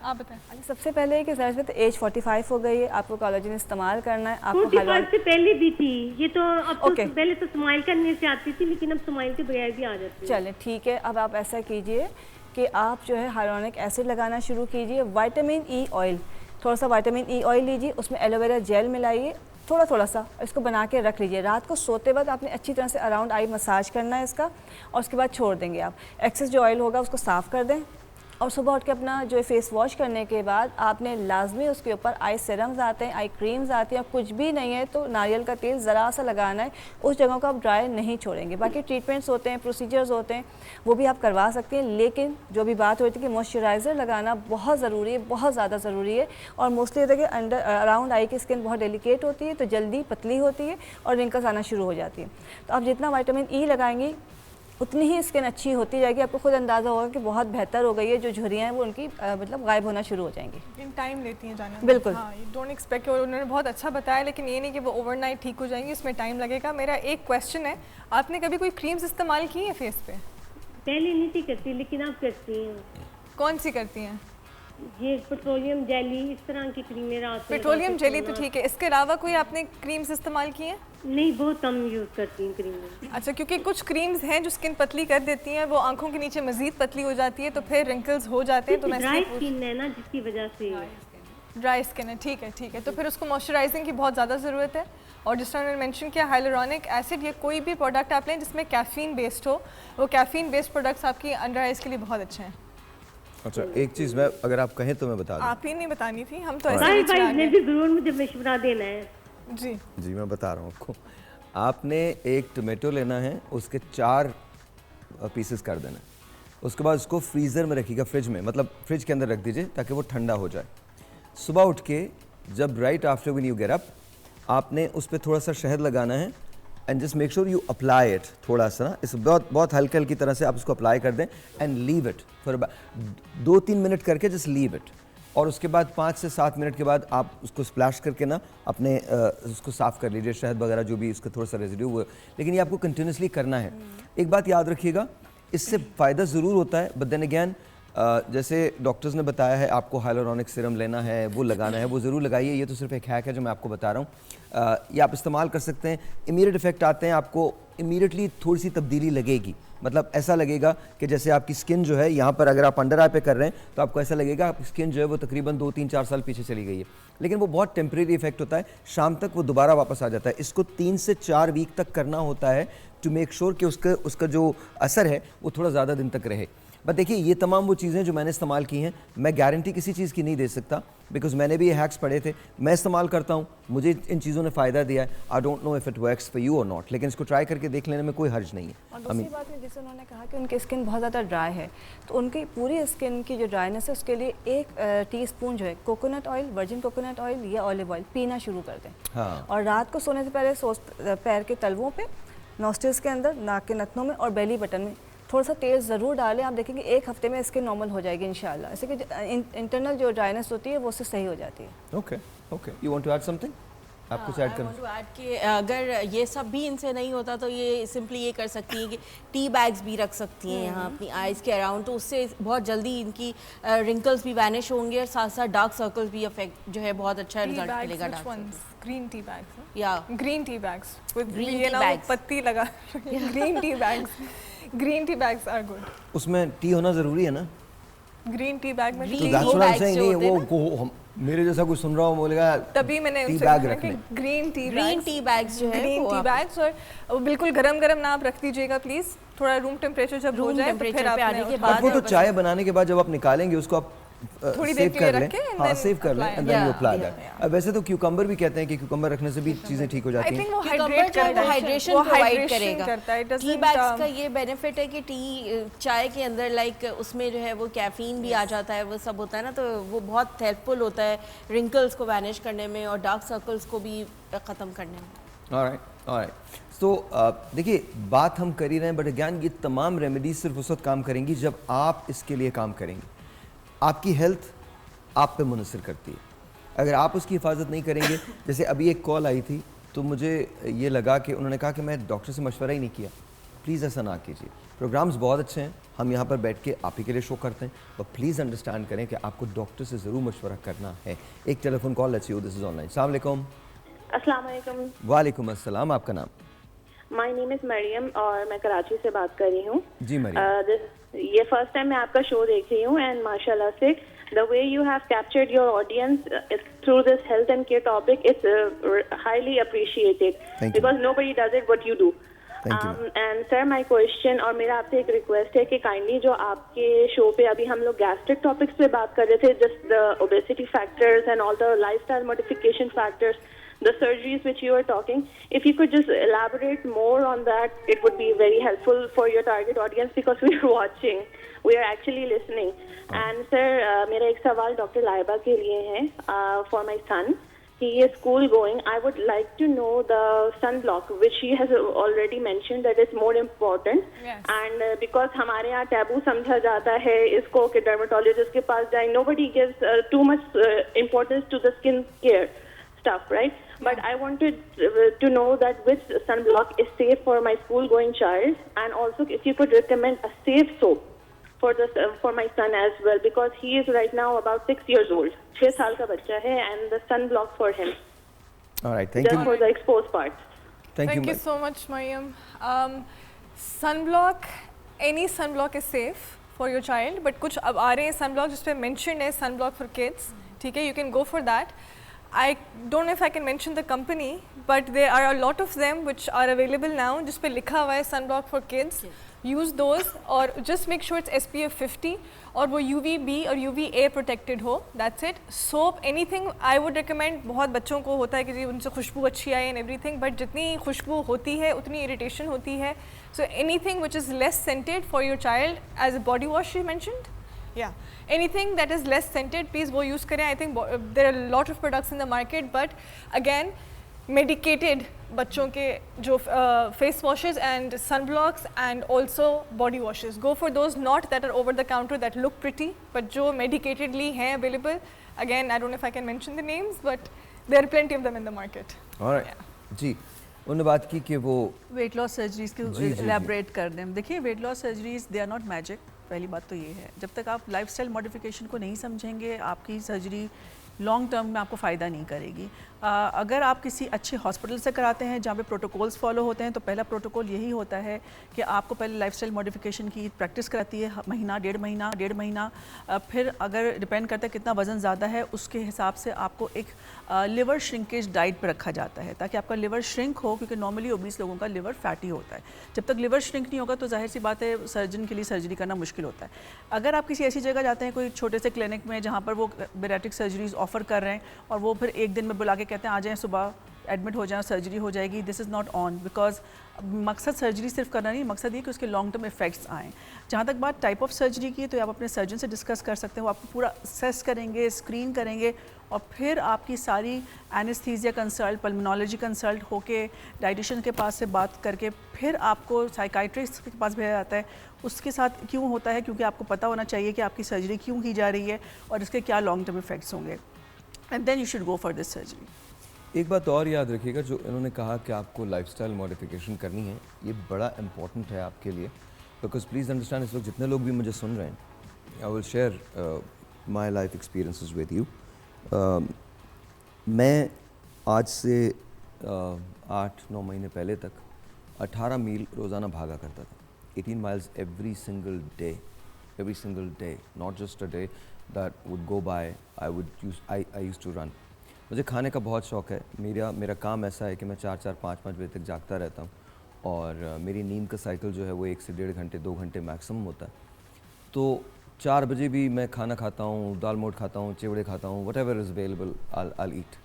आप बताएं। सबसे पहले कि ज़ाहिर सी एज 45 हो गई है, आपको कोलेजन इस्तेमाल करना है। आपको 45 से पहले भी थी ये तो, अब तो Okay. पहले तो स्माइल करने से आती थी, लेकिन अब स्माइल के बगैर भी आ जाती है। चलें ठीक है, अब आप ऐसा कीजिए कि आप जो है हाइलोनिक एसिड लगाना शुरू कीजिए। विटामिन ई ऑयल, थोड़ा सा विटामिन ई ऑयल लीजिए, उसमें एलोवेरा जेल मिलाइए, थोड़ा सा इसको बना के रख लीजिए। रात को सोते वक्त आपने अच्छी तरह से अराउंड आई मसाज करना है इसका, और उसके बाद छोड़ देंगे आप। एक्सेस जो ऑयल होगा उसको साफ़ कर दें, और सुबह उठ के अपना जो है फेस वॉश करने के बाद आपने लाजमी उसके ऊपर आई सीरम्स आते हैं, आई क्रीम्स आती हैं, और कुछ भी नहीं है तो नारियल का तेल ज़रा सा लगाना है। उस जगह को आप ड्राई नहीं छोड़ेंगे। बाकी ट्रीटमेंट्स होते हैं, प्रोसीजर्स होते हैं, वो भी आप करवा सकते हैं, लेकिन जो भी बात होती है कि मॉइस्चराइज़र लगाना बहुत ज़रूरी है, बहुत ज़्यादा ज़रूरी है। और मोस्टली देखिए अंडर अराउंड आई की स्किन बहुत डेलिकेट होती है, तो जल्दी पतली होती है और रिंकल्स आना शुरू हो जाती है। तो आप जितना विटामिन ई लगाएंगी उतनी ही स्किन अच्छी होती जाएगी। आपको खुद अंदाज़ा होगा कि बहुत बेहतर हो गई है, जो झुर्रियाँ हैं वो उनकी मतलब गायब होना शुरू हो जाएंगी। लेकिन टाइम लेती हैं जाने में। बिल्कुल। हाँ, डोंट एक्सपेक्ट। और उन्होंने बहुत अच्छा बताया, लेकिन ये नहीं कि वो ओवरनाइट ठीक हो जाएंगी, उसमें टाइम लगेगा। मेरा एक क्वेश्चन है, आपने कभी कोई क्रीम्स इस्तेमाल की है फेस पे? पहले नहीं थी करती, लेकिन आप करती हैं। कौन सी करती हैं? ये पेट्रोलियम जेली, इस तरह की क्रीमें रात को पेट्रोलियम लगाते जेली तो ठीक है, इसके अलावा कोई आपने क्रीम्स इस्तेमाल की हैं? नहीं, बहुत कम यूज़ करती हूँ क्रीमें। अच्छा, क्योंकि कुछ क्रीम्स हैं जो स्किन पतली कर देती हैं, वो आंखों के नीचे मजीद पतली हो जाती है, तो फिर रिंकल्स हो जाते हैं। तो मैं ड्राई स्किन है ना, जिसकी वजह से। ड्राई स्किन है, ठीक है। तो फिर उसको मॉइस्चराइजिंग की बहुत ज़्यादा ज़रूरत है। और जिस तरह उन्होंने मेंशन किया, हाइलुरोनिक एसिड, ये कोई भी प्रोडक्ट आप लें जिसमें कैफीन बेस्ड हो, वो कैफीन बेस्ड प्रोडक्ट्स आपकी अंडर आइज के लिए बहुत अच्छे हैं। अच्छा, एक चीज़ मैं अगर आप कहें तो मैं बता दूं। आप ही नहीं बतानी थी, हम तो ऐसे भाई ही चला ने गए। भी जरूर मुझे मशवरा देना है। जी मैं बता रहा हूँ आपको। आपने एक टोमेटो लेना है, उसके 4 पीसेस कर देना है। उसके बाद उसको फ्रीज़र में रखिएगा, फ्रिज में, मतलब फ्रिज के अंदर रख दीजिए ताकि वो ठंडा हो जाए। सुबह उठ के जब right after when you get up, आपने उस पर थोड़ा सा शहद लगाना है and just make sure you apply it थोड़ा सा ना, इस बहुत बहुत हल्के हल्की तरह से आप उसको अप्लाई कर दें and leave it for 2-3 minute करके, जस्ट लीव इट। और उसके बाद 5 से 7 मिनट के बाद आप उसको स्प्लैश करके ना अपने उसको साफ़ कर लीजिए, शहद वगैरह जो भी उसका थोड़ा सा रेजिड्यू हुआ। लेकिन ये आपको कंटिन्यूसली करना है। एक बात याद रखिएगा, इससे फ़ायदा ज़रूर होता है, बट देन अगैन जैसे डॉक्टर्स ने बताया है आपको हाइलोरॉनिक सीरम लेना है, वो लगाना है, वो ज़रूर लगाइए। ये तो सिर्फ एक हैक है जो मैं आपको बता रहा हूँ। ये आप इस्तेमाल कर सकते हैं, इमीडिएट इफेक्ट आते हैं, आपको इमीडिएटली थोड़ी सी तब्दीली लगेगी। मतलब ऐसा लगेगा कि जैसे आपकी स्किन जो है, यहाँ पर अगर आप अंडर आई पे कर रहे हैं तो आपको ऐसा लगेगा आपकी स्किन जो है वो तकरीबन 2-3-4 साल पीछे चली गई है, लेकिन वो बहुत टेम्परेरी इफेक्ट होता है, शाम तक वो दोबारा वापस आ जाता है। इसको 3 से 4 वीक तक करना होता है टू मेक श्योर कि उसका जो असर है वो थोड़ा ज़्यादा दिन तक रहे। बट देखिए, ये तमाम वो चीज़ें जो मैंने इस्तेमाल की हैं, मैं गारंटी किसी चीज़ की नहीं दे सकता, बिकॉज मैंने भी ये हैक्स पढ़े थे, मैं इस्तेमाल करता हूँ, मुझे इन चीज़ों ने फ़ायदा दिया है। I don't know if it works for you और नॉट, लेकिन इसको ट्राई करके देख लेने में कोई हर्ज नहीं है। और दूसरी बात में जैसे उन्होंने कहा कि उनकी स्किन बहुत ज़्यादा ड्राई है, तो उनकी पूरी स्किन की जो ड्राइनेस है उसके लिए 1 टीस्पून जो है coconut oil, virgin coconut oil या ऑलिव ऑयल पीना शुरू कर दें। हाँ। और रात को सोने से पहले पैर के तलवों पे, नॉस्ट्रिल्स के अंदर, नाक के नथनों में और बेली बटन में थोड़ा सा तेल ज़रूर डालें। आप देखेंगे 1 हफ्ते में स्किन नॉर्मल हो जाएगी इंशाल्लाह। ऐसे कि इंटरनल जो ड्राइनेस होती है वो उससे सही हो जाती है। Okay okay, you want to add something? आप कुछ ऐड करना? टू ऐड कि अगर ये सब भी इनसे नहीं होता तो ये सिंपली ये कर सकती हैं कि टी बैग्स भी रख सकती हैं यहाँ अपनी आइज़ के अराउंड, तो उससे बहुत जल्दी इनकी रिंकल्स भी वैनिश होंगे और साथ साथ डार्क सर्कल्स भी अफेक्ट जो है बहुत अच्छा रिजल्ट मिलेगा। ग्रीन टी बैग्स या green tea bags with Green ये tea ना bags. पत्ती लगा green tea bags, green tea bags are good. उसमें टी होना ज़रूरी है ना? ग्रीन टी बैग में Green तो tea that's what I'm bags saying, जो नहीं होते हैं वो मेरे जैसा कोई सुन रहा हो बोलेगा तभी मैंने टी उनसे बैग कहा रखने। कि ग्रीन टी बैग्स जो है ग्रीन वो टी आप बैग्स, और वो बिल्कुल गरम गरम ना आप रख दीजिएगा प्लीज, थोड़ा रूम टेम्परेचर जब हो Room जाए तो temperature फिर पे आप आने के बट बाद वो तो चाय बनाने के बाद जब आप निकालेंगे उसको आप थोड़ी सेव देर के लिए कर लें, रखें and हाँ then सेव कर लें apply. And then you Yeah, apply yeah, that. वैसे तो क्यूकम्बर भी कहते हैं कि क्यूकम्बर रखने से भी चीज़ें ठीक हो जाती आई हैं। थिंक वो Cucumber हाइड्रेट जो है करता वो है, हाइड्रेशन वो प्रोवाइड hydration करेगा। करता है, it टी doesn't, बैग्स का ये बेनिफिट है कि टी चाय के अंदर लाइक उसमें जो है वो कैफीन भी आ जाता है, वो सब होता है ना, तो वो बहुत हेल्पफुल होता है रिंकल्स को वैनिश करने में और डार्क सर्कल्स को भी ख़त्म करने में। ऑलराइट तो देखिए, बात हम कर ही रहे हैं, बट अगैन ये तमाम रेमेडीज सिर्फ उस वक्त काम करेंगी जब आप इसके लिए काम करेंगे। आपकी हेल्थ आप पे मुनसर करती है, अगर आप उसकी हिफाजत नहीं करेंगे। जैसे अभी एक कॉल आई थी तो मुझे ये लगा कि उन्होंने कहा कि मैं डॉक्टर से मशवरा ही नहीं किया। प्लीज़ ऐसा ना कीजिए, प्रोग्राम्स बहुत अच्छे हैं, हम यहाँ पर बैठ के आप ही के लिए शो करते हैं, पर प्लीज़ अंडरस्टैंड करें कि आपको डॉक्टर से ज़रूर मशवरा करना है। एक telephone call, let's C, this is online. अस्सलाम वालेकुम। अस्सलाम वालेकुम। वालेकुम अस्सलाम, आपका नाम? माय नेम इज़ मरियम और मैं कराची से बात कर रही हूँ। जी मरियम। ये फर्स्ट टाइम मैं आपका शो देख रही हूँ एंड माशाल्लाह से the way you have captured your audience through this health and care topic is highly appreciated. Thank you. Because nobody does it what you do. Thank you. And sir, my question और मेरा आपसे एक रिक्वेस्ट है कि काइंडली जो आपके शो पे अभी हम लोग गैस्ट्रिक टॉपिक्स पे बात कर रहे थे, just the obesity factors and all the lifestyle modification factors, the surgeries which you were talking, if you could just elaborate more on that, it would be very helpful for your target audience because we are watching, we are actually listening. And sir, मेरा एक सवाल डॉक्टर लाइबा के लिए है for my son. He is school going. I would like to know the sunblock, which he has already mentioned that it's more important. Yes. And because हमारे यहाँ टैबू समझा जाता है इसको कि dermatologist के पास जाए, nobody gives too much importance to the skin care stuff, right? But I wanted to know that which sunblock is safe for my school-going child, and also if you could recommend a safe soap for my son as well, because he is right now about 6 years old. 6 साल का बच्चा है, and the sunblock for him. All right, thank Just you. for the exposed parts. Thank you. Thank you so much, Mariam. Sunblock, any sunblock is safe for your child, but कुछ अब आ रहे हैं sunblock जिस पे mentioned है sunblock for kids, ठीक है, you can go for that. I don't know if I can mention the company, but there are a lot of them which are available now जिस पे लिखा हुआ है sunblock for kids. Use those और just make sure it's SPF 50 और वो UVB और UVA protected हो. That's it. Soap, anything I would recommend. बहुत बच्चों को होता है कि जी उनसे खुशबू अच्छी आए and everything, but जितनी खुशबू होती है उतनी irritation होती है. So anything which is less scented for your child, as a body wash you mentioned. Yeah, anything that is less scented, please वो use करें. I think there are a lot of products in the market, but again, medicated बच्चों के जो face washes and sunblocks and also body washes. Go for those not that are over the counter that look pretty, but जो medicatedly हैं available. Again, I don't know if I can mention the names, but there are plenty of them in the market. Alright. Yeah. जी उन्होंने बात की कि वो वेट लॉस सर्जरीज के एलैबोरेट कर दें. देखिए weight loss surgeries they are not magic. पहली बात तो ये है, जब तक आप लाइफस्टाइल मॉडिफिकेशन को नहीं समझेंगे आपकी सर्जरी लॉन्ग टर्म में आपको फ़ायदा नहीं करेगी. अगर आप किसी अच्छे हॉस्पिटल से कराते हैं जहाँ पे प्रोटोकॉल्स फॉलो होते हैं, तो पहला प्रोटोकॉल यही होता है कि आपको पहले लाइफस्टाइल मॉडिफिकेशन की प्रैक्टिस कराती है महीना डेढ़ महीना. फिर अगर डिपेंड करता है कितना वज़न ज़्यादा है उसके हिसाब से आपको एक लिवर श्रिंकेज डाइट पर रखा जाता है ताकि आपका लिवर श्रिंक हो, क्योंकि नॉर्मली ओबीस लोगों का लिवर फैटी होता है. जब तक लिवर श्रिंक नहीं होगा तो जाहिर सी बात है सर्जन के लिए सर्जरी करना मुश्किल होता है. अगर आप किसी ऐसी जगह जाते हैं कोई छोटे से क्लिनिक में जहाँ पर वो बैरिएट्रिक सर्जरीज ऑफर कर रहे हैं और वो फिर एक दिन में बुला के कहते हैं आ जाएं सुबह एडमिट हो जाए सर्जरी हो जाएगी, this is not on. Because मकसद सर्जरी सिर्फ करना नहीं, मकसद ये कि उसके लॉन्ग टर्म इफेक्ट्स आएँ. जहाँ तक बात टाइप ऑफ सर्जरी की तो आप अपने सर्जन से डिस्कस कर सकते हैं. वो आपको पूरा असेस करेंगे, स्क्रीन करेंगे और फिर आपकी सारी एनेस्थीसिया कंसल्ट, पल्मोनोलॉजी कंसल्ट होके डाइटिशियन के पास से बात करके फिर आपको साइकाइट्रिस्ट के पास भेजा जाता है. उसके साथ क्यों होता है, क्योंकि आपको पता होना चाहिए कि आपकी सर्जरी क्यों की जा रही है और इसके क्या लॉन्ग टर्म इफेक्ट्स होंगे. And then you should go for this surgery. एक बात और याद रखिएगा, जो इन्होंने कहा कि आपको लाइफस्टाइल मॉडिफिकेशन करनी है, ये बड़ा इंपॉर्टेंट है आपके लिए. बिकॉज प्लीज़ अंडरस्टैंड, इस वक्त जितने लोग भी मुझे सुन रहे हैं, I will share my life experiences with you. मैं आज से 8-9 महीने पहले तक 18 मील रोज़ाना भागा करता था. 18 miles every single day, not just a day that would go by. I used to run. मुझे खाने का बहुत शौक़ है. मेरा काम ऐसा है कि मैं 4-5 बजे तक जागता रहता हूँ और मेरी नींद का साइकिल जो है वो 1 से 1.5 घंटे 2 घंटे मैक्सिमम होता है. तो 4 बजे भी मैं खाना खाता हूँ, दाल मोठ खाता हूँ, चिवड़े खाता हूँ, what ever is available I'll eat.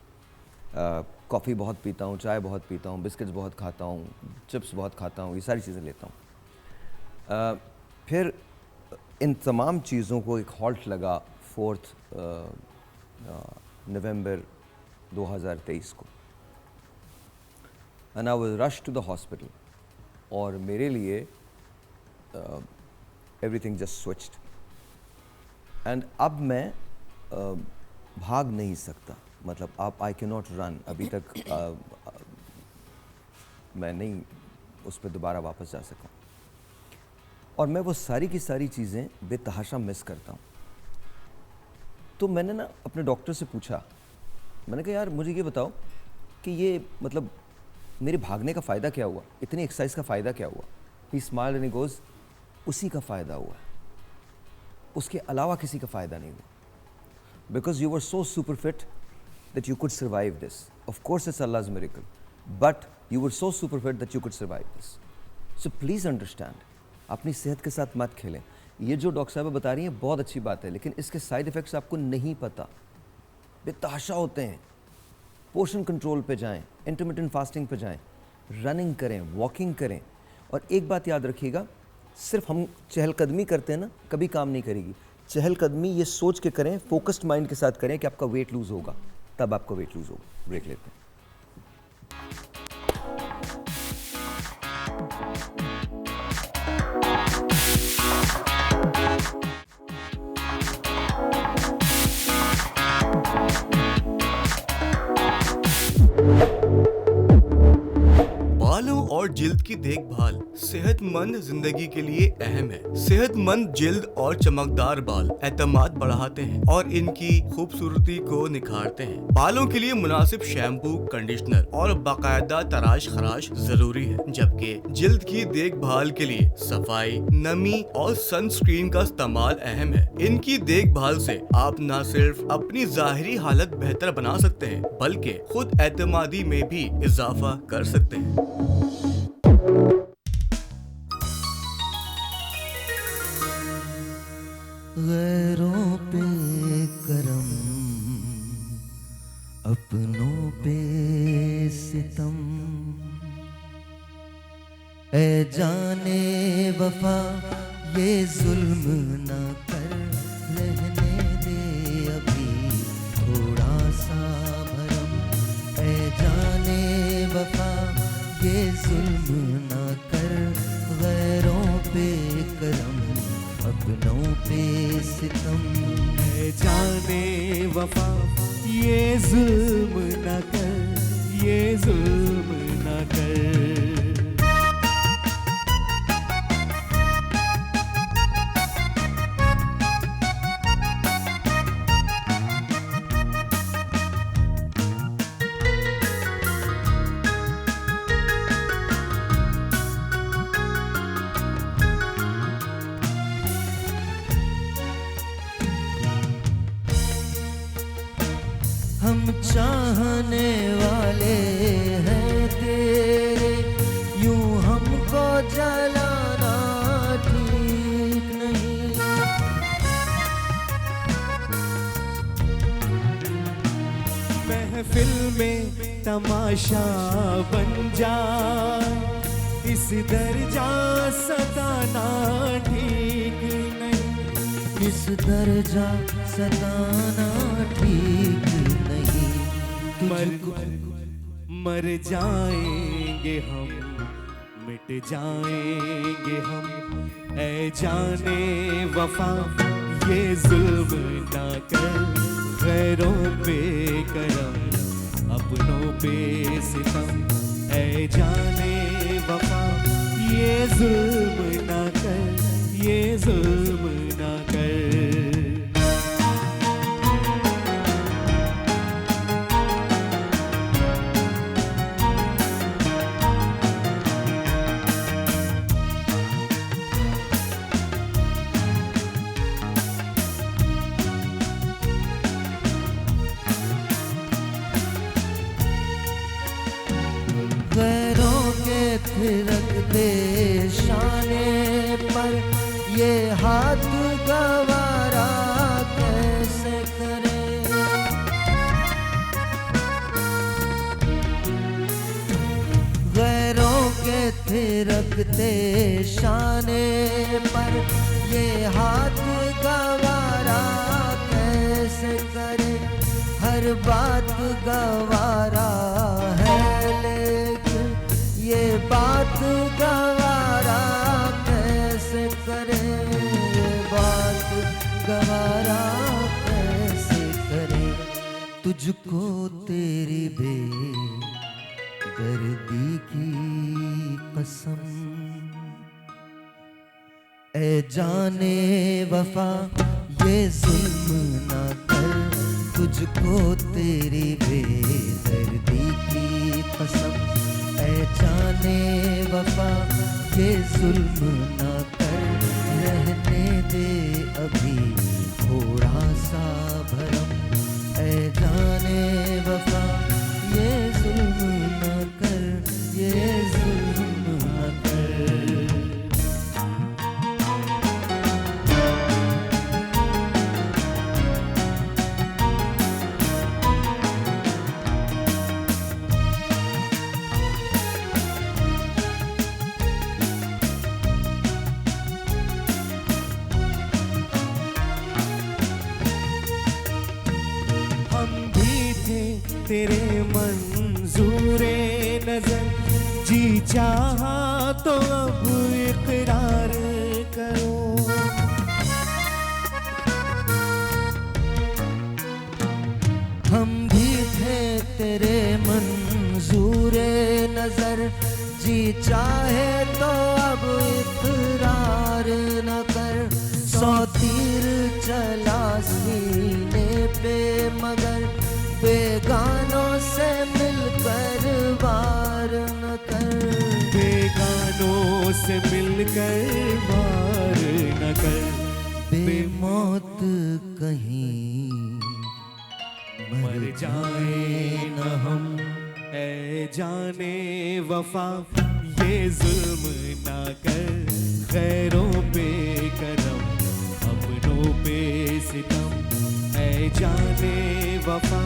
Coffee बहुत पीता हूँ, चाय बहुत पीता हूँ, बिस्किट्स बहुत खाता हूँ, चिप्स बहुत खाता हूँ, ये सारी चीज़ें लेता हूँ. फिर इन तमाम चीज़ों को एक हॉल्ट लगा 4 नवंबर 2023 को. And I was rush to the hospital और मेरे लिए एवरीथिंग जस्ट स्विच्ड. एंड अब मैं भाग नहीं सकता, मतलब अब आई कैन नॉट रन. अभी तक मैं नहीं उस पर दोबारा वापस जा सका और मैं वो सारी की सारी चीज़ें बेतहाशा मिस करता हूँ. तो मैंने ना अपने डॉक्टर से पूछा, मैंने कहा यार मुझे ये बताओ कि ये मतलब मेरे भागने का फ़ायदा क्या हुआ, इतनी एक्सरसाइज का फ़ायदा क्या हुआ. ही स्माइल्ड एंड ही गोज़, उसी का फ़ायदा हुआ, उसके अलावा किसी का फ़ायदा नहीं हुआ. Because you were so super fit that you could survive this. Of course it's Allah's miracle, but you were so super fit that you could survive this. So please understand, अपनी सेहत के साथ मत खेलें. ये जो डॉक्टर साहब बता रही हैं बहुत अच्छी बात है, लेकिन इसके साइड इफ़ेक्ट्स आपको नहीं पता, बेतहाशा होते हैं. पोर्शन कंट्रोल पे जाएं, इंटरमिटेंट फास्टिंग पे जाएं, रनिंग करें, वॉकिंग करें. और एक बात याद रखिएगा, सिर्फ हम चहलकदमी करते हैं ना, कभी काम नहीं करेगी. चहलकदमी ये सोच के करें, फोकस्ड माइंड के साथ करें कि आपका वेट लूज़ होगा, तब आपका वेट लूज़ होगा. ब्रेक लेते हैं. बालों और जिल्द की देखभाल सेहतमंद जिंदगी के लिए अहम है। सेहतमंद जिल्द और चमकदार बाल एतमाद बढ़ाते हैं और इनकी खूबसूरती को निखारते हैं। बालों के लिए मुनासिब शैम्पू, कंडीशनर और बाकायदा तराश खराश जरूरी है, जबकि जिल्द की देखभाल के लिए सफाई, नमी और सनस्क्रीन का इस्तेमाल अहम है। इनकी देखभाल से आप न सिर्फ अपनी जाहिरी हालत बेहतर बना सकते हैं, बल्कि खुद एतमादी में भी इजाफा कर सकते हैं। गैरों पे करम, अपनों पे सितम, ए जाने वफा ये जुल्म ना कर, रहने दे अभी थोड़ा सा भरम। ए जाने वफा ये जुल्म ना कर, गैरों पे करम, अपनों पे सितम। ए जाने वफा ये जुल्म ना कर, ये जुल्म ना कर। हम चाहने वाले हैं तेरे, यूं हमको जलाना ठीक नहीं। महफिल में तमाशा बन जाए, इस दर्जा सताना ठीक नहीं। इस दर्जा सताना ठीक नहीं। मर जाएंगे हम, मिट जाएंगे हम, ऐ जाने वफा ये जुल्म ना कर, गैरों पे करम, अपनों पे सितम। ऐ जाने वफा ये जुल्म ना कर, ये जुल्म ना कर। गैरों के थिरकते शाने पर ये हाथ गवारा कैसे करे। गैरों के थिरकते शाने पर ये हाथ गवारा कैसे करे। हर बात गवारा है लेकिन ये बात गवारा कैसे करे। ये बात गवारा कैसे करे। तुझको तेरी बेदर्दी की कसम, ए जाने वफा ये जुल्म ना कर। तुझको तेरी बेदर्दी की कसम, ऐ जाने वफा ये जुल्म ना कर। रहने दे अभी थोड़ा सा भरम, ऐ जाने वफा ये जुल्म ना कर, ये जुल्म ना कर। तेरे मंजूरे नजर, जी चाहा तो अब इकरार करो। हम भी थे तेरे मंजूरे नजर, जी चाहे तो अब चला सीने पे, मगर बेगानों से मिलकर वार न कर। बेगानों से मिलकर वार न कर। बेमौत कहीं मर जाए न हम, ऐ जाने वफा ये जुल्म ना कर। गैरों पे करम अपनों पे सितम, ऐ जाने वफा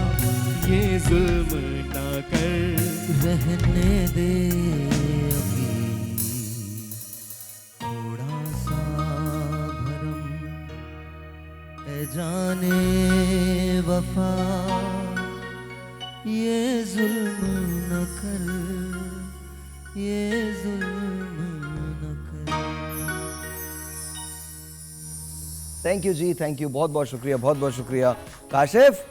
ये जुल्म ना कर। रहने दे अभी थोड़ा सा भरम, ऐ जाने वफा ये जुल्म न कर, ये जुल्म न कर। थैंक यू जी, थैंक यू, बहुत बहुत शुक्रिया, बहुत बहुत शुक्रिया काशिफ,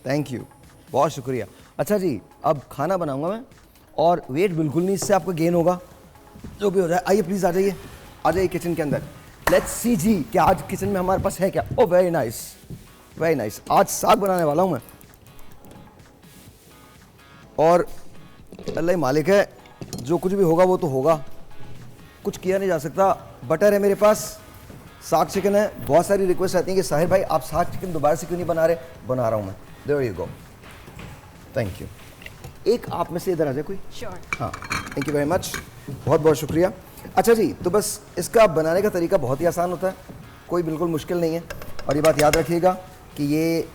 थैंक यू, बहुत शुक्रिया। अच्छा जी, अब खाना बनाऊंगा मैं और वेट बिल्कुल नहीं इससे आपका गेन होगा, जो भी हो रहा है। आइए प्लीज़, आ जाइए, आ जाइए किचन के अंदर। लेट्स सी जी कि आज किचन में हमारे पास है क्या। ओ वेरी नाइस, वेरी नाइस। आज साग बनाने वाला हूँ मैं, और अल्लाह ही मालिक है, जो कुछ भी होगा वो तो होगा, कुछ किया नहीं जा सकता। बटर है मेरे पास, साग चिकन है। बहुत सारी रिक्वेस्ट आती है कि साहिर भाई आप साग चिकन दोबारा से क्यों नहीं बना रहे। बना रहा हूँ मैं, there you go, thank you. एक आप में से इधर आ जाए कोई। श्योर। हाँ, थैंक यू वेरी मच, बहुत बहुत शुक्रिया। अच्छा जी, तो बस इसका बनाने का तरीका बहुत ही आसान होता है, कोई बिल्कुल मुश्किल नहीं है। और ये बात याद रखिएगा कि ये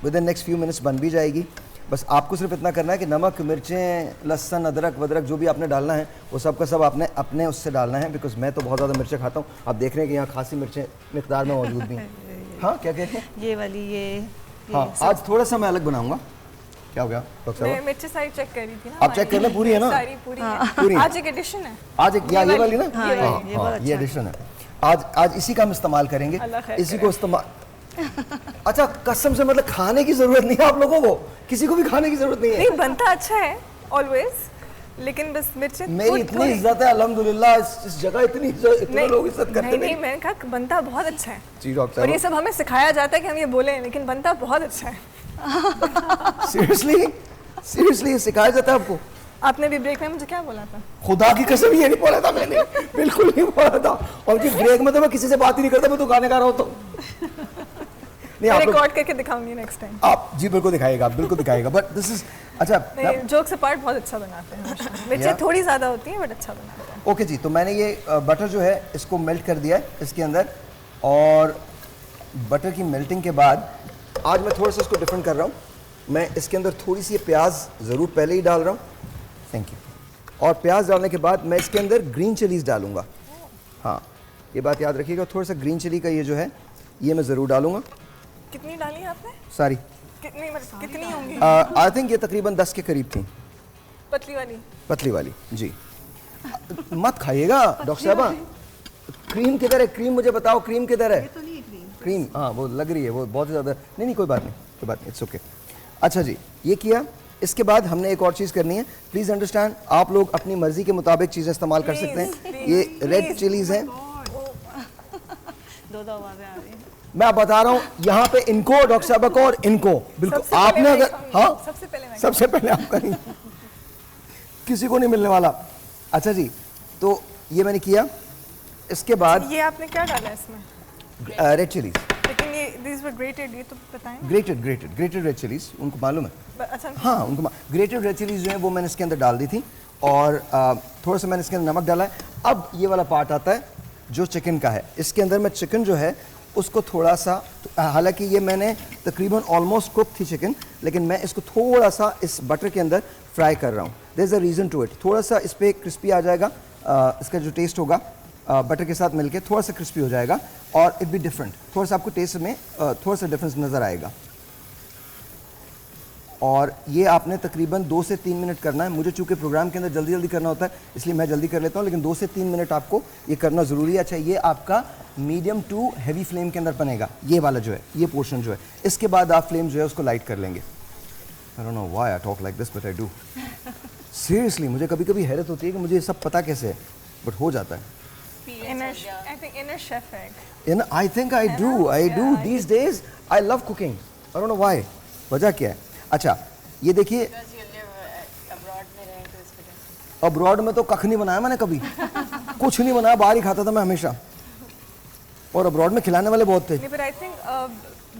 with in next few minutes बन भी जाएगी। बस आपको सिर्फ इतना करना है कि नमक, मिर्चें, लहसुन, अदरक वदरक जो भी आपने डालना है वो सब का सब आपने अपने उससे डालना है, बिकॉज मैं तो बहुत ज़्यादा मिर्चें खाता हूँ। आप देख रहे हैं कि यहाँ खासी मिर्चें मिकदार में मौजूद भी हैं। हाँ, क्या कहते हैं? ये वाली ये हाँ, आज थोड़ा सा मैं अलग बनाऊँगा। क्या हो गया डॉक्टर साहब? मैं मिर्ची सारी चेक कर रही थी ना। आप चेक करना, पूरी है ना? सारी पूरी है। पूरी है। आज एक एडिशन है। आज एक ये वाली ना? हाँ, ये एडिशन है। आज इसी का हम इस्तेमाल करेंगे, अल्लाह खैर इसी को इस्तेमाल। अच्छा, कसम से मतलब खाने की जरूरत नहीं है आप लोगों को, किसी को भी खाने की जरूरत नहीं है। नहीं, बनता अच्छा है ऑलवेज, लेकिन बस मिर्चें मेरी इतनी इज्जत है अल्हम्दुलिल्लाह, इस जगह इतने लोग इज्जत करते नहीं, मैंने कहा बनता बहुत अच्छा है। जी डॉक्टर और ये सब हमें सिखाया जाता है कि हम ये बोले, लेकिन बनता बहुत अच्छा है। सीरियसली सीरियसली सिखाया जाता है आपको? आपने भी ब्रेक में मुझे क्या बोला था? खुदा की कसम ये नहीं बोला था मैंने, बिल्कुल नहीं बोला था। और कि ब्रेक में तो मैं किसी से बात ही नहीं करता, मैं तो गाने गा रहा हूँ तो नहीं। आप रिकॉर्ड करके दिखाऊंगी नेक्स्ट टाइम। आप जी बिल्कुल दिखाएगा, बिल्कुल दिखाएगा। बट दिस इज अच्छा, जोक्स अपार्ट बहुत अच्छा बनाते हैं। मिर्चें थोड़ी ज़्यादा होती हैं बट अच्छा बनाते हैं। ओके जी, तो मैंने ये बटर जो है इसको मेल्ट कर दिया है इसके अंदर, और बटर की मेल्टिंग के बाद आज मैं थोड़ा सा इसको डिफरेंट कर रहा हूँ। मैं इसके अंदर थोड़ी सी प्याज ज़रूर पहले ही डाल रहा हूँ, थैंक यू। और प्याज डालने के बाद मैं इसके अंदर ग्रीन चिलीज़ डालूँगा। हाँ, ये बात याद रखिएगा, थोड़ा सा ग्रीन चिली का ये जो है ये मैं ज़रूर डालूँगा। कितनी डाली आपने? सारी कितनी होंगी? आई थिंक ये तकरीबन 10 के करीब थी। पतली वाली? पतली वाली जी। मत खाइएगा डॉक्टर साहबा। क्रीम किधर है? क्रीम मुझे बताओ, क्रीम किधर है? क्रीम, हाँ वो लग रही है, वो बहुत ज़्यादा। नहीं, कोई बात नहीं, कोई बात नहीं, इट्स ओके। अच्छा जी, ये किया। इसके बाद हमने एक और चीज़ करनी है, प्लीज़ अंडरस्टैंड, आप लोग अपनी मर्जी के मुताबिक चीज़ें इस्तेमाल कर सकते हैं। ये रेड चिलीज़ हैं, दो आवाज़ें आ रही हैं। मैं बता रहा हूँ यहाँ पे इनको, डॉक्टर साहब को और इनको, बिल्कुल आपने अगर, हाँ सबसे पहले आपका नहीं, किसी को नहीं मिलने वाला। अच्छा जी, तो ये मैंने किया। इसके बाद ये आपने क्या डाला इसमें? Red chillies. लेकिन ये these were grated, ये तो बताएं। ग्रेटेड रेड चिलीज, उनको मालूम है? अच्छा। हाँ, उनको ग्रेटेड रेड चिलीज जो है वो मैंने इसके अंदर डाल दी थी, और थोड़ा सा मैंने इसके अंदर नमक डाला है। अब ये वाला पार्ट आता है जो चिकन का है। इसके अंदर मैं चिकन जो है उसको थोड़ा सा, हालांकि ये मैंने तकरीबन ऑलमोस्ट कुक थी चिकन, लेकिन मैं इसको थोड़ा सा इस बटर के अंदर फ्राई कर रहा हूँ। There is a reason to it. थोड़ा सा इस पर क्रिस्पी आ जाएगा, इसका जो टेस्ट होगा बटर के साथ मिलके थोड़ा सा क्रिस्पी हो जाएगा, और इट बी डिफरेंट, थोड़ा सा आपको टेस्ट में थोड़ा सा डिफरेंस नज़र आएगा। और ये आपने तकरीबन 2 से 3 मिनट करना है। मुझे चूँकि प्रोग्राम के अंदर जल्दी जल्दी करना होता है, इसलिए मैं जल्दी कर लेता हूँ, लेकिन 2 से 3 मिनट आपको ये करना ज़रूरी है। अच्छा, ये आपका मीडियम टू हैवी फ्लेम के अंदर बनेगा, ये वाला जो है, ये पोर्शन जो है। इसके बाद आप फ्लेम जो है उसको लाइट कर लेंगे। I don't know why I talk like this but I do. Seriously मुझे कभी कभी हैरत होती है कि मुझे ये सब पता कैसे है, बट हो जाता है। I think inner chef egg. I think I do these days. I love cooking. I don't know why. वजह क्या है? अच्छा, ये देखिए। अब्रॉड में तो कख नहीं बनाया मैंने कभी। कुछ नहीं बनाया, बाहर ही खाता था मैं हमेशा। और अब्रॉड में खिलाने वाले बहुत थे। But I think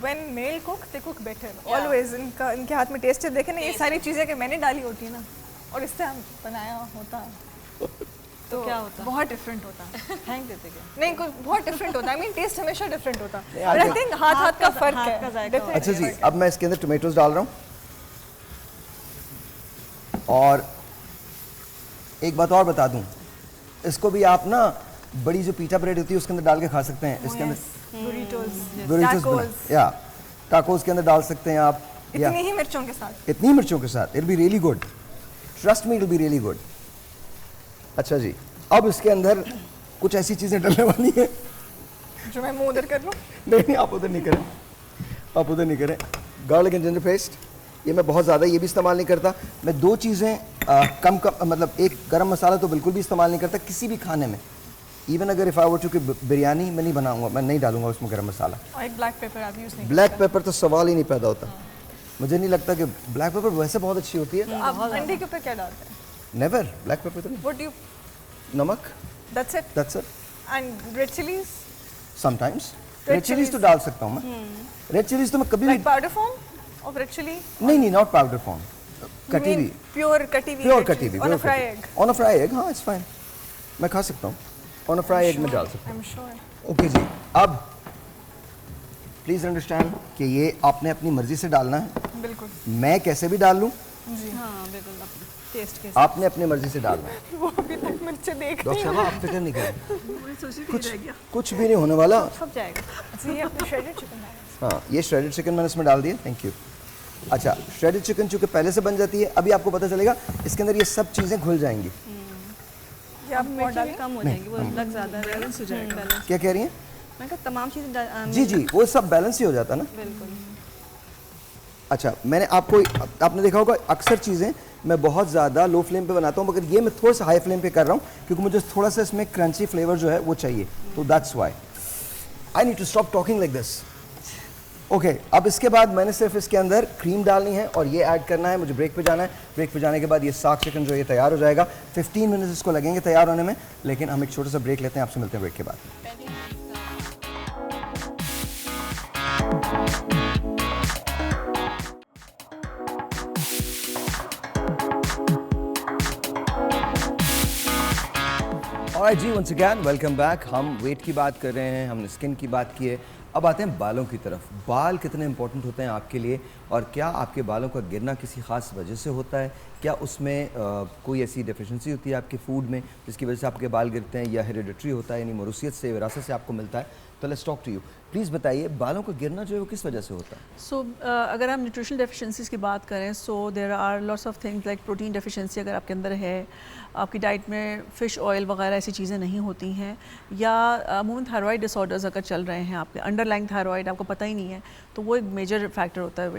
when male cook, they cook better. Always इनके हाथ में टेस्ट है। देखे ना, ये सारी चीजें कि मैंने डाली होती है ना, और इससे हम बनाया होता तो क्या होता? बहुत डिफरेंट होता। थैंक देते क्या? नहीं, कुछ बहुत डिफरेंट होता। I mean टेस्ट हमेशा डिफरेंट होता। But I think हाथ का फर्क है। अच्छा जी, अब मैं इसके अंदर टोमेटोज डाल रहा हूँ। और एक बात और बता दूं, इसको भी आप ना बड़ी जो पीटा ब्रेड होती है उसके अंदर डाल के खा सकते हैं। इसके अंदर या टाकोस के अंदर डाल सकते हैं आप। इतनी ही मिर्चों के साथ। इतनी मिर्चों के साथ। It be really good, trust me, it be really good. अच्छा जी, अब इसके अंदर कुछ ऐसी चीजें डलने वाली हैं जो मैं मुंह उधर कर लूं। नहीं, आप उधर नहीं करें, आप उधर नहीं करें। गार्लिक एंड जिंजर पेस्ट, ये मैं बहुत ज़्यादा ये भी इस्तेमाल नहीं करता। मैं दो चीज़ें कम मतलब एक गरम मसाला तो बिल्कुल भी इस्तेमाल नहीं करता किसी भी खाने में। इवन अगर if I were to biryani मैं नहीं बनाऊंगा, मैं नहीं डालूंगा उसमें गरम मसाला। और एक ब्लैक पेपर आप यूज़ नहीं। ब्लैक पेपर तो सवाल ही नहीं पैदा होता। मुझे नहीं लगता कि ब्लैक पेपर वैसे बहुत अच्छी होती है। आप अंडे के ऊपर क्या डालते हैं? नेवर, ब्लैक पेपर तो नहीं। What do you? नमक। That's it. That's it. And red chilies? Sometimes. Red chillies तो डाल सकता हूँ मैं। रेड चिलीज तो मैं कभी like powder form of red chili? नहीं, not powder form. कटी हुई। Pure कटी हुई। Pure कटी हुई। On a fry egg. On a fry egg, हाँ, it's fine. मैं खा सकता हूँ। On a fry egg में डाल सकता हूँ। I'm sure. ओके जी, अब प्लीज अंडरस्टैंड कि ये आपने अपनी मर्जी से डालना है। बिल्कुल। मैं कैसे भी डाल लूँ। जी हाँ, बिल्कुल अपने टेस्ट के। आपने अपनी मर्जी से डालना है। वो अभी तक मिर्चें देख रही डॉक्टर साहब, आप फिक्र नहीं करें, हैं। कुछ भी नहीं होने वाला। सब जाएगा। अच्छा, ये अपने shredded chicken है। हाँ, ये श्रेडेड चिकन मैंने इसमें डाल दिया। Thank you. अच्छा, श्रेडेड चिकन चूँकि पहले से बन जाती है, अभी आपको पता चलेगा इसके अंदर ये सब चीज़ें घुल जाएंगी। ये आप मिर्ची कम हो जाएगी, वो लग ज़्यादा बैलेंस हो जाएगा। क्या कह रही हैं? मैं कहा तमाम चीज़ें जी, वो सब बैलेंस ही हो जाता ना। बिल्कुल। अच्छा, मैंने आपने देखा होगा अक्सर चीज़ें मैं बहुत ज़्यादा लो फ्लेम पे बनाता हूँ, मगर ये मैं थोड़ा सा हाई फ्लेम पे कर रहा हूँ क्योंकि मुझे थोड़ा सा इसमें क्रंची फ्लेवर जो है वो चाहिए। तो that's why I need to stop talking like this. Okay, अब इसके बाद मैंने सिर्फ इसके अंदर क्रीम डालनी है और ये ऐड करना है। मुझे ब्रेक पे जाना है। ब्रेक पे जाने के बाद ये साग चिकन जो ये तैयार हो जाएगा। 15 मिनट इसको लगेंगे तैयार होने में, लेकिन हम एक छोटा सा ब्रेक लेते हैं। आपसे मिलते हैं ब्रेक के बाद। ऑलराइट जी, वंस अगेन वेलकम बैक। हम वेट की बात कर रहे हैं, हमने स्किन की बात की है, अब आते हैं बालों की तरफ। बाल कितने इंपॉर्टेंट होते हैं आपके लिए, और क्या आपके बालों का गिरना किसी ख़ास वजह से होता है? क्या उसमें कोई ऐसी डेफिशिएंसी होती है आपके फूड में जिसकी वजह से आपके बाल गिरते हैं, या हेरिडिटरी होता है यानी मौरूसियत से, विरासत से आपको मिलता है? तो let's talk to you. Please बताइए, बालों का गिरना जो है वो किस वजह से होता है? सो अगर हम न्यूट्रिशनल डेफिशिएंसीज की बात करें, so there are lots of things like protein deficiency अगर आपके अंदर है, आपकी डाइट में फ़िश ऑयल वगैरह ऐसी चीज़ें नहीं होती हैं, या अमूमन थायराइड डिसऑर्डर्स अगर चल रहे हैं, आपके अंडरलाइंग थायराइड आपको पता ही नहीं है, तो वो एक मेजर फैक्टर होता है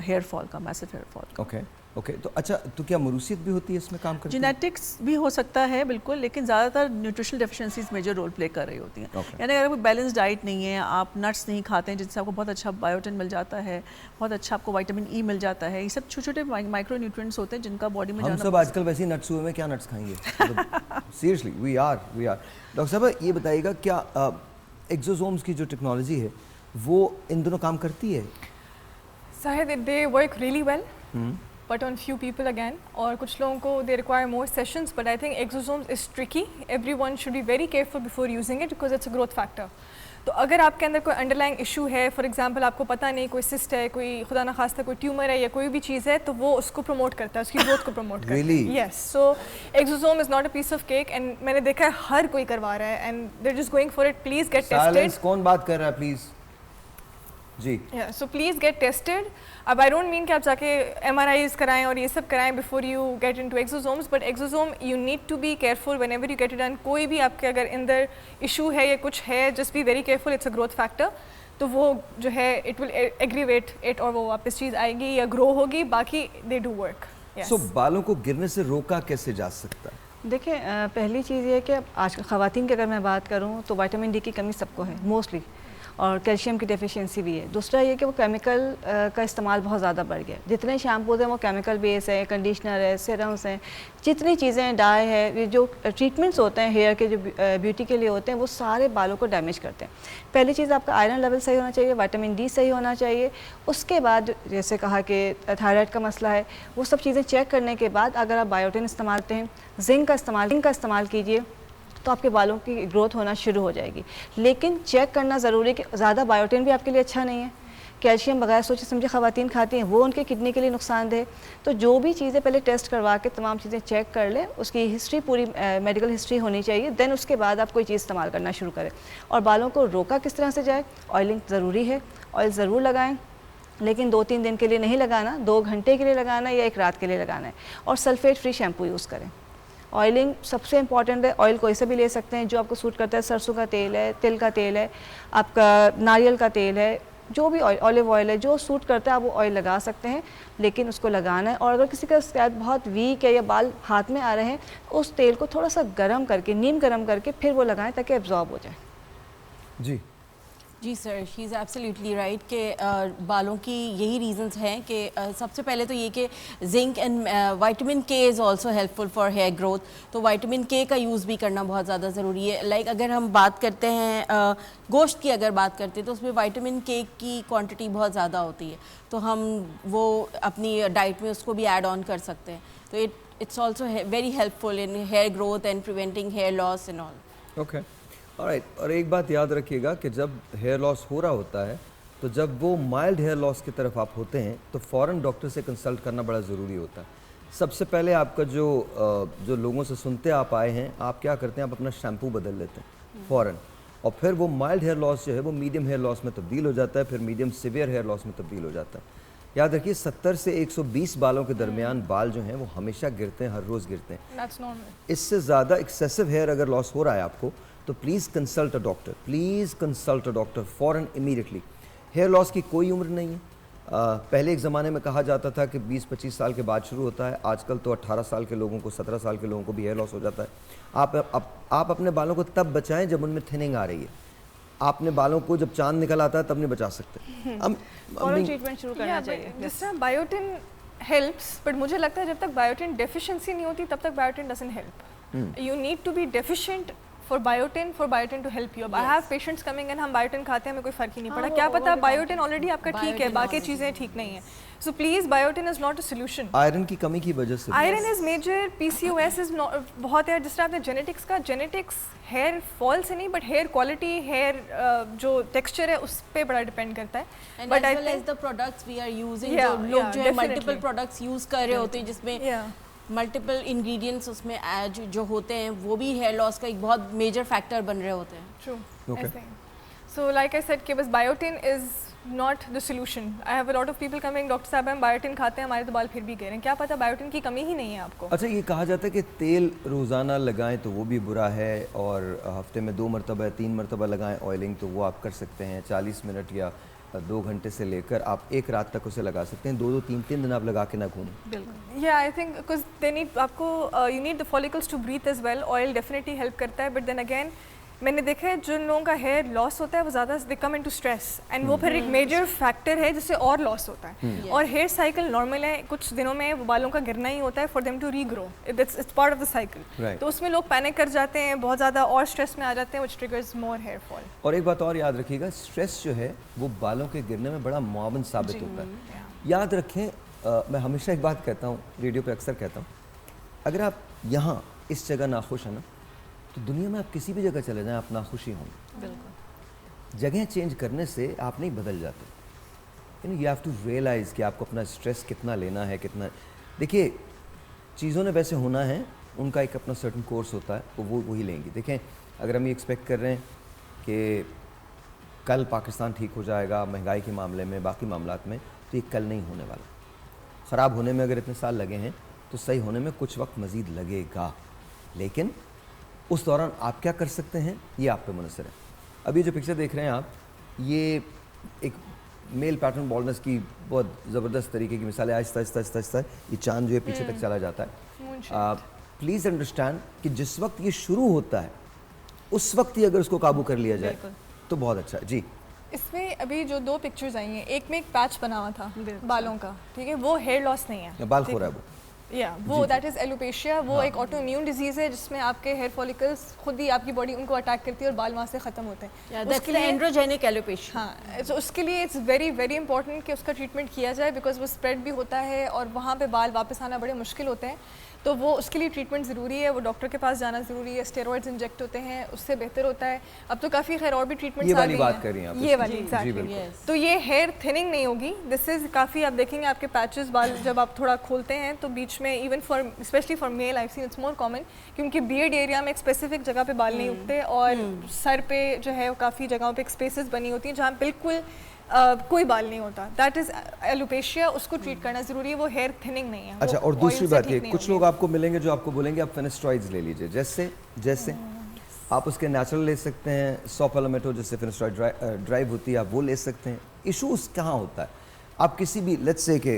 हेयर फॉल का, मैसिव हेयर फॉल का। ओके, तो अच्छा, तो क्या मरूसियत भी होती है इसमें काम करती है? जेनेटिक्स भी हो सकता है बिल्कुल, लेकिन ज़्यादातर nutritional deficiencies major role play कर रही होती हैं। यानी अगर कोई बैलेंस डाइट नहीं है, आप नट्स नहीं खाते हैं जिससे आपको बहुत अच्छा बायोटिन मिल जाता है, बहुत अच्छा आपको विटामिन ई मिल जाता है, ये सब छोटे छोटे माइक्रो न्यूट्रिएंट्स होते हैं जिनका बॉडी में हम सब आजकल वैसे ही नट्स हुए में, क्या नट्स खाएंगे? Seriously we are. डॉक्टर साहब, ये बताइएगा, क्या एक्सोसोम्स की जो टेक्नोलॉजी है वो इन दोनों काम करती है? शायद they work really well, but on few people again, और कुछ लोगों को they require more sessions, but I think exosomes is tricky. Everyone should be very careful before using it because it's a growth factor. तो अगर आपके अंदर कोई अंडरलाइंग इशू है, फॉर एग्जांपल आपको पता नहीं कोई सिस्ट है, कोई खुदा न खास्ता कोई ट्यूमर है या कोई भी चीज़ है, तो वो उसको प्रमोट करता है, उसकी ग्रोथ को प्रमोट करता है। Yes, so exosome is not a piece of cake, and मैंने देखा है हर कोई करवा रहा है, and they are just going for it. Please get tested. कौन बात कर रहा है प्लीज़? जी, सो प्लीज़ गेट टेस्टेड। अब आई डोंट मीन कि आप जाके MRIs कराएं और ये सब कराएं before you get into exosomes, but exosome you need to be careful whenever you get it done. कोई भी आपके अगर अंदर इशू है या कुछ है, just be very careful, it's a growth factor. तो वो जो है इट विल एग्रीवेट इट, और वो वापस चीज़ आएगी या ग्रो होगी, बाकी दे डू वर्क। सो बालों को गिरने से रोका कैसे जा सकता है? देखिए पहली चीज़ ये है कि आज ख़वातीन की अगर मैं बात करूँ तो विटामिन डी की कमी सबको है मोस्टली, और कैल्शियम की डेफिशिएंसी भी है। दूसरा ये कि वो केमिकल का इस्तेमाल बहुत ज़्यादा बढ़ गया है। जितने शैम्पूज़ हैं वो केमिकल बेस है, कंडीशनर है, सीरम्स हैं, जितनी चीज़ें हैं, डाई है, ये जो ट्रीटमेंट्स होते हैं हेयर के, जो ब्यूटी के लिए होते हैं, वो सारे बालों को डैमेज करते हैं। पहली चीज़ आपका आयरन लेवल सही होना चाहिए, विटामिन डी सही होना चाहिए। उसके बाद जैसे कहा कि थायराइड का मसला है, वो सब चीज़ें चेक करने के बाद अगर आप बायोटिन इस्तेमाल करते हैं, जिंक का इस्तेमाल कीजिए, तो आपके बालों की ग्रोथ होना शुरू हो जाएगी। लेकिन चेक करना ज़रूरी है कि ज़्यादा बायोटिन भी आपके लिए अच्छा नहीं है। कैल्शियम बगैर सोचे समझे ख़वातीन खाती हैं, वो उनके किडनी के लिए नुकसानदेह। तो जो भी चीज़ें पहले टेस्ट करवा के तमाम चीज़ें चेक कर लें, उसकी हिस्ट्री पूरी मेडिकल हिस्ट्री होनी चाहिए, देन उसके बाद आप कोई चीज़ इस्तेमाल करना शुरू करें। और बालों को रोका किस तरह से जाए, ऑयलिंग ज़रूरी है, ऑयल ज़रूर लगाएँ, लेकिन 2-3 दिन के लिए नहीं लगाना, 2 घंटे के लिए लगाना है या 1 रात के लिए लगाना है। और सल्फेट फ्री शैम्पू यूज़ करें। ऑयलिंग सबसे इंपॉर्टेंट है, ऑयल कोई से भी ले सकते हैं जो आपको सूट करता है। सरसों का तेल है, तिल का तेल है, आपका नारियल का तेल है, जो भी ऑलिव ऑयल है, जो सूट करता है आप वो ऑयल लगा सकते हैं, लेकिन उसको लगाना है। और अगर किसी का स्कैल्प बहुत वीक है या बाल हाथ में आ रहे हैं, उस तेल को थोड़ा सा गर्म करके, नीम गर्म करके फिर वो लगाएं ताकि एब्जॉर्ब हो जाए। जी जी sir, she is absolutely right कि बालों की यही रीजंस हैं कि सबसे पहले तो ये कि zinc and vitamin K is also helpful for hair growth, तो विटामिन के का यूज़ भी करना बहुत ज़्यादा ज़रूरी है। लाइक अगर हम बात करते हैं गोश्त की, अगर बात करते हैं तो उसमें विटामिन के की क्वांटिटी बहुत ज़्यादा होती है, तो हम वो अपनी डाइट में उसको भी ऐड ऑन कर सकते हैं। तो it's also very helpful in hair growth and preventing hair loss and all. Okay alright. और एक बात याद रखिएगा कि जब हेयर लॉस हो रहा होता है, तो जब वो माइल्ड हेयर लॉस की तरफ आप होते हैं, तो फ़ौरन डॉक्टर से कंसल्ट करना बड़ा ज़रूरी होता है। सबसे पहले आपका जो लोगों से सुनते आप आए हैं, आप क्या करते हैं, आप अपना शैम्पू बदल लेते हैं फ़ौरन, और फिर वो माइल्ड हेयर लॉस जो है वो मीडियम हेयर लॉस में तब्दील हो जाता है, फिर मीडियम सीवियर हेयर लॉस में तब्दील हो जाता है। याद रखिए 70 से 120 बालों के दरमियान बाल जो हैं वो हमेशा गिरते हैं, हर रोज़ गिरते हैं। इससे ज़्यादा एक्सेसिव हेयर अगर लॉस हो रहा है आपको, तो please consult a doctor, please consult a doctor फ़ौरन, इमीडिएटली। हेयर लॉस की कोई उम्र नहीं है। पहले एक ज़माने में कहा जाता था कि 20-25 साल के बाद शुरू होता है, आजकल तो 18 साल के लोगों को, 17 साल के लोगों को भी हेयर लॉस हो जाता है। आप अपने बालों को तब बचाएं जब उनमें थिनिंग आ रही है। आपने बालों को जब चांद निकल आता है तब नहीं बचा सकते। ट्रीटमेंट शुरू करना चाहिए। जिस तरह बायोटिन हेल्प्स, बट मुझे लगता है जब तक बायोटिन डेफिशिएंसी नहीं होती तब तक biotin doesn't help. You need to be deficient for biotin to help you. I have patients coming and हम बायोटिन खाते हैं, हमें कोई फ़र्क ही नहीं पड़ा। क्या पता बायोटिन ऑलरेडी आपका ठीक है, बाकी चीज़ें ठीक नहीं है। So please, biotin is not a solution. Iron की कमी की वजह से iron is major, PCOS is बहुत है। जिस तरह आपने जेनेटिक्स का, जेनेटिक्स हेयर फॉल से नहीं बट हेयर क्वालिटी, हेयर जो टेक्सचर है उस पे बड़ा डिपेंड करता है। But as well as the products we are using, जो लोग जो है मल्टीपल प्रोडक्ट्स यूज कर रहे होते हैं जिसमें मल्टीपल इंग्रेडिएंट्स उसमें जो होते हैं, वो भी हेयर लॉस का एक बहुत मेजर फैक्टर बन रहे होते हैं। True. So like I said कि बस biotin is not the solution. I have a lot of people coming, doctor साहब हम बायोटिन खाते हैं, हमारे तो बाल फिर भी गिर रहे हैं। क्या पता बायोटिन की कमी ही नहीं है आपको। अच्छा, ये कहा जाता है कि तेल रोज़ाना लगाएं तो वो भी बुरा है, और हफ्ते में 2 मरतबा 3 मरतबा लगाएं ऑयलिंग, तो वो आप कर सकते हैं। 40 मिनट या 2 घंटे से लेकर आप 1 रात तक उसे लगा सकते हैं। 2-2, 3-3 दिन आप लगा के ना घूमें। बिल्कुल। या I think because they need, आपको you need the follicles to breathe as well. Oil definitely help करता है, बट देन अगेन मैंने देखा है जिन लोगों का हेयर लॉस होता है वो ज़्यादा दे कम इनटू स्ट्रेस, एंड वो फिर एक मेजर फैक्टर है जिससे और लॉस होता है। और हेयर साइकिल नॉर्मल है, कुछ दिनों में वो बालों का गिरना ही होता है for them to regrow, it's part of the cycle. तो उसमें लोग पैनिक कर जाते हैं, बहुत ज़्यादा और स्ट्रेस में आ जाते हैं, which triggers more hair fall. और एक बात और याद रखिएगा, स्ट्रेस जो है वो बालों के गिरने में बड़ा मुआवन साबित होता है। याद रखें, मैं हमेशा एक बात कहता हूँ, रेडियो पे अक्सर कहता हूँ, अगर आप यहाँ इस जगह नाखुश हैं ना, तो दुनिया में आप किसी भी जगह चले जाएं, आप नाखुश ही होंगे। जगह चेंज करने से आप नहीं बदल जाते। यू हैव टू रियलाइज़ कि आपको अपना स्ट्रेस कितना लेना है, कितना। देखिए, चीज़ों ने वैसे होना है, उनका एक अपना सर्टन कोर्स होता है, तो वो वही लेंगी। देखें, अगर हम ये एक्सपेक्ट कर रहे हैं कि कल पाकिस्तान ठीक हो जाएगा महंगाई के मामले में, बाकी मामलात में, तो ये कल नहीं होने वाला। ख़राब होने में अगर इतने साल लगे हैं तो सही होने में कुछ वक्त मज़ीद लगेगा, लेकिन उस दौरान आप क्या कर सकते हैं ये आप पे मुनसर है। अभी जो पिक्चर देख रहे हैं आप, ये एक मेल पैटर्न बॉल्डनेस की बहुत ज़बरदस्त तरीके की मिसाल है। आहिस्ता आहिस्ता आहिस्ता आहिस्ता ये चांद जो है पीछे तक चला जाता है। प्लीज़ अंडरस्टैंड कि जिस वक्त ये शुरू होता है उस वक्त ही अगर उसको काबू कर लिया जाए तो बहुत अच्छा है। जी, इसमें अभी जो 2 पिक्चर्स आई हैं, एक में एक पैच बना हुआ था बालों का, ठीक है, वो हेयर लॉस नहीं है, बाल खो रहा है वो, या वो दैट इज एलोपेशिया। वो एक ऑटो इम्यून डिजीज है जिसमें आपके हेयर फॉलिकल्स खुद ही आपकी बॉडी उनको अटैक करती है और बाल वहाँ से ख़त्म होते हैं। उसके लिए एंड्रोजेनिक एलोपेशिया। हाँ, तो उसके लिए इट्स वेरी वेरी इंपॉर्टेंट कि उसका ट्रीटमेंट किया जाए, बिकॉज वो स्प्रेड भी होता है और वहाँ पे बाल वापस आना बड़े मुश्किल होते हैं। तो वो उसके लिए ट्रीटमेंट ज़रूरी है, वो डॉक्टर के पास जाना ज़रूरी है, स्टेरॉइड्स इंजेक्ट होते हैं, उससे बेहतर होता है। अब तो काफ़ी खैर और भी ट्रीटमेंट्स आ गई हैं, बात कर रही हैं आप, ये वाली एग्जैक्टली। तो ये हेयर थिनिंग नहीं होगी, दिस इज़ काफ़ी, आप देखेंगे आपके पैचेस बाल जब आप थोड़ा खोलते हैं तो बीच में even for specially for male I seen it's more common, क्योंकि बियर्ड एरिया में एक स्पेसिफिक जगह पे बाल नहीं उगते और सर पे जो है काफ़ी जगहों पे स्पेसेस बनी होती हैं जहाँ बिल्कुल कोई बाल नहीं होता, दैट इज एलोपेशिया। उसको ट्रीट करना जरूरी है, वो हेयर थिनिंग नहीं है। अच्छा, और दूसरी बात ये, कुछ लोग आपको मिलेंगे जो आपको बोलेंगे आप फिनेस्ट्रॉइड्स ले लीजिए, जैसे आप उसके नेचुरल ले सकते हैं, सौ पैलोमेटो जिससे फिनेस्ट्रॉइड ड्राइव होती है आप वो ले सकते हैं। इशूज़ कहाँ होता है, आप किसी भी लेट्स से कि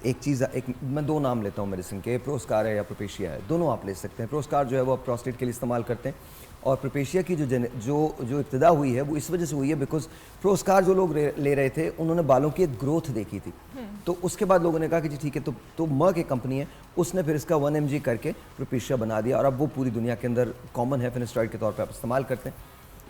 एक चीज़, मैं 2 नाम लेता हूँ मेडिसिन के, प्रोस्कार है या प्रोपेशिया है, दोनों आप ले सकते हैं। प्रोस्कार जो है वो आप प्रोस्टेट के लिए इस्तेमाल करते हैं, और प्रोपेशिया की जो इब्तिदा हुई है वो इस वजह से हुई है बिकॉज प्रोस्कार जो लोग ले रहे थे उन्होंने बालों की एक ग्रोथ देखी थी, तो उसके बाद लोगों ने कहा कि जी ठीक है, तो मर्क एक कंपनी है, उसने फिर इसका 1 mg करके प्रोपेशिया बना दिया और अब वो पूरी दुनिया के अंदर कॉमन है, फिनेस्ट्रॉइड के तौर पर आप इस्तेमाल करते हैं।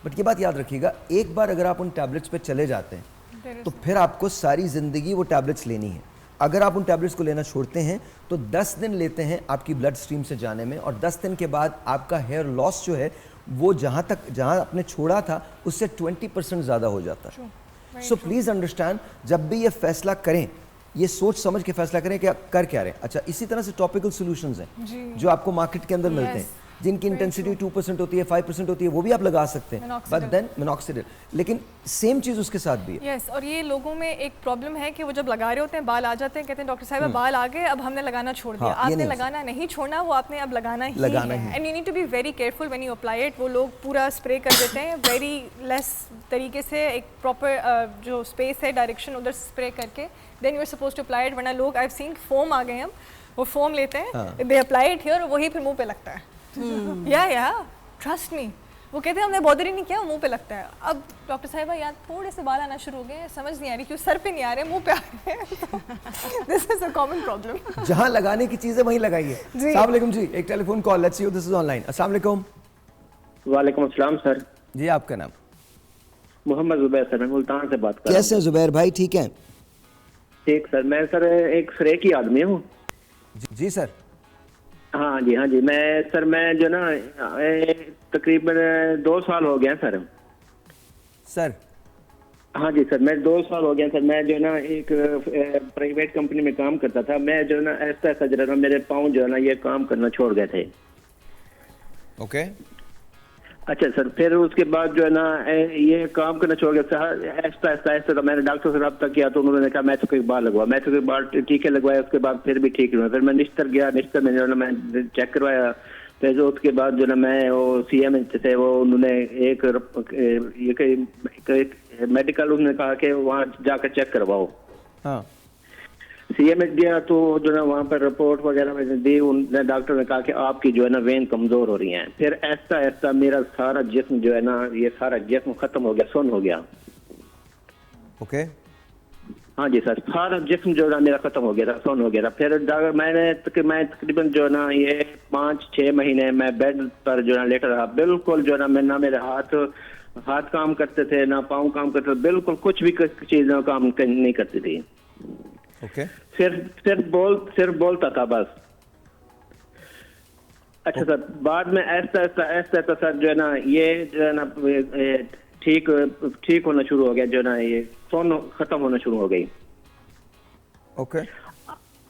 बट ये बात याद रखिएगा, एक बार अगर आप उन टैबलेट्स पर चले जाते हैं तो फिर आपको सारी ज़िंदगी वो टैबलेट्स लेनी है। अगर आप उन टैबलेट्स को लेना छोड़ते हैं तो 10 दिन लेते हैं आपकी ब्लड स्ट्रीम से जाने में, और 10 दिन के बाद आपका हेयर लॉस जो है वो जहाँ आपने छोड़ा था उससे 20% ज़्यादा हो जाता है। सो प्लीज़ अंडरस्टैंड, जब भी ये फैसला करें ये सोच समझ के फैसला करें कि आप कर क्या रहे हैं। अच्छा, इसी तरह से टॉपिकल सॉल्यूशंस हैं जो आपको मार्केट के अंदर मिलते हैं, जिनकी इंटेंसिटी 2% होती है, 5% होती है, वो भी आप लगा सकते हैं, बट देन मिनॉक्सिडिल, लेकिन सेम चीज़ उसके साथ भी है। यस, और ये लोगों में एक प्रॉब्लम है कि वो जब लगा रहे होते हैं, बाल आ जाते हैं, कहते हैं डॉक्टर साहब बाल आ गए, अब हमने लगाना छोड़ दिया। आपने लगाना नहीं छोड़ना, वो आपने अब लगाना ही है, and you need to be very careful when you apply it. वो लोग पूरा स्प्रे कर देते हैं वेरी लेस तरीके से, एक प्रॉपर जो स्पेस है डायरेक्शन उधर स्प्रे करके then you are suppose to apply it. वरना लोग आई हैव सीन फोम आ गए, हम वो फोम लेते हैं, दे अप्लाई इट हियर, वही फिर मुंह पे लगता है। या ट्रस्ट मी, वो कहते हैं हमने बॉदर ही नहीं किया, मुंह पे लगता है। अब डॉक्टर साहिबा यहाँ थोड़े से बाल आना शुरू हो गए हैं, समझ नहीं आ रही क्यों सर पे नहीं आ रहे, मुंह पे आ रहे हैं। This is a common problem. जहाँ लगाने की चीजें वहीं लगाइए। अस्सलाम वालेकुम जी, एक telephone call, let's see this is online. अस्सलाम वालेकुम। वालेकुम अस्सलाम सर। जी, आपका नाम? मोहम्मद जुबैर सर, मैं मुल्तान से बात कर रहा हूँ। कैसे जुबैर भाई, ठीक हैं? ठीक सर, मैं सर एक सरेकी आदमी हूँ। जी सर। हाँ जी, मैं जो ना तकरीबन 2 साल हो गया सर। सर हाँ जी सर, मैं 2 साल हो गया सर। मैं जो ना एक प्राइवेट कंपनी में काम करता था। मैं जो ना ऐसा ऐसा जो ना मेरे पाँव जो है ना ये काम करना छोड़ गए थे। ओके। अच्छा सर, फिर उसके बाद जो है ना ये काम करना छोड़ गया सर। ऐसा तो मैंने डॉक्टर से रब्ता किया तो उन्होंने कहा मैं तो कोई बाल लगवा, मैं तो कोई बाल टीके लगवाया, उसके बाद फिर भी ठीक नहीं हुआ। फिर मैं निश्तर गया, निश्तर में जो है ना मैं चेक करवाया, फिर उसके बाद जो ना मैं वो CM से वो उन्होंने एक मेडिकल उन्होंने कहा कि वहाँ जाकर चेक करवाओ। हाँ। CM गया तो जो ना वहाँ पर रिपोर्ट वगैरह में दी, उन्होंने डॉक्टर ने कहा कि आपकी जो है ना वेन कमजोर हो रही हैं। फिर ऐसा ऐसा मेरा सारा जिस्म जो है ना ये सारा जिस्म खत्म हो गया, सुन्न हो गया। ओके। हाँ जी सर, सारा जिस्म जो है ना मेरा खत्म हो गया था, सुन्न हो गया था। फिर मैं तकरीबन जो है ना ये 5-6 महीने मैं बेड पर जो है ना लेटा रहा। बिल्कुल जो है ना मैं ना मेरे हाथ काम करते थे ना पाँव काम करते थे, बिल्कुल कुछ भी चीज काम नहीं करती थी। ओके। सिर्फ बोलता था बस। अच्छा सर, बाद में ऐसा सर जो है ना ये जो है ना ठीक होना शुरू हो गया, जो है ना ये सुन्न खत्म होना शुरू हो गई। ओके।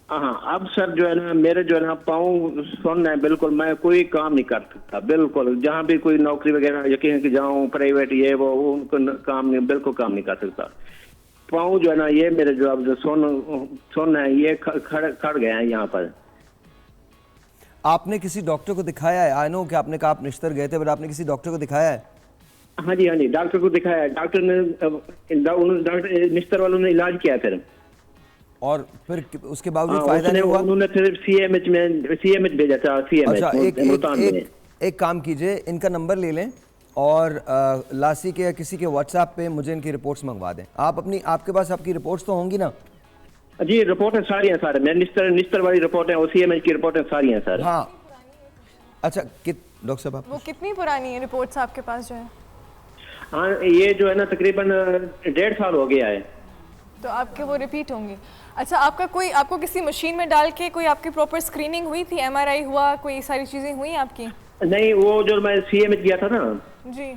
हाँ, अब सर जो है ना मेरे जो है ना पाँव सुन्न है बिल्कुल, मैं कोई काम नहीं कर सकता बिल्कुल। जहाँ भी कोई नौकरी वगैरह यकीन कि जाऊँ प्राइवेट ये वो उनको बिल्कुल काम नहीं कर सकता। पाँव जो है ना ये मेरे जो अब सुन्न है ये खड़ गए हैं यहाँ पर। आपने किसी डॉक्टर को दिखाया है? आई नो कि आपने कहा आप निश्तर गए थे, बट आपने किसी डॉक्टर को दिखाया है? हाँ जी, डॉक्टर को दिखाया है। डॉक्टर ने निश्तर वालों ने इलाज किया फिर। और फिर उसके बावजूद फायदा नहीं हुआ? उन्होंने फिर सीएमएच भेजा था। अच्छा, एक काम कीजिए, इनका नंबर ले लें और लासी के या किसी के व्हाट्सएप पे मुझे इनकी रिपोर्ट्स मंगवा दें। आपके पास आपकी रिपोर्ट्स तो होंगी ना? जी, रिपोर्टें सारी हैं सर, मैं निस्तर वाली रिपोर्टें और सीएमएच की रिपोर्टें सारी हैं सर। हाँ, अच्छा, डॉक्टर साहब आप वो कितनी पुरानी है रिपोर्ट्स आपके पास जो है? हाँ, ये जो है ना तकरीबन 1.5 साल हो गया है। तो आपके वो रिपीट होंगे। अच्छा, आपको किसी मशीन में डाल के कोई आपकी प्रॉपर स्क्रीनिंग हुई थी? MRI हुआ, कोई सारी चीज़ें हुई आपकी? नहीं, वो जो मैं सीएमएच गया था ना जी,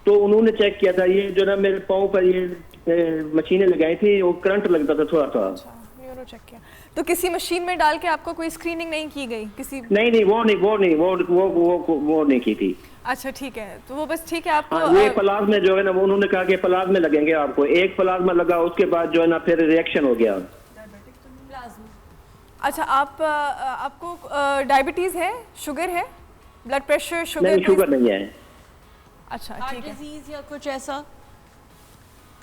तो उन्होंने चेक किया था, ये जो ना मेरे पाँव पर ये मशीनें लगाई थी, वो करंट लगता था थोड़ा सा। न्यूरो चेक किया तो किसी मशीन में डाल के आपको कोई स्क्रीनिंग नहीं की गई किसी? नहीं, वो नहीं की थी। अच्छा, ठीक है, तो वो बस ठीक है आपको। हाँ, ये प्लाज्मा जो है ना, उन्होंने कहा कि प्लाज्मा लगेंगे आपको। एक प्लाज्मा लगा, उसके बाद जो है ना फिर रिएक्शन हो गया। अच्छा, आपको डायबिटीज है, शुगर है, ब्लड प्रेशर, शुगर? नहीं, शुगर नहीं है। अच्छा, ठीक है। डिजीज या कुछ ऐसा,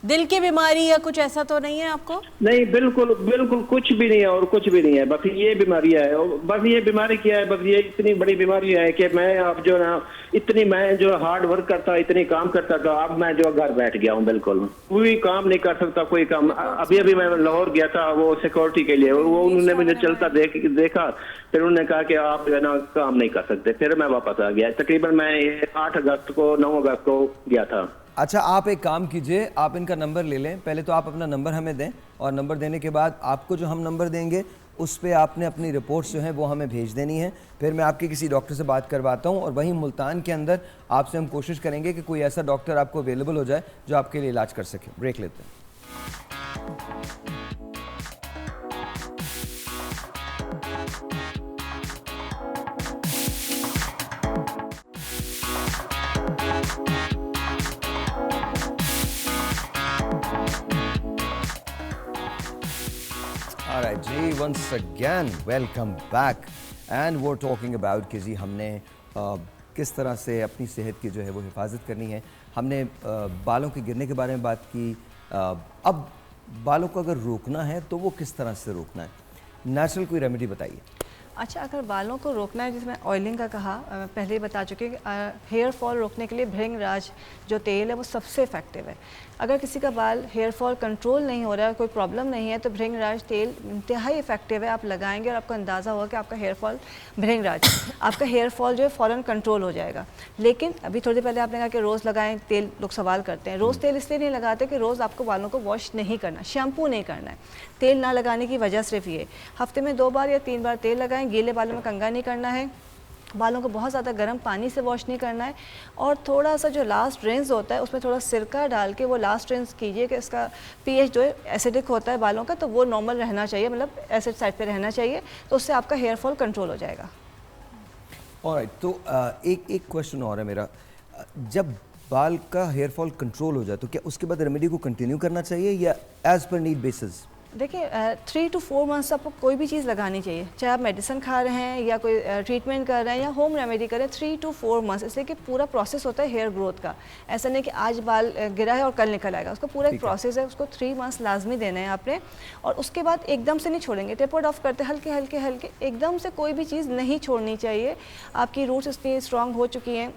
दिल की बीमारी या कुछ ऐसा तो नहीं है आपको? नहीं, बिल्कुल कुछ भी नहीं है, और कुछ भी नहीं है, बस ये बीमारी है। और बस ये बीमारी क्या है, बस ये इतनी बड़ी बीमारी है कि मैं अब जो ना मैं जो हार्ड वर्क करता, इतनी काम करता था, अब मैं जो घर बैठ गया हूँ, बिल्कुल कोई काम नहीं कर सकता, कोई काम। अभी मैं लाहौर गया था वो सिक्योरिटी के लिए, वो उन्होंने मुझे चलता देखा, फिर उन्होंने कहा कि आप जो है ना काम नहीं कर सकते। फिर मैं वापस आ गया। तकरीबन मैं 8 अगस्त को 9 अगस्त को गया था। अच्छा, आप एक काम कीजिए, आप इनका नंबर ले लें। पहले तो आप अपना नंबर हमें दें, और नंबर देने के बाद आपको जो हम नंबर देंगे उस पे आपने अपनी रिपोर्ट्स जो हैं वो हमें भेज देनी है। फिर मैं आपके किसी डॉक्टर से बात करवाता हूँ, और वहीं मुल्तान के अंदर आपसे हम कोशिश करेंगे कि कोई ऐसा डॉक्टर आपको अवेलेबल हो जाए जो आपके लिए इलाज कर सके। ब्रेक लेते हैं। Alright ji, once again welcome back and we're talking about कि जी हमने किस तरह से अपनी सेहत की जो है वो हिफाजत करनी है। हमने बालों के गिरने के बारे में बात की। अब बालों को अगर रोकना है तो वो किस तरह से रोकना है? नेचुरल कोई रेमेडी बताइए। अच्छा, अगर बालों को रोकना है, जिसमें ऑयलिंग का कहा, पहले ही बता चुके कि हेयर फॉल रोकने के लिए भृंगराज जो तेल है वो सबसे इफ़ेक्टिव है। अगर किसी का बाल हेयर फॉल कंट्रोल नहीं हो रहा है, कोई प्रॉब्लम नहीं है, तो भृंगराज तेल इंतहाई इफ़ेक्टिव है। आप लगाएंगे और आपको अंदाज़ा होगा कि आपका हेयर फॉल आपका हेयर फॉल जो है फ़ौरन कंट्रोल हो जाएगा। लेकिन अभी थोड़ी देर पहले आपने कहा कि रोज़ लगाएं तेल, लोग सवाल करते हैं। रोज़ तेल इसलिए नहीं लगाते कि रोज़ आपको बालों को वॉश नहीं करना, शैम्पू नहीं करना है। तेल ना लगाने की वजह सिर्फ ये, हफ्ते में 2 बार या 3 बार तेल लगाएं। गीले बालों में कंघा नहीं करना है, बालों को बहुत ज़्यादा गर्म पानी से वॉश नहीं करना है, और थोड़ा सा जो लास्ट रिंस होता है उसमें थोड़ा सिरका डाल के वो लास्ट रिंस कीजिए कि इसका pH जो है एसिडिक होता है बालों का, तो वो नॉर्मल रहना चाहिए, मतलब एसिड साइड पे रहना चाहिए, तो उससे आपका हेयर फॉल कंट्रोल हो जाएगा। ऑलराइट, तो एक क्वेश्चन और है मेरा। जब बाल का हेयर फॉल कंट्रोल हो जाए तो क्या उसके बाद रेमेडी को कंटिन्यू करना चाहिए या एज पर नीड बेसिस? देखिए, 3 to 4 मंथ्स आपको कोई भी चीज़ लगानी चाहिए, चाहे आप मेडिसिन खा रहे हैं या कोई ट्रीटमेंट कर रहे हैं या होम रेमेडी कर रहे हैं। 3 to 4 मंथ्स, इसलिए कि पूरा प्रोसेस होता है हेयर ग्रोथ का। ऐसा नहीं कि आज बाल गिरा है और कल निकल आएगा, उसका पूरा एक प्रोसेस है। उसको 3 मंथ्स लाजमी देने हैं आपने, और उसके बाद एकदम से नहीं छोड़ेंगे, टेपर्ड ऑफ करते हल्के हल्के हल्के, एकदम से कोई भी चीज़ नहीं छोड़नी चाहिए। आपकी रूट्स इतनी स्ट्रॉन्ग हो चुकी हैं,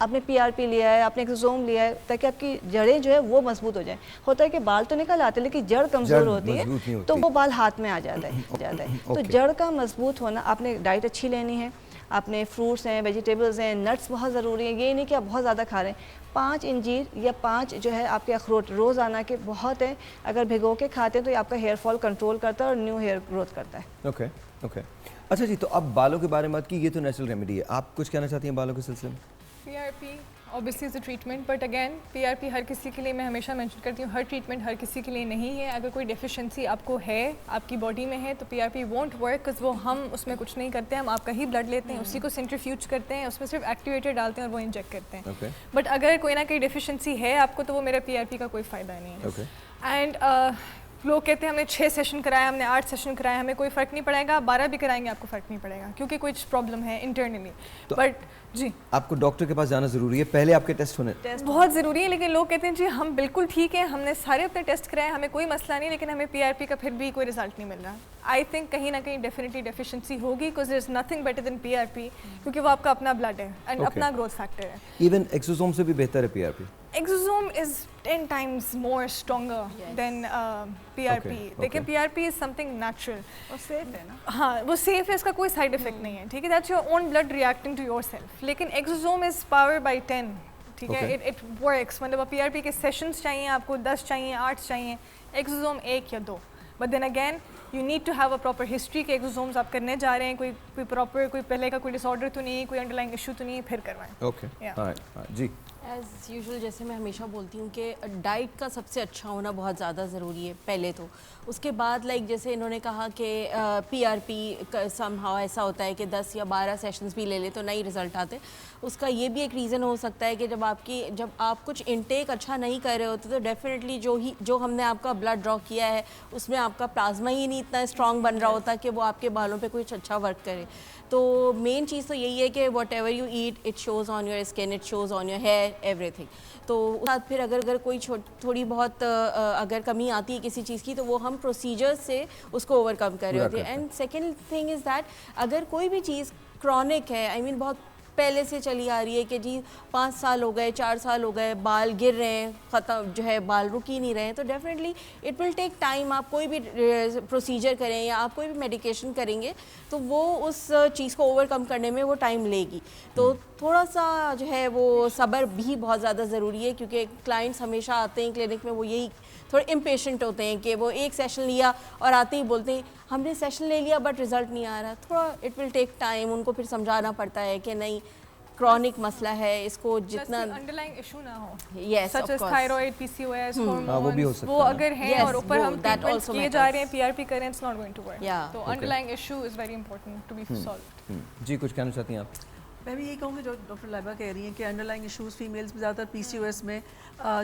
आपने PRP लिया है, आपने एक्सोसोम लिया है, ताकि आपकी जड़ें जो है वो मजबूत हो जाए। होता है कि बाल तो निकल आते हैं लेकिन जड़ कमज़ोर होती है, तो वो बाल हाथ में आ जाता है। तो जड़ का मजबूत होना, आपने डाइट अच्छी लेनी है, आपने फ्रूट्स हैं, वेजिटेबल्स हैं, नट्स बहुत ज़रूरी है। ये नहीं कि आप बहुत ज़्यादा खा रहे हैं, 5 अंजीर या 5 जो है आपके अखरोट रोज़ाना के बहुत है। अगर भिगो के खाते हैं तो ये आपका हेयर फॉल कंट्रोल करता है और न्यू हेयर ग्रोथ करता है। ओके। अच्छा जी, तो अब बालों के बारे में बात की, ये तो नेचुरल रेमेडी है। आप कुछ कहना चाहती हैं बालों के सिलसिले में? PRP obviously is a treatment, but again PRP हर किसी के लिए, मैं हमेशा मेंशन करती हूँ, हर ट्रीटमेंट हर किसी के लिए नहीं है। अगर कोई डेफिशिएंसी आपको है, आपकी बॉडी में है, तो PRP वोंट वर्क, बिकॉज वो हम उसमें कुछ नहीं करते हैं। हम आपका ही ब्लड लेते हैं, उसी को सेंट्रीफ्यूज करते हैं, उसमें सिर्फ एक्टिवेटर डालते हैं और वो इंजेक्ट करते हैं। बट अगर कोई ना कोई डेफिशिएंसी है आपको, तो वो मेरा PRP का कोई फ़ायदा नहीं है। एंड लोग कहते हैं हमने 6 सेशन कराया, हमने 8 सेशन कराया, हमें कोई फ़र्क नहीं पड़ेगा, 12 भी कराएंगे आपको फ़र्क नहीं पड़ेगा क्योंकि कुछ प्रॉब्लम है इंटरनली। बट जी आपको डॉक्टर के पास जाना ज़रूरी है, पहले आपके टेस्ट होने बहुत ज़रूरी है, लेकिन लोग कहते हैं जी हम बिल्कुल ठीक हैं, हमने सारे अपने टेस्ट कराए, हमें कोई मसला नहीं, लेकिन हमें PRP का फिर भी कोई रिजल्ट नहीं मिल रहा। आई थिंक कहीं ना कहीं डेफिनेटली डेफिशिएंसी होगी, because there is nothing better than PRP, क्योंकि वो आपका अपना ब्लड है एंड अपना ग्रोथ फैक्टर है। इवन एक्सोसोम से भी बेहतर है PRP? Exosome is 10 times more stronger than PRP. देखिए PRP is something natural. और सेफ है ना? हाँ वो सेफ है, इसका कोई साइड इफेक्ट नहीं है, ठीक है, that's your own blood reacting to your self. लेकिन एक्सोसोम इज पावर बाई 10, ठीक है, इट वर्क्स। मतलब PRP के सेशंस चाहिए आपको, 10 चाहिए, 8 चाहिए, एक्सोसोम 1 या 2। But then again you need to have a proper history के एक्सोसोम्स आप करने जा रहे हैं, कोई प्रॉपर कोई पहले का कोई डिसऑर्डर तो नहीं है, कोई अंडरलाइंग इशू तो नहीं है, फिर करवाएं। ओके जी। एज़ यूजुअल जैसे मैं हमेशा बोलती हूँ कि डाइट का सबसे अच्छा होना बहुत ज़्यादा ज़रूरी है पहले तो। उसके बाद लाइक जैसे इन्होंने कहा कि PRP समहाउ ऐसा होता है कि 10 या 12 सेशंस भी ले ले तो नहीं रिज़ल्ट आते। उसका ये भी एक रीज़न हो सकता है कि जब आप कुछ इनटेक अच्छा नहीं कर रहे होते तो डेफिनेटली जो हमने आपका ब्लड ड्रॉ किया है उसमें आपका प्लाज्मा ही नहीं इतना स्ट्रॉन्ग बन रहा होता कि वो आपके बालों पे कुछ अच्छा वर्क करे। तो मेन चीज़ तो यही है कि whatever you eat it shows on your skin, it shows on your hair, everything. तो उसके बाद फिर अगर कोई थोड़ी बहुत अगर कमी आती है किसी चीज़ की तो वो हम प्रोसीजर्स से उसको ओवरकम कर रहे होते हैं। And second thing is that अगर कोई भी चीज़ क्रॉनिक है, आई मीन बहुत पहले से चली आ रही है कि जी 5 साल हो गए, 4 साल हो गए, बाल गिर रहे हैं, ख़त्म जो है बाल रुक ही नहीं रहे हैं, तो definitely it will take time. आप कोई भी प्रोसीजर करें या आप कोई भी मेडिकेशन करेंगे तो वो उस चीज़ को ओवरकम करने में वो टाइम लेगी। तो थोड़ा सा जो है वो सब्र भी बहुत ज़्यादा ज़रूरी है, क्योंकि क्लाइंट्स हमेशा आते हैं क्लिनिक में वो यही थोड़े इम्पेशेंट होते हैं कि वो एक सेशन लिया और आते ही बोलते हैं हमने सेशन ले लिया बट रिजल्ट नहीं आ रहा। थोड़ा इट विल टेक टाइम, उनको फिर समझाना पड़ता है कि नहीं क्रॉनिक मसला है, इसको जितना अंडरलाइंग इशू ना हो, yes, such as thyroid, PCOS, hormones, वो अगर है yes, और ऊपर हम ट्रीटमेंट किए जा रहे हैं, PRP करें, it's not going to work. तो underlying issue is very important to be solved. जी कुछ कहना चाहती हैं आप? मैं भी यही कहूँगी जो डॉक्टर लाइबा कह रही हैं कि अंडरलाइंग इश्यूज़ फीमेल्स में ज़्यादातर PCOS में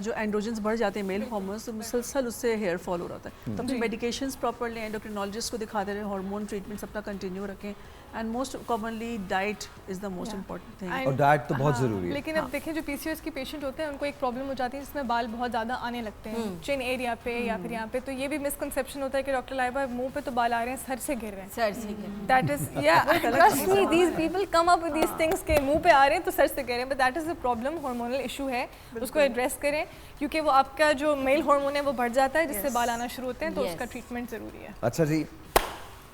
जो एंड्रोजन्स बढ़ जाते हैं मेल हार्मोन्स, तो मुसलसल उससे हेयर फॉल हो रहा है। तो अपनी मेडिकेशंस प्रॉपर लें, एंडोक्रिनोलॉजिस्ट को दिखाते रहें, हार्मोन ट्रीटमेंट्स अपना कंटिन्यू रखें, and most commonly diet is the most important thing. और डाइट तो बहुत ज़रूरी है। लेकिन अब देखें जो PCOS के पेशेंट होते हैं उनको एक प्रॉब्लम हो जाती है जिसमें बाल बहुत ज़्यादा आने लगते हैं चिन एरिया पे या फिर यहाँ पे। तो ये भी मिसकंसेप्शन होता है कि डॉक्टर लाइबा मुंह पे तो बाल आ रहे हैं, सर से गिर रहे हैं, सर से गिर। That is yeah trust me, these people come up with these things के मुंह पे आ रहे हैं तो सर से गिर रहे हैं, but that is a problem, hormonal issue है, उसको एड्रेस करें, क्योंकि वो आपका जो मेल हार्मोन है वो बढ़ जाता है जिससे बाल आना शुरू होते हैं, तो उसका ट्रीटमेंट ज़रूरी है। अच्छा जी,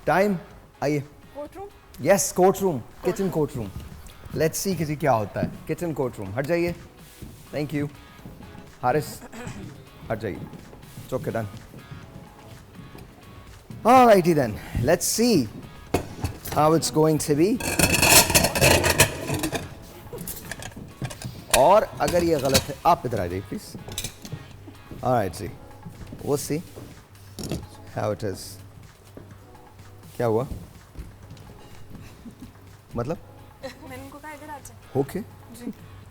टाइम आइए court room, yes court room, kitchen court room, let's see किसी क्या होता है। किचन कोर्ट रूम, हट जाइए, थैंक यू हारिस, हट जाइए, okay done. Alrighty then, let's see how it's going to be. और अगर ये गलत है आप इधर आ जाइए प्लीज। Alright जी, we'll see how it is. क्या हुआ मतलब? मैंने उनको कहा इधर आ जाए। ओके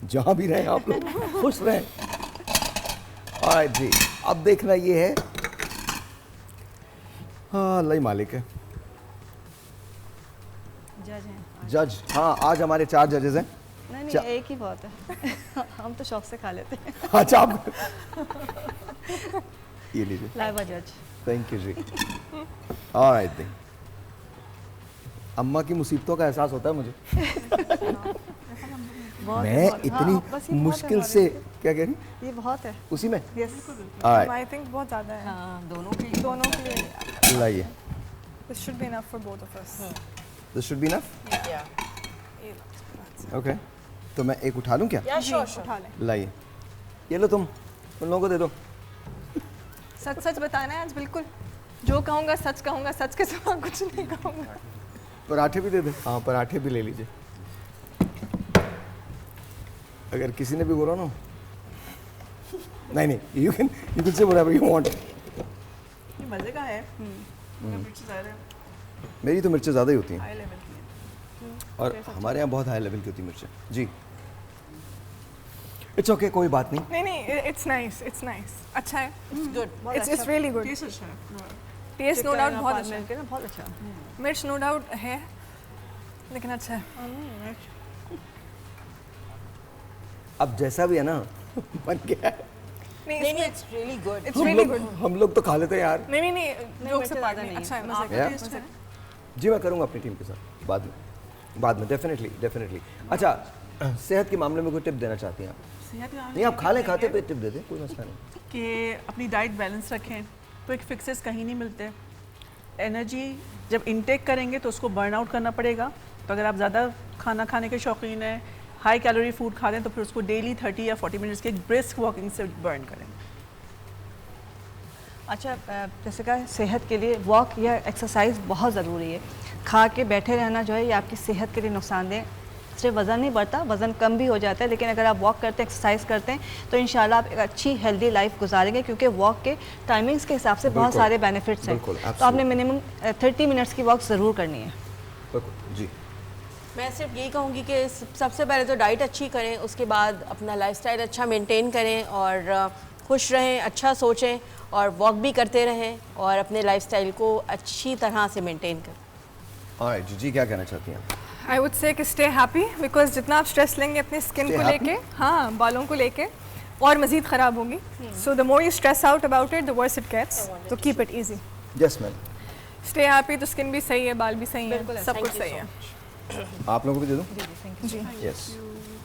जहाँ भी रहें आप लोग खुश रहें। Alright जी, अब देखना ये है, हाँ अल्लाह ही मालिक है। जज हैं। जज, हाँ आज हमारे 4 जजेस हैं। नहीं एक ही बहुत है हम तो शौक से खा लेते हैं। अच्छा आप ये लीजिए, लाइबा जज, थैंक यू जी। ऑलराइट देन, अम्मा की मुसीबतों का एहसास होता है मुझे। मैं इतनी मुश्किल से क्या कह रही, ये बहुत है उसी में। यस, ऑलराइट, आई थिंक बहुत ज़्यादा है। हाँ, दोनों के लिए लाइए, this should be enough for both of us. This should be enough, okay. तो मैं एक उठा लूं क्या? उठा लें। लाइए, ये लो तुम उन लोगों को दे दो। सच सच बताना है आज, बिल्कुल जो कहूँगा सच कहूँगा, सच के सिवा कुछ नहीं कहूँगा। पराठे भी दे दे, हाँ पराठे भी ले लीजिए। अगर किसी ने भी बोला ना, नहीं you can say whatever you want. ये मज़े का है, मिर्च ज़्यादा है, मेरी तो मिर्चें ज़्यादा ही होती हैं हाई लेवल की है। और हमारे यहाँ बहुत हाई लेवल की होती है मिर्चें जी। इट्स ओके, कोई बात नहीं। नहीं, इट्स नाइस, अच्छा है, good, it's really good. Taste अच्छा है, टेस्ट नो डाउट बहुत अच्छा मिलके ना बहुत अच्छा। है, मिर्च नो डाउट है लेकिन अच्छा है। अब जैसा भी है ना बन गया है। नहीं it's really good. It's really good. हम लोग तो खा लेते हैं यार। नहीं, जोक से बात ज़्यादा नहीं, नहीं अच्छा है, है। मज़े का Yeah? टेस्ट है। जी मैं करूँगा अपनी टीम के साथ बाद में डेफिनेटली। अच्छा, सेहत के मामले में कोई टिप देना चाहती हैं आप? सेहत का नहीं, आप खा लें, खाते पे टिप दे दें, कोई मसला नहीं। कि अपनी डाइट बैलेंस रखें, क्विक फिक्सेस कहीं नहीं मिलते। एनर्जी जब इनटेक करेंगे तो उसको बर्न आउट करना पड़ेगा। तो अगर आप ज़्यादा खाना खाने के शौकीन हैं, हाई कैलोरी फूड खा रहे हैं, तो फिर उसको डेली 30 या 40 मिनट्स के ब्रिस्क वॉकिंग से बर्न करें। अच्छा, जैसे कहा सेहत के लिए वॉक या एक्सरसाइज बहुत ज़रूरी है। खा के बैठे रहना जो है ये आपकी सेहत के लिए नुकसानदेह। सिर्फ वज़न नहीं बढ़ता, वज़न कम भी हो जाता है, लेकिन अगर आप वॉक करते हैं, एक्सरसाइज करते हैं तो इंशाल्लाह आप एक अच्छी हेल्दी लाइफ गुजारेंगे, क्योंकि वॉक के टाइमिंग्स के हिसाब से बहुत सारे बेनिफिट्स हैं। तो आपने मिनिमम 30 मिनट्स की वॉक ज़रूर करनी है। बिल्कुल जी। मैं सिर्फ यही कहूँगी कि सबसे पहले तो डाइट अच्छी करें, उसके बाद अपना लाइफस्टाइल अच्छा मेंटेन करें और खुश रहें, अच्छा सोचें और वॉक भी करते रहें और अपने लाइफस्टाइल को अच्छी तरह से मेंटेन करें। ऑलराइट, जी क्या कहना चाहती हैं? आई वुड से कि स्टे हैप्पी, बिकॉज जितना आप स्ट्रेस लेंगे अपने स्किन Stay को happy? लेके, हाँ बालों को लेके, और मज़ीद ख़राब होगी। So the more you stress out about it the worse it gets, तो keep it easy. Yes ma'am. Stay happy तो स्किन भी सही है, बाल भी सही है, सब कुछ सही है। आप लोगों को भी दे दूँ? जी यस।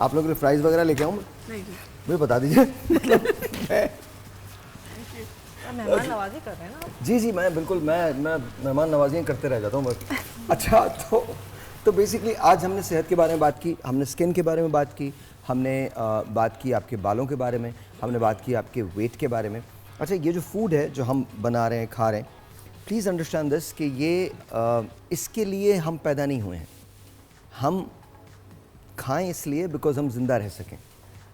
आप लोगों के लिए फ्राइज़ वगैरह लेके आऊँ? नहीं जी, मुझे बता दीजिए। मतलब मेहमान नवाजी कर रहे हैं ना। जी मैं बिल्कुल मैं मेहमान नवाजियाँ करते रह जाता हूँ बस। अच्छा, तो बेसिकली आज हमने सेहत के बारे में बात की, हमने स्किन के बारे में बात की, हमने बात की आपके बालों के बारे में, हमने बात की आपके वेट के बारे में। अच्छा, ये जो फूड है जो हम बना रहे हैं, खा रहे हैं, प्लीज़ अंडरस्टैंड दिस कि ये इसके लिए हम पैदा नहीं हुए हैं। हम खाएं इसलिए बिकॉज हम ज़िंदा रह सकें।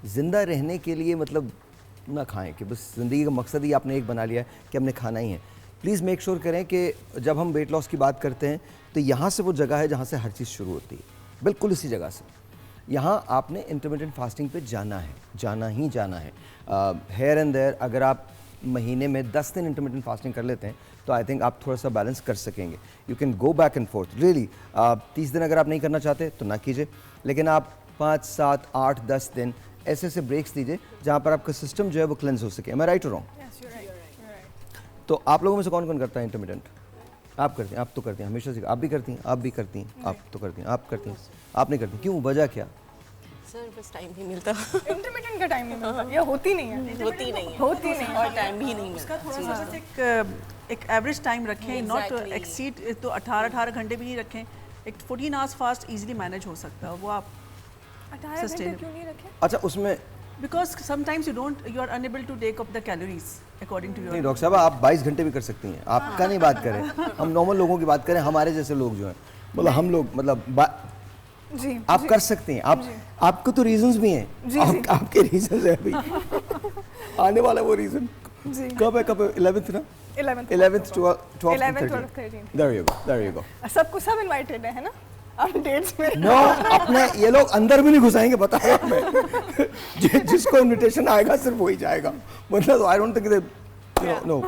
ज़िंदा रहने के लिए मतलब ना खाएं कि बस ज़िंदगी का मकसद ही आपने एक बना लिया है कि हमने खाना ही है। प्लीज़ मेक श्योर करें कि जब हम वेट लॉस की बात करते हैं तो यहाँ से वो जगह है जहाँ से हर चीज़ शुरू होती है, बिल्कुल इसी जगह से। यहाँ आपने इंटरमिटेंट फास्टिंग पे जाना है, जाना ही जाना है। हेयर एंड देयर अगर आप महीने में 10 दिन इंटरमिटेंट फास्टिंग कर लेते हैं तो आई थिंक आप थोड़ा सा बैलेंस कर सकेंगे। You can go back and fourth really. 30 दिन अगर आप नहीं करना चाहते तो ना कीजिए, लेकिन आप 5, 7, 8, 10 दिन ऐसे ब्रेक्स दीजिए जहाँ पर आपका सिस्टम जो है वो क्लेंस हो सके। मैं राइट हो रहा हूँ? तो आप लोगों में से कौन कौन करता है इंटरमिटेंट? आप करती हैं, आप तो करती हैं हमेशा से, आप भी करती हैं, आप भी करती हैं, आप तो करती हैं, आप करती हैं, आप नहीं करती, क्यों, वजह क्या? सर बस टाइम नहीं मिलता। इंटरमिटेंट का टाइम नहीं मिलता, या होती नहीं है, होती नहीं है और टाइम भी नहीं मिलता। थोड़ा सा बस एक एवरेज टाइम रखें, नॉट एक्सीड, तो 18 घंटे भी नहीं रखें। एक 14 आवर्स फास्ट इजीली मैनेज हो सकता है, वो आप 18 घंटे क्यों नहीं रखे? अच्छा, उसमें because sometimes you are unable to take up the calories according to your. नहीं डॉक्टर साहब, आप 22 घंटे भी कर सकती हैं, आपका नहीं बात करें, हम नॉर्मल लोगों की बात करें, हमारे जैसे लोग जो हैं, मतलब हम लोग मतलब जी आप कर सकते हैं। आपको तो रीजंस भी हैं, आपके रीजंस है अभी आने वाला वो रीजन कब है? 11th ना? 11th 12th 13th। There you go. सब इनवाइटेड है ना आप डेट्स में? नो, अपने ये लोग अंदर भी नहीं घुसाएंगे, बता रहा हूं मैं। जिसको इनविटेशन आएगा सिर्फ वही जाएगा, मतलब I don't think no.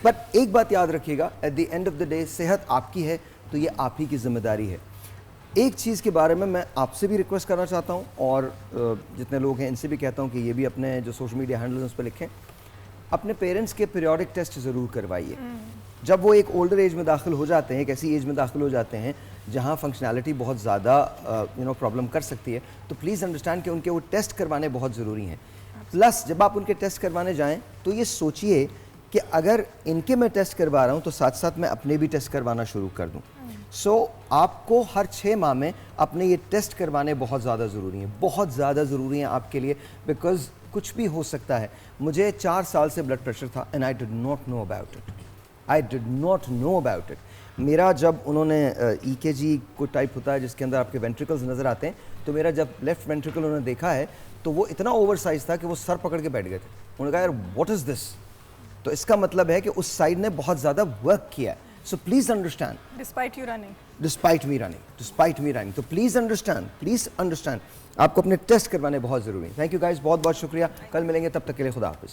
But एक बात याद रखिएगा, at the end of the day सेहत आपकी है तो ये आप ही की जिम्मेदारी है। एक चीज़ के बारे में मैं आपसे भी रिक्वेस्ट करना चाहता हूँ और जितने लोग हैं इनसे भी कहता हूँ कि ये भी अपने जो सोशल मीडिया हैंडल उस पर लिखें, अपने पेरेंट्स के पीरियोडिक टेस्ट ज़रूर करवाइए। जब वो एक ओल्डर एज में दाखिल हो जाते हैं, एक ऐसी एज में दाखिल हो जाते हैं जहाँ फंक्शनैलिटी बहुत ज़्यादा प्रॉब्लम कर सकती है, तो प्लीज़ अंडरस्टैंड कि उनके वो टेस्ट करवाने बहुत ज़रूरी हैं। प्लस जब आप उनके टेस्ट करवाने जाएँ तो ये सोचिए कि अगर इनके मैं टेस्ट करवा रहा हूँ तो साथ साथ मैं अपने भी टेस्ट करवाना शुरू कर दूँ। सो आपको हर 6 माह में अपने ये टेस्ट करवाने बहुत ज़्यादा ज़रूरी हैं, बहुत ज़्यादा ज़रूरी हैं आपके लिए, बिकॉज़ कुछ भी हो सकता है। मुझे 4 साल से ब्लड प्रेशर था and I did not know about it, I did not know about it. मेरा जब उन्होंने EKG को टाइप होता है जिसके अंदर आपके वेंट्रिकल्स नज़र आते हैं, तो मेरा जब लेफ्ट वेंट्रिकल उन्होंने देखा है तो वो इतना ओवर साइज था कि वो सर पकड़ के बैठ गए थे। उन्होंने कहा यार व्हाट इज़ दिस? तो इसका मतलब है कि उस साइड ने बहुत ज़्यादा वर्क किया है। So please understand. Despite you running. Despite me running. तो please understand. आपको अपने टेस्ट करवाने बहुत ज़रूरी है. Thank you guys, बहुत बहुत शुक्रिया. कल मिलेंगे, तब तक के लिए खुदा हाफिज़.